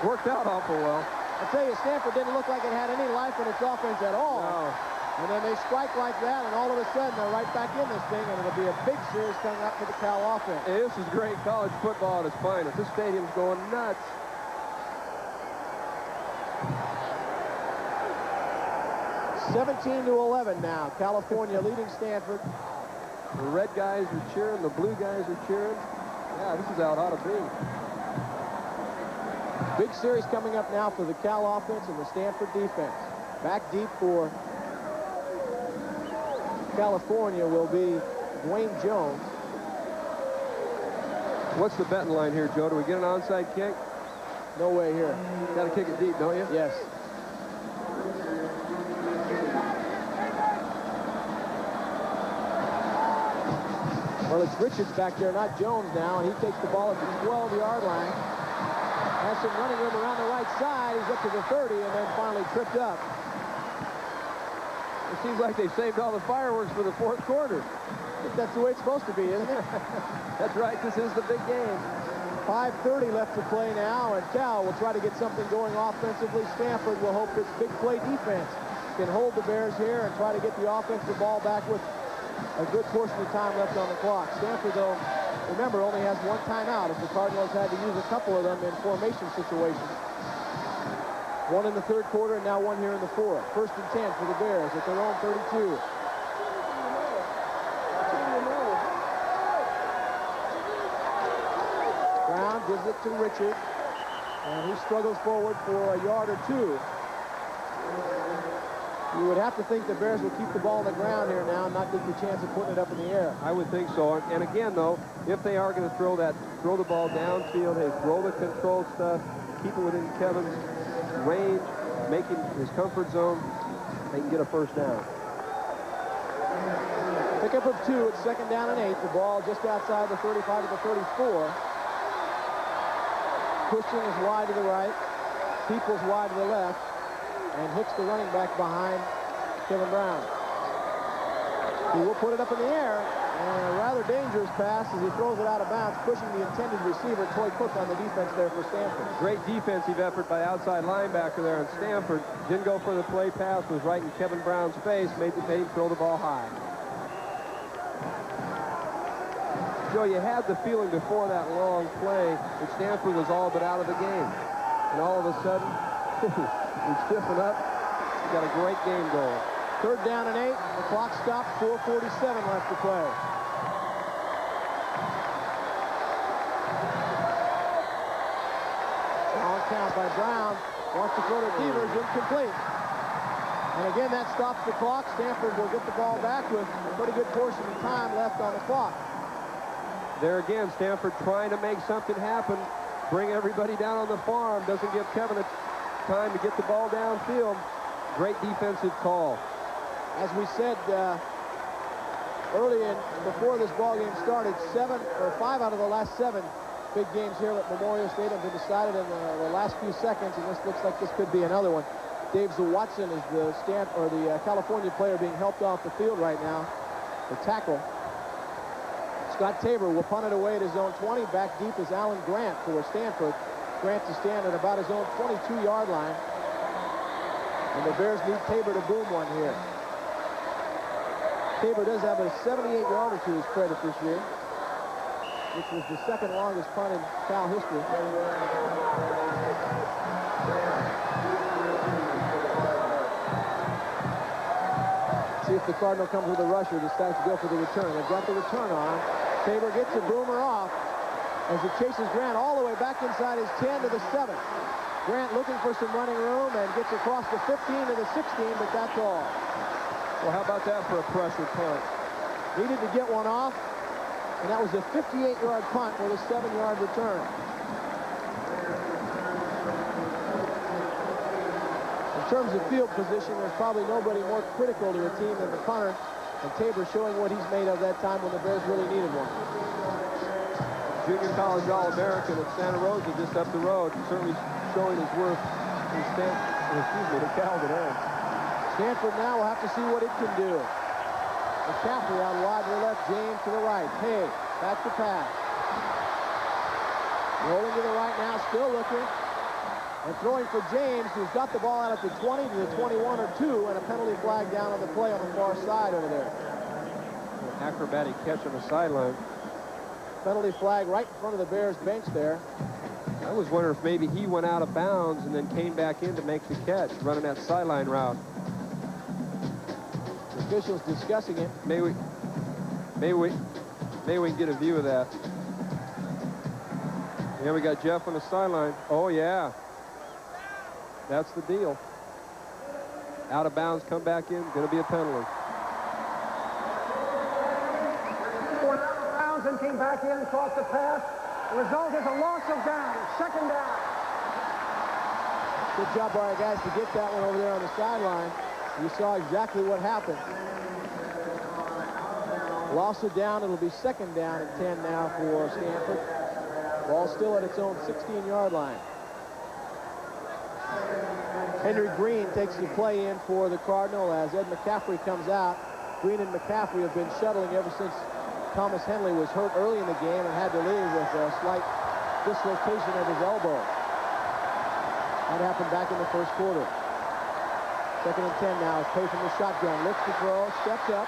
Speaker 2: Worked out awful well.
Speaker 1: I tell you, Stanford didn't look like it had any life in its offense at all.
Speaker 2: No.
Speaker 1: And then they strike like that, and all of a sudden they're right back in this thing, and it'll be a big series coming up for the Cal offense.
Speaker 2: Hey, this is great college football at its finest. This stadium's going nuts.
Speaker 1: (17-11) now. California leading Stanford.
Speaker 2: The red guys are cheering. The blue guys are cheering. Yeah, this is how it ought to be.
Speaker 1: Big series coming up now for the Cal offense and the Stanford defense. Back deep for California will be Dwayne Jones.
Speaker 2: What's the betting line here, Joe? Do we get an onside kick?
Speaker 1: No way here.
Speaker 2: Got to kick it deep, don't you?
Speaker 1: Yes. Well, it's Richards back there, not Jones now, and he takes the ball at the 12-yard line. Has some running room around the right side. He's up to the 30 and then finally tripped up.
Speaker 2: It seems like they saved all the fireworks for the fourth quarter.
Speaker 1: I think that's the way it's supposed to be, isn't it?
Speaker 2: That's right. This is the big game.
Speaker 1: 5:30 left to play now, and Cal will try to get something going offensively. Stanford will hope this big play defense can hold the Bears here and try to get the offensive ball back with a good portion of time left on the clock. Stanford, though, remember, only has one timeout if the Cardinals had to use a couple of them in formation situations. One in the third quarter and now one here in the fourth. 1st and 10 for the Bears at their own 32. Brown gives it to Richard, and he struggles forward for a yard or two. You would have to think the Bears will keep the ball on the ground here now and not take the chance of putting it up in the air.
Speaker 2: I would think so. And again, though, if they are going to throw the ball downfield, hey, throw the controlled stuff, keep it within Kevin's range, make him his comfort zone, they can get a first down.
Speaker 1: Pickup of 2. It's 2nd down and 8. The ball just outside the 35 to the 34. Cushing is wide to the right. Peoples wide to the left. And Hicks, the running back, behind Kevin Brown. He will put it up in the air, and a rather dangerous pass as he throws it out of bounds, pushing the intended receiver, Troy Cook, on the defense there for Stanford.
Speaker 2: Great defensive effort by outside linebacker there in Stanford. Didn't go for the play pass, was right in Kevin Brown's face, made him throw the ball high. Joe, you had the feeling before that long play that Stanford was all but out of the game. And all of a sudden, we stiffen up. Got a great game going.
Speaker 1: 3rd down and 8. The clock stopped. 4:47 left to play. Long count by Brown. Wants to throw to Devers. Incomplete. And again, that stops the clock. Stanford will get the ball back with a pretty good portion of time left on the clock.
Speaker 2: There again, Stanford trying to make something happen. Bring everybody down on the farm. Doesn't give Kevin a time to get the ball downfield. Great defensive call.
Speaker 1: As we said early before this ball game started, 5 out of the last 7 big games here at Memorial Stadium have been decided in the last few seconds, and this looks like this could be another one. Dave Watson is the California player being helped off the field right now. The tackle. Scott Tabor will punt it away at his own 20. Back deep is Alan Grant for Stanford. Grant to stand at about his own 22-yard line. And the Bears need Tabor to boom one here. Tabor does have a 78-yarder to his credit this year, which was the 2nd longest punt in Cal history. See if the Cardinal comes with a rusher, decides to go for the return. They've got the return on. Tabor gets a boomer off as it chases Grant all the way back inside his 10 to the 7. Grant looking for some running room and gets across the 15 to the 16, but that's all.
Speaker 2: Well, how about that for a pressure punt?
Speaker 1: Needed to get one off, and that was a 58-yard punt with a 7-yard return. In terms of field position, there's probably nobody more critical to a team than the punter, and Tabor showing what he's made of that time when the Bears really needed one.
Speaker 2: Junior college All-American at Santa Rosa just up the road, certainly showing his worth in the Cal today.
Speaker 1: Stanford now will have to see what it can do. McCaffrey out wide to the left, James to the right. Hey, back to pass. Rolling to the right now, still looking. And throwing for James, who's got the ball out at the 20 to the 21 or 2, and a penalty flag down on the play on the far side over there.
Speaker 2: An acrobatic catch on the sideline.
Speaker 1: Penalty flag right in front of the Bears bench there.
Speaker 2: I was wondering if maybe he went out of bounds and then came back in to make the catch, running that sideline route.
Speaker 1: The officials discussing it.
Speaker 2: Maybe we can get a view of that. Yeah, we got Jeff on the sideline. Oh, yeah. That's the deal. Out of bounds, come back in, going to be a penalty.
Speaker 3: Went out of bounds and came back in, caught the pass. The result is a loss of down, 2nd down.
Speaker 1: Good job by our guys to get that one over there on the sideline. You saw exactly what happened. Loss of down, it'll be 2nd down and 10 now for Stanford. Ball still at its own 16-yard line. Henry Green takes the play in for the Cardinal as Ed McCaffrey comes out. Green and McCaffrey have been shuttling ever since Thomas Henley was hurt early in the game and had to leave with a slight dislocation of his elbow. That happened back in the first quarter. 2nd and 10 now. Pay from the shotgun. Looks to throw. Steps up.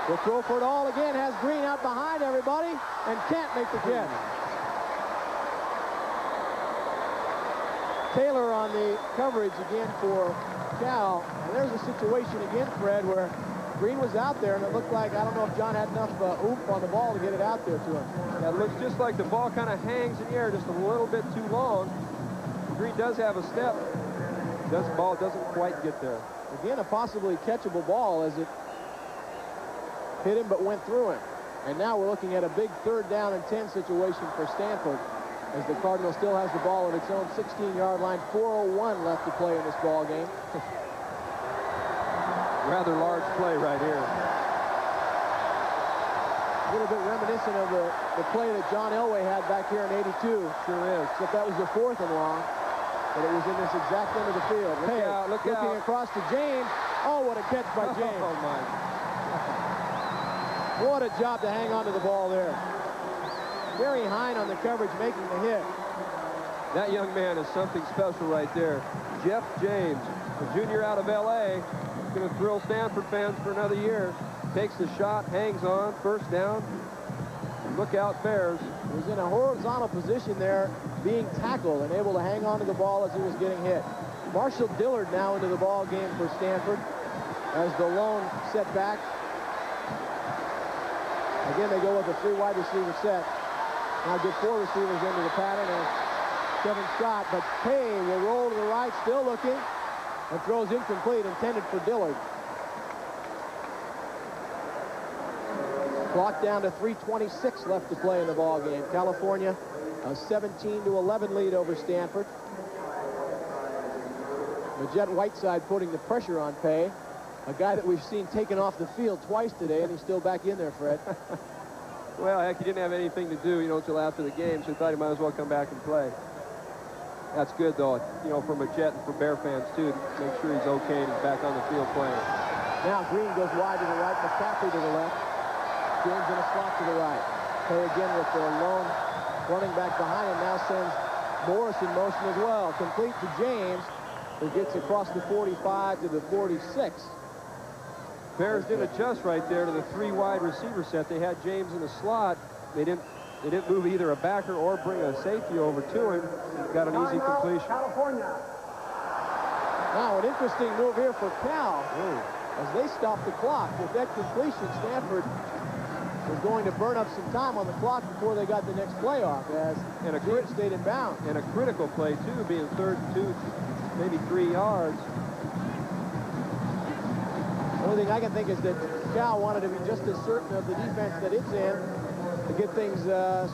Speaker 1: Will throw for it all again. Has Green out behind everybody and can't make the catch. Taylor on the coverage again for Cal. And there's a situation again, Fred, where Green was out there, and it looked like, I don't know if John had enough oomph on the ball to get it out there to him.
Speaker 2: Yeah, it looks just like the ball kind of hangs in the air just a little bit too long. Green does have a step. The ball doesn't quite get there.
Speaker 1: Again, a possibly catchable ball as it hit him but went through him. And now we're looking at a big 3rd down and 10 situation for Stanford as the Cardinal still has the ball at its own 16-yard line. 4:01 left to play in this ball game.
Speaker 2: Rather large play right here.
Speaker 1: A little bit reminiscent of the play that John Elway had back here in '82.
Speaker 2: Sure is.
Speaker 1: Except that was the 4th and long. But it was in this exact end of the field.
Speaker 2: Look out,
Speaker 1: looking across to James. Oh, what a catch by James.
Speaker 2: Oh, my.
Speaker 1: What a job to hang on to the ball there. Gary Hine on the coverage making the hit.
Speaker 2: That young man is something special right there. Jeff James, a junior out of L.A., going to thrill Stanford fans for another year. Takes the shot, hangs on, 1st down. Look out, Bears.
Speaker 1: He was in a horizontal position there, being tackled and able to hang on to the ball as he was getting hit. Marshall Dillard now into the ball game for Stanford as the lone setback. Again, they go with a 3 wide receiver set. Now get 4 receivers into the pattern as Kevin Scott, but Pay will roll to the right, still looking, and throws incomplete, intended for Dillard. Clock down to 3:26 left to play in the ball game. California, a 17-11 lead over Stanford. Majette Whiteside putting the pressure on Pay, a guy that we've seen taken off the field twice today, and he's still back in there, Fred.
Speaker 2: Well, heck, he didn't have anything to do, until after the game, so he thought he might as well come back and play. That's good, though, for Majette and for Bear fans, too, to make sure he's okay and he's back on the field playing.
Speaker 1: Now Green goes wide to the right, McCaffrey to the left. James in a slot to the right. Pay again with the lone running back behind him. Now sends Morris in motion as well. Complete to James, who gets across the 45 to the 46.
Speaker 2: Bears didn't adjust right there to the 3 wide receiver set. They had James in the slot. They didn't move either a backer or bring a safety over to him. Got an easy completion.
Speaker 3: California.
Speaker 1: Now an interesting move here for Cal as they stop the clock. With that completion, Stanford was going to burn up some time on the clock before they got the next play off, as James stayed in bounds.
Speaker 2: And a critical play, too, being 3rd and 2, maybe 3 yards.
Speaker 1: The only thing I can think is that Cal wanted to be just as certain of the defense that it's in to get things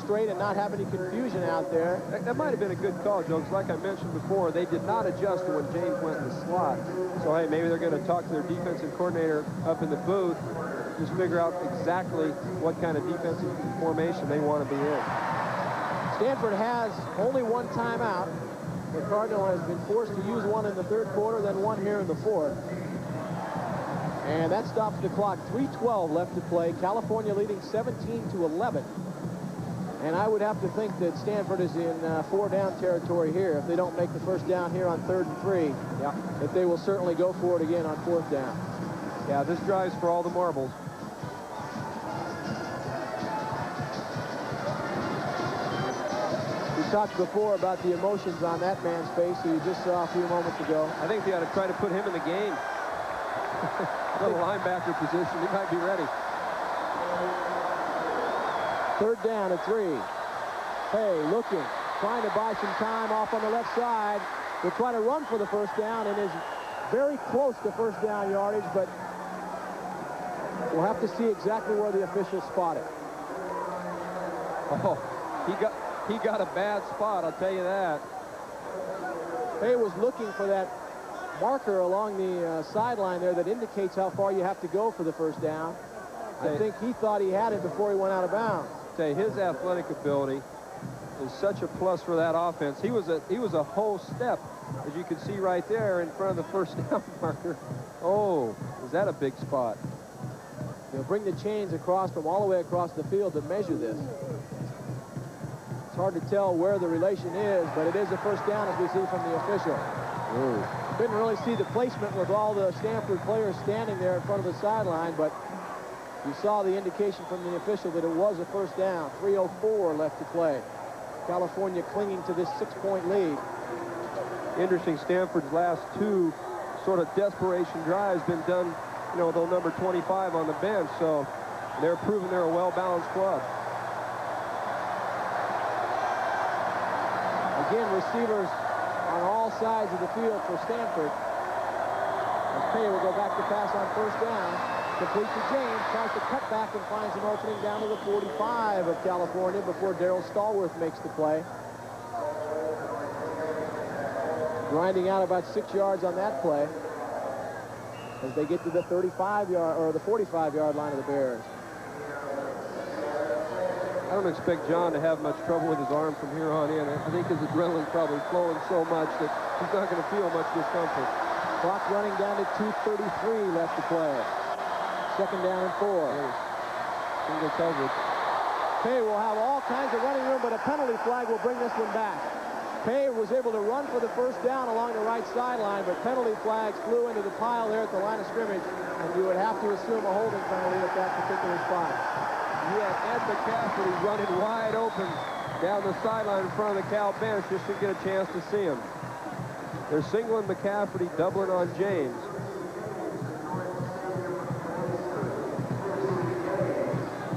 Speaker 1: straight and not have any confusion out there.
Speaker 2: That might have been a good call, Joe, because like I mentioned before, they did not adjust when James went in the slot. So, hey, maybe they're going to talk to their defensive coordinator up in the booth, just figure out exactly what kind of defensive formation they want to be in.
Speaker 1: Stanford has only one timeout. The Cardinal has been forced to use one in the 3rd quarter, then one here in the 4th. And that stops the clock. 3:12 left to play. California leading 17-11. And I would have to think that Stanford is in 4-down territory here. If they don't make the first down here on 3rd and 3, that they will certainly go for it again on 4th down.
Speaker 2: Yeah, this drive's for all the marbles.
Speaker 1: We talked before about the emotions on that man's face who you just saw a few moments ago.
Speaker 2: I think they ought to try to put him in the game. Little linebacker position. He might be ready.
Speaker 1: 3rd down at 3. Hey, looking, trying to buy some time off on the left side. They'll try to run for the first down and is very close to first down yardage, but we'll have to see exactly where the officials spot it.
Speaker 2: Oh, he got a bad spot, I'll tell you that.
Speaker 1: Hay was looking for that marker along the sideline there that indicates how far you have to go for the first down. I think he thought he had it before he went out of bounds.
Speaker 2: Say his athletic ability is such a plus for that offense. He was a whole step, as you can see right there, in front of the first down marker. Oh, is that a big spot?
Speaker 1: They'll bring the chains across from all the way across the field to measure this. It's hard to tell where the relation is, but it is a first down as we see from the official.
Speaker 2: Ooh.
Speaker 1: Couldn't really see the placement with all the Stanford players standing there in front of the sideline, but you saw the indication from the official that it was a first down. 3:04 left to play. California clinging to this 6-point lead.
Speaker 2: Interesting, Stanford's last 2 sort of desperation drives been done, you know, with the number 25 on the bench, so they're proving they're a well-balanced club.
Speaker 1: Again, receivers on all sides of the field for Stanford. As Pay will go back to pass on first down. Complete to James, tries to cut back and finds an opening down to the 45 of California before Darryl Stallworth makes the play. Grinding out about 6 yards on that play as they get to the 35-yard or the 45-yard line of the Bears.
Speaker 2: I don't expect John to have much trouble with his arm from here on in. I think his adrenaline's probably flowing so much that he's not going to feel much discomfort.
Speaker 1: Clock running down to 2:33 left to play. 2nd down and 4.
Speaker 2: Single coverage.
Speaker 1: Pay will have all kinds of running room, but a penalty flag will bring this one back. Pay was able to run for the first down along the right sideline, but penalty flags flew into the pile there at the line of scrimmage, and you would have to assume a holding penalty at that particular spot.
Speaker 2: Yes, Ed McCaffrey running wide open down the sideline in front of the Cal bench. Just to get a chance to see him. They're singling McCaffrey, doubling on James.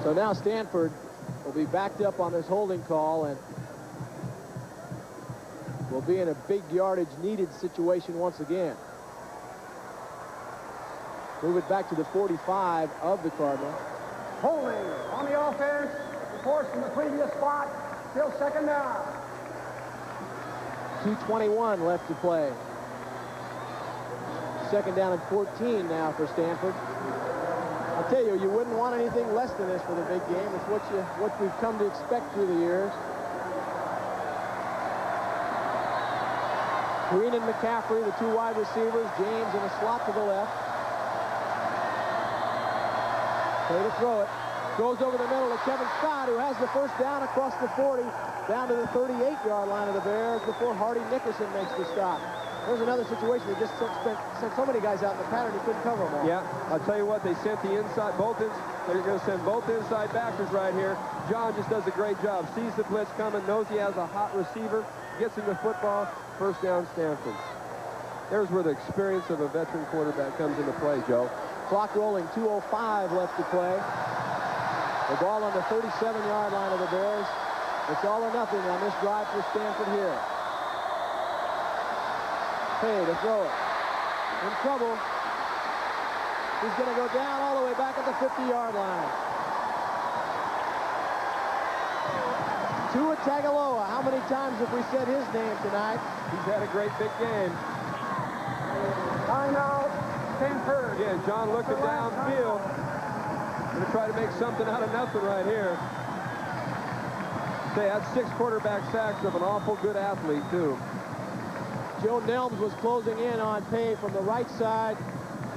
Speaker 1: So now Stanford will be backed up on this holding call and will be in a big yardage needed situation once again. Move it back to the 45 of the Cardinals.
Speaker 3: Holding on the offense, of course, from the previous spot, still 2nd down.
Speaker 1: 2:21 left to play. 2nd down and 14 now for Stanford. I'll tell you, you wouldn't want anything less than this for the big game. It's what we've come to expect through the years. Green and McCaffrey, the 2 wide receivers. James in the slot to the left. Play to throw it. Throws over the middle to Kevin Scott, who has the first down across the 40, down to the 38-yard line of the Bears before Hardy Nickerson makes the stop. There's another situation. They just sent so many guys out in the pattern, he couldn't cover them all.
Speaker 2: Yeah, I'll tell you what, they sent the inside, they're going to send both inside backers right here. John just does a great job. Sees the blitz coming, knows he has a hot receiver, gets him the football, first down Stanford. There's where the experience of a veteran quarterback comes into play, Joe.
Speaker 1: Clock rolling, 2:05 left to play. The ball on the 37-yard line of the Bears. It's all or nothing on this drive for Stanford here. Pay to throw it. In trouble. He's going to go down all the way back at the 50-yard line. Tua Tagovailoa. How many times have we said his name tonight?
Speaker 2: He's had a great big game.
Speaker 3: Timeout, Stanford.
Speaker 2: Again, John looking downfield. Going to try to make something out of nothing right here. Say, that's 6 quarterback sacks of an awful good athlete, too.
Speaker 1: Joe Nelms was closing in on Pay from the right side.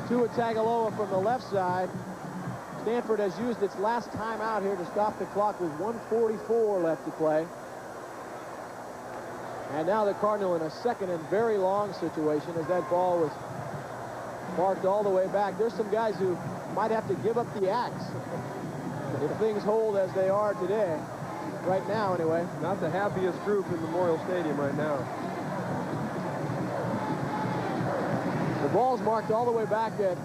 Speaker 1: Tua Tagovailoa from the left side. Stanford has used its last timeout here to stop the clock with 1:44 left to play. And now the Cardinal in a second and very long situation as that ball was marked all the way back. There's some guys who might have to give up the axe if things hold as they are today. Right now, anyway.
Speaker 2: Not the happiest group in Memorial Stadium right now.
Speaker 1: The ball's marked all the way back at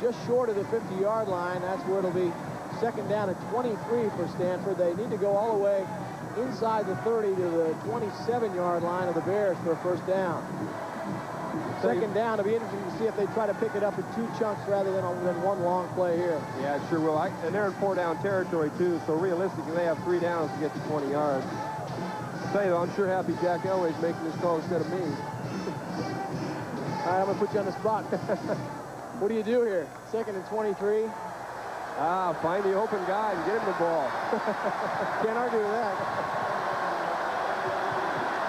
Speaker 1: just short of the 50-yard line. That's where it'll be second down at 23 for Stanford. They need to go all the way inside the 30 to the 27-yard line of the Bears for a first down. Second down, it'll be interesting to see if they try to pick it up in 2 chunks rather than one long play here.
Speaker 2: Yeah, it sure will. And they're in 4-down territory, too, so realistically, they have 3 downs to get to 20 yards. I'll tell you, though, I'm sure happy Jack Elway's making this call instead of me.
Speaker 1: All right, I'm going to put you on the spot. What do you do here? Second and 23.
Speaker 2: Find the open guy and get him the ball.
Speaker 1: Can't argue with that.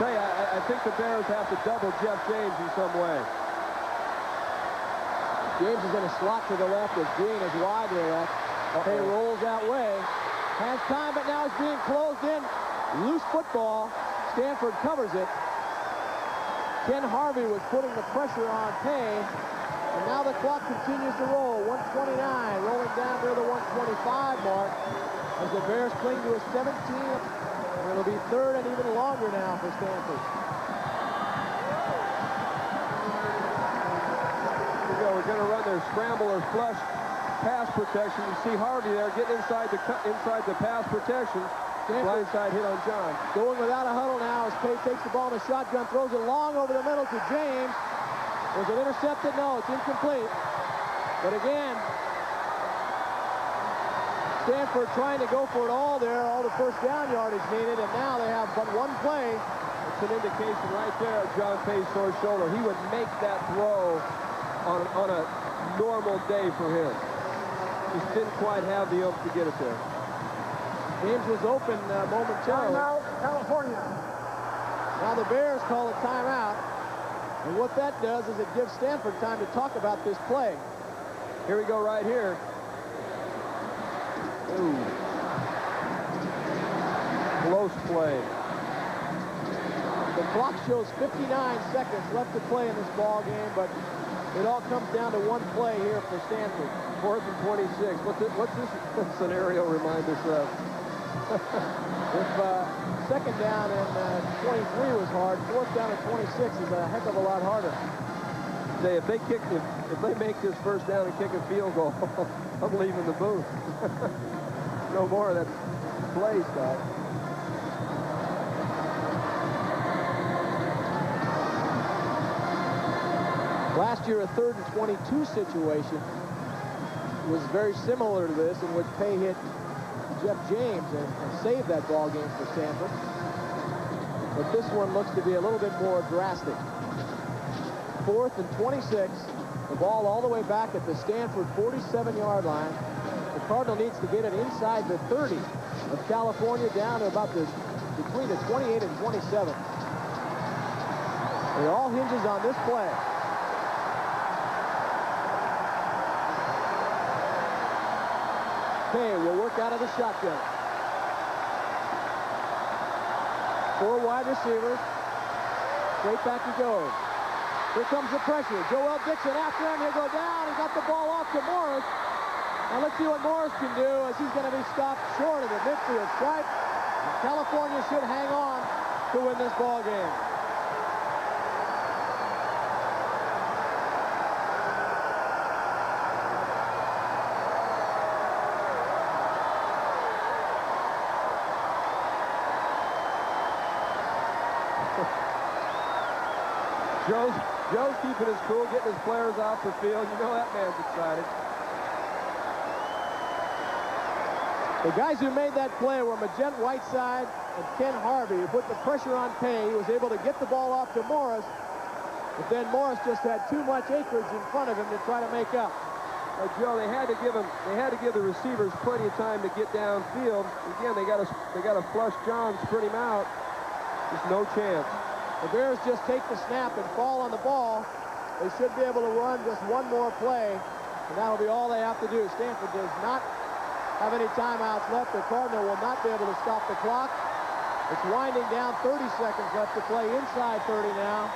Speaker 2: Tell you, I think the Bears have to double Jeff James in some way.
Speaker 1: James is going to slot to the left as Green is wide to the left. Pay rolls that way. Has time, but now it's being closed in. Loose football. Stanford covers it. Ken Harvey was putting the pressure on Pay. And now the clock continues to roll. 1:29, rolling down near the 1:25 mark as the Bears cling to a 17. And it'll be third and even longer now for Stanford.
Speaker 2: Here we go. We're going to run their scramble or flush pass protection. You see Harvey there getting inside the pass protection. Blindside hit on John.
Speaker 1: Going without a huddle now as Pay takes the ball in a shotgun, throws it long over the middle to James. Was it intercepted? No, it's incomplete. But again, Stanford trying to go for it all there, all the first down yardage needed, and now they have but one play.
Speaker 2: It's an indication right there of John Pay's sore shoulder. He would make that throw on a normal day for him. Just didn't quite have the oomph to get it there.
Speaker 1: James was open momentarily.
Speaker 3: Timeout, California.
Speaker 1: Now the Bears call a timeout. And what that does is it gives Stanford time to talk about this play.
Speaker 2: Here we go right here. Ooh. Close play.
Speaker 1: The clock shows 59 seconds left to play in this ball game, but it all comes down to one play here for Stanford.
Speaker 2: 4th and 26. What's this scenario remind us of?
Speaker 1: If second down and 23 was hard, 4th down and 26 is a heck of a lot harder.
Speaker 2: Say, if they make this first down and kick a field goal, I'm leaving the booth. No more of that play stuff.
Speaker 1: Last year, a 3rd and 22 situation was very similar to this, in which Pay hit Jeff James and saved that ball game for Stanford. But this one looks to be a little bit more drastic. 4th and 26. The ball all the way back at the Stanford 47-yard line. The Cardinal needs to get it inside the 30 of California, down to about between the 28 and 27. It all hinges on this play. Pay will work out of the shotgun. 4 wide receivers. Straight back he goes. Here comes the pressure. Joel Dixon after him. He'll go down. He got the ball off to Morris. Now let's see what Morris can do as he's going to be stopped short of the midfield stripe. California should hang on to win this ball game.
Speaker 2: Joe's keeping his cool, getting his players off the field. You know that man's excited.
Speaker 1: The guys who made that play were Magent Whiteside and Ken Harvey, who put the pressure on Pay. He was able to get the ball off to Morris, but then Morris just had too much acreage in front of him to try to make up.
Speaker 2: Joe, they had to give the receivers plenty of time to get downfield. Again, they got to flush John, sprint him out. There's no chance.
Speaker 1: The Bears just take the snap and fall on the ball. They should be able to run just one more play, and that'll be all they have to do. Stanford does not have any timeouts left. The Cardinal will not be able to stop the clock. It's winding down, 30 seconds left to play, inside 30 now.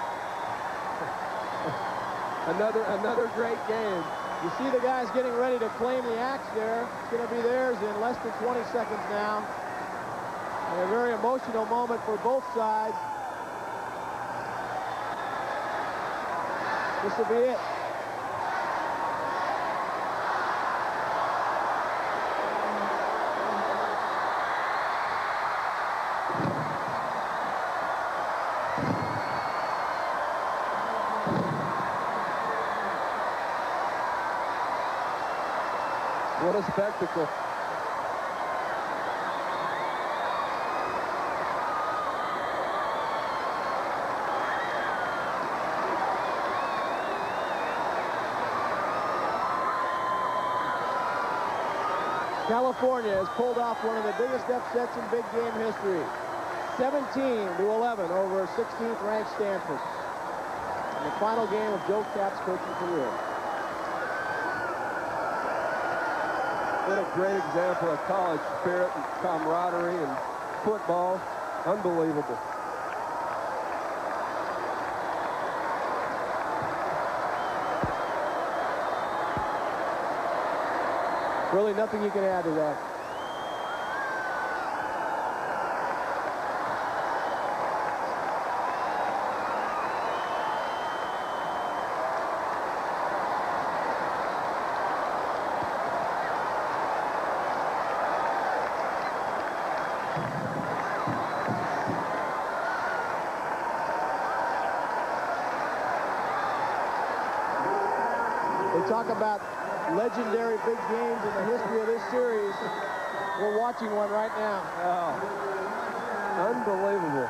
Speaker 2: Another great game.
Speaker 1: You see the guys getting ready to claim the axe there. It's going to be theirs in less than 20 seconds now. And a very emotional moment for both sides. This will be it.
Speaker 2: What a spectacle.
Speaker 1: California has pulled off one of the biggest upsets in big game history. 17-11 over 16th ranked Stanford. In the final game of Joe Kapp's coaching career.
Speaker 2: What a great example of college spirit and camaraderie and football. Unbelievable.
Speaker 1: Really nothing you can add to that. They talk about legendary big games in the history of this series. We're watching one right now.
Speaker 2: Oh, unbelievable.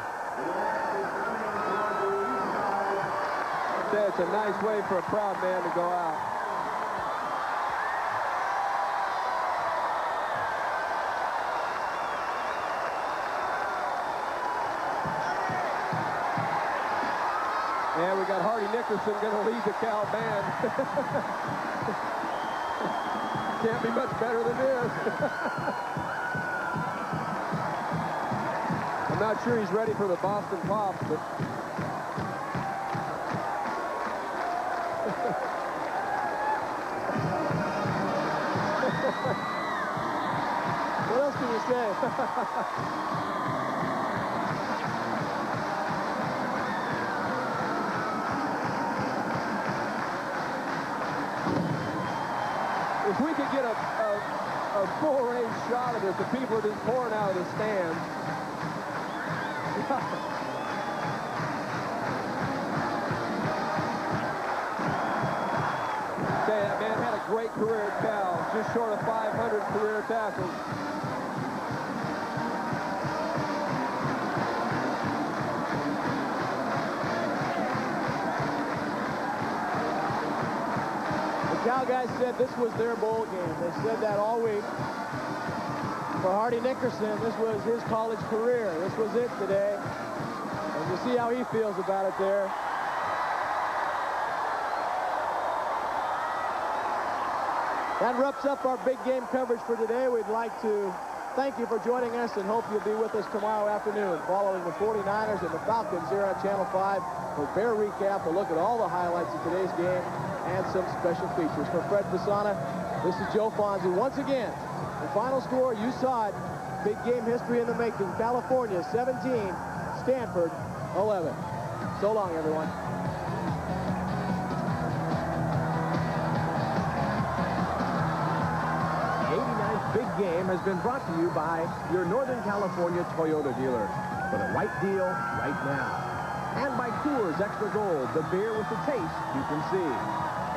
Speaker 2: It's a nice way for a proud man to go out. And we got Hardy Nickerson going to lead the Cal band. Can't be much better than this. I'm not sure he's ready for the Boston Pops, but
Speaker 1: what else can you say?
Speaker 2: if we could get a full-range shot of this, the people are just pouring out of the stands. Okay, that man had a great career at Cal, just short of 500 career tackles.
Speaker 1: Cal guys said this was their bowl game. They said that all week. For Hardy Nickerson, this was his college career. This was it today. And you see how he feels about it there. That wraps up our big game coverage for today. We'd like to thank you for joining us and hope you'll be with us tomorrow afternoon following the 49ers and the Falcons here on Channel 5 for Bear Recap. We'll look at all the highlights of today's game and some special features. For Fred Fasana, this is Joe Fonzie. Once again, the final score, you saw it, big game history in the making. California 17, Stanford 11. So long, everyone.
Speaker 13: The 89th Big Game has been brought to you by your Northern California Toyota dealer. For the right deal right now.
Speaker 1: And by Coors Extra Gold, the beer with the taste you can see.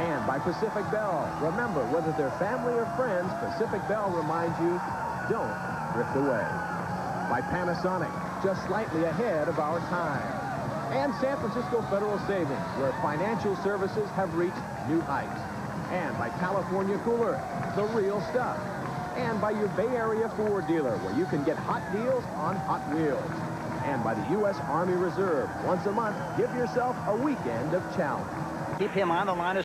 Speaker 1: And by Pacific Bell. Remember, whether they're family or friends, Pacific Bell reminds you, don't drift away. By Panasonic, just slightly ahead of our time. And San Francisco Federal Savings, where financial services have reached new heights. And by California Cooler, the real stuff. And by your Bay Area Ford dealer, where you can get hot deals on Hot Wheels. And by the U.S. Army Reserve. Once a month, give yourself a weekend of challenge.
Speaker 14: Keep him on the line.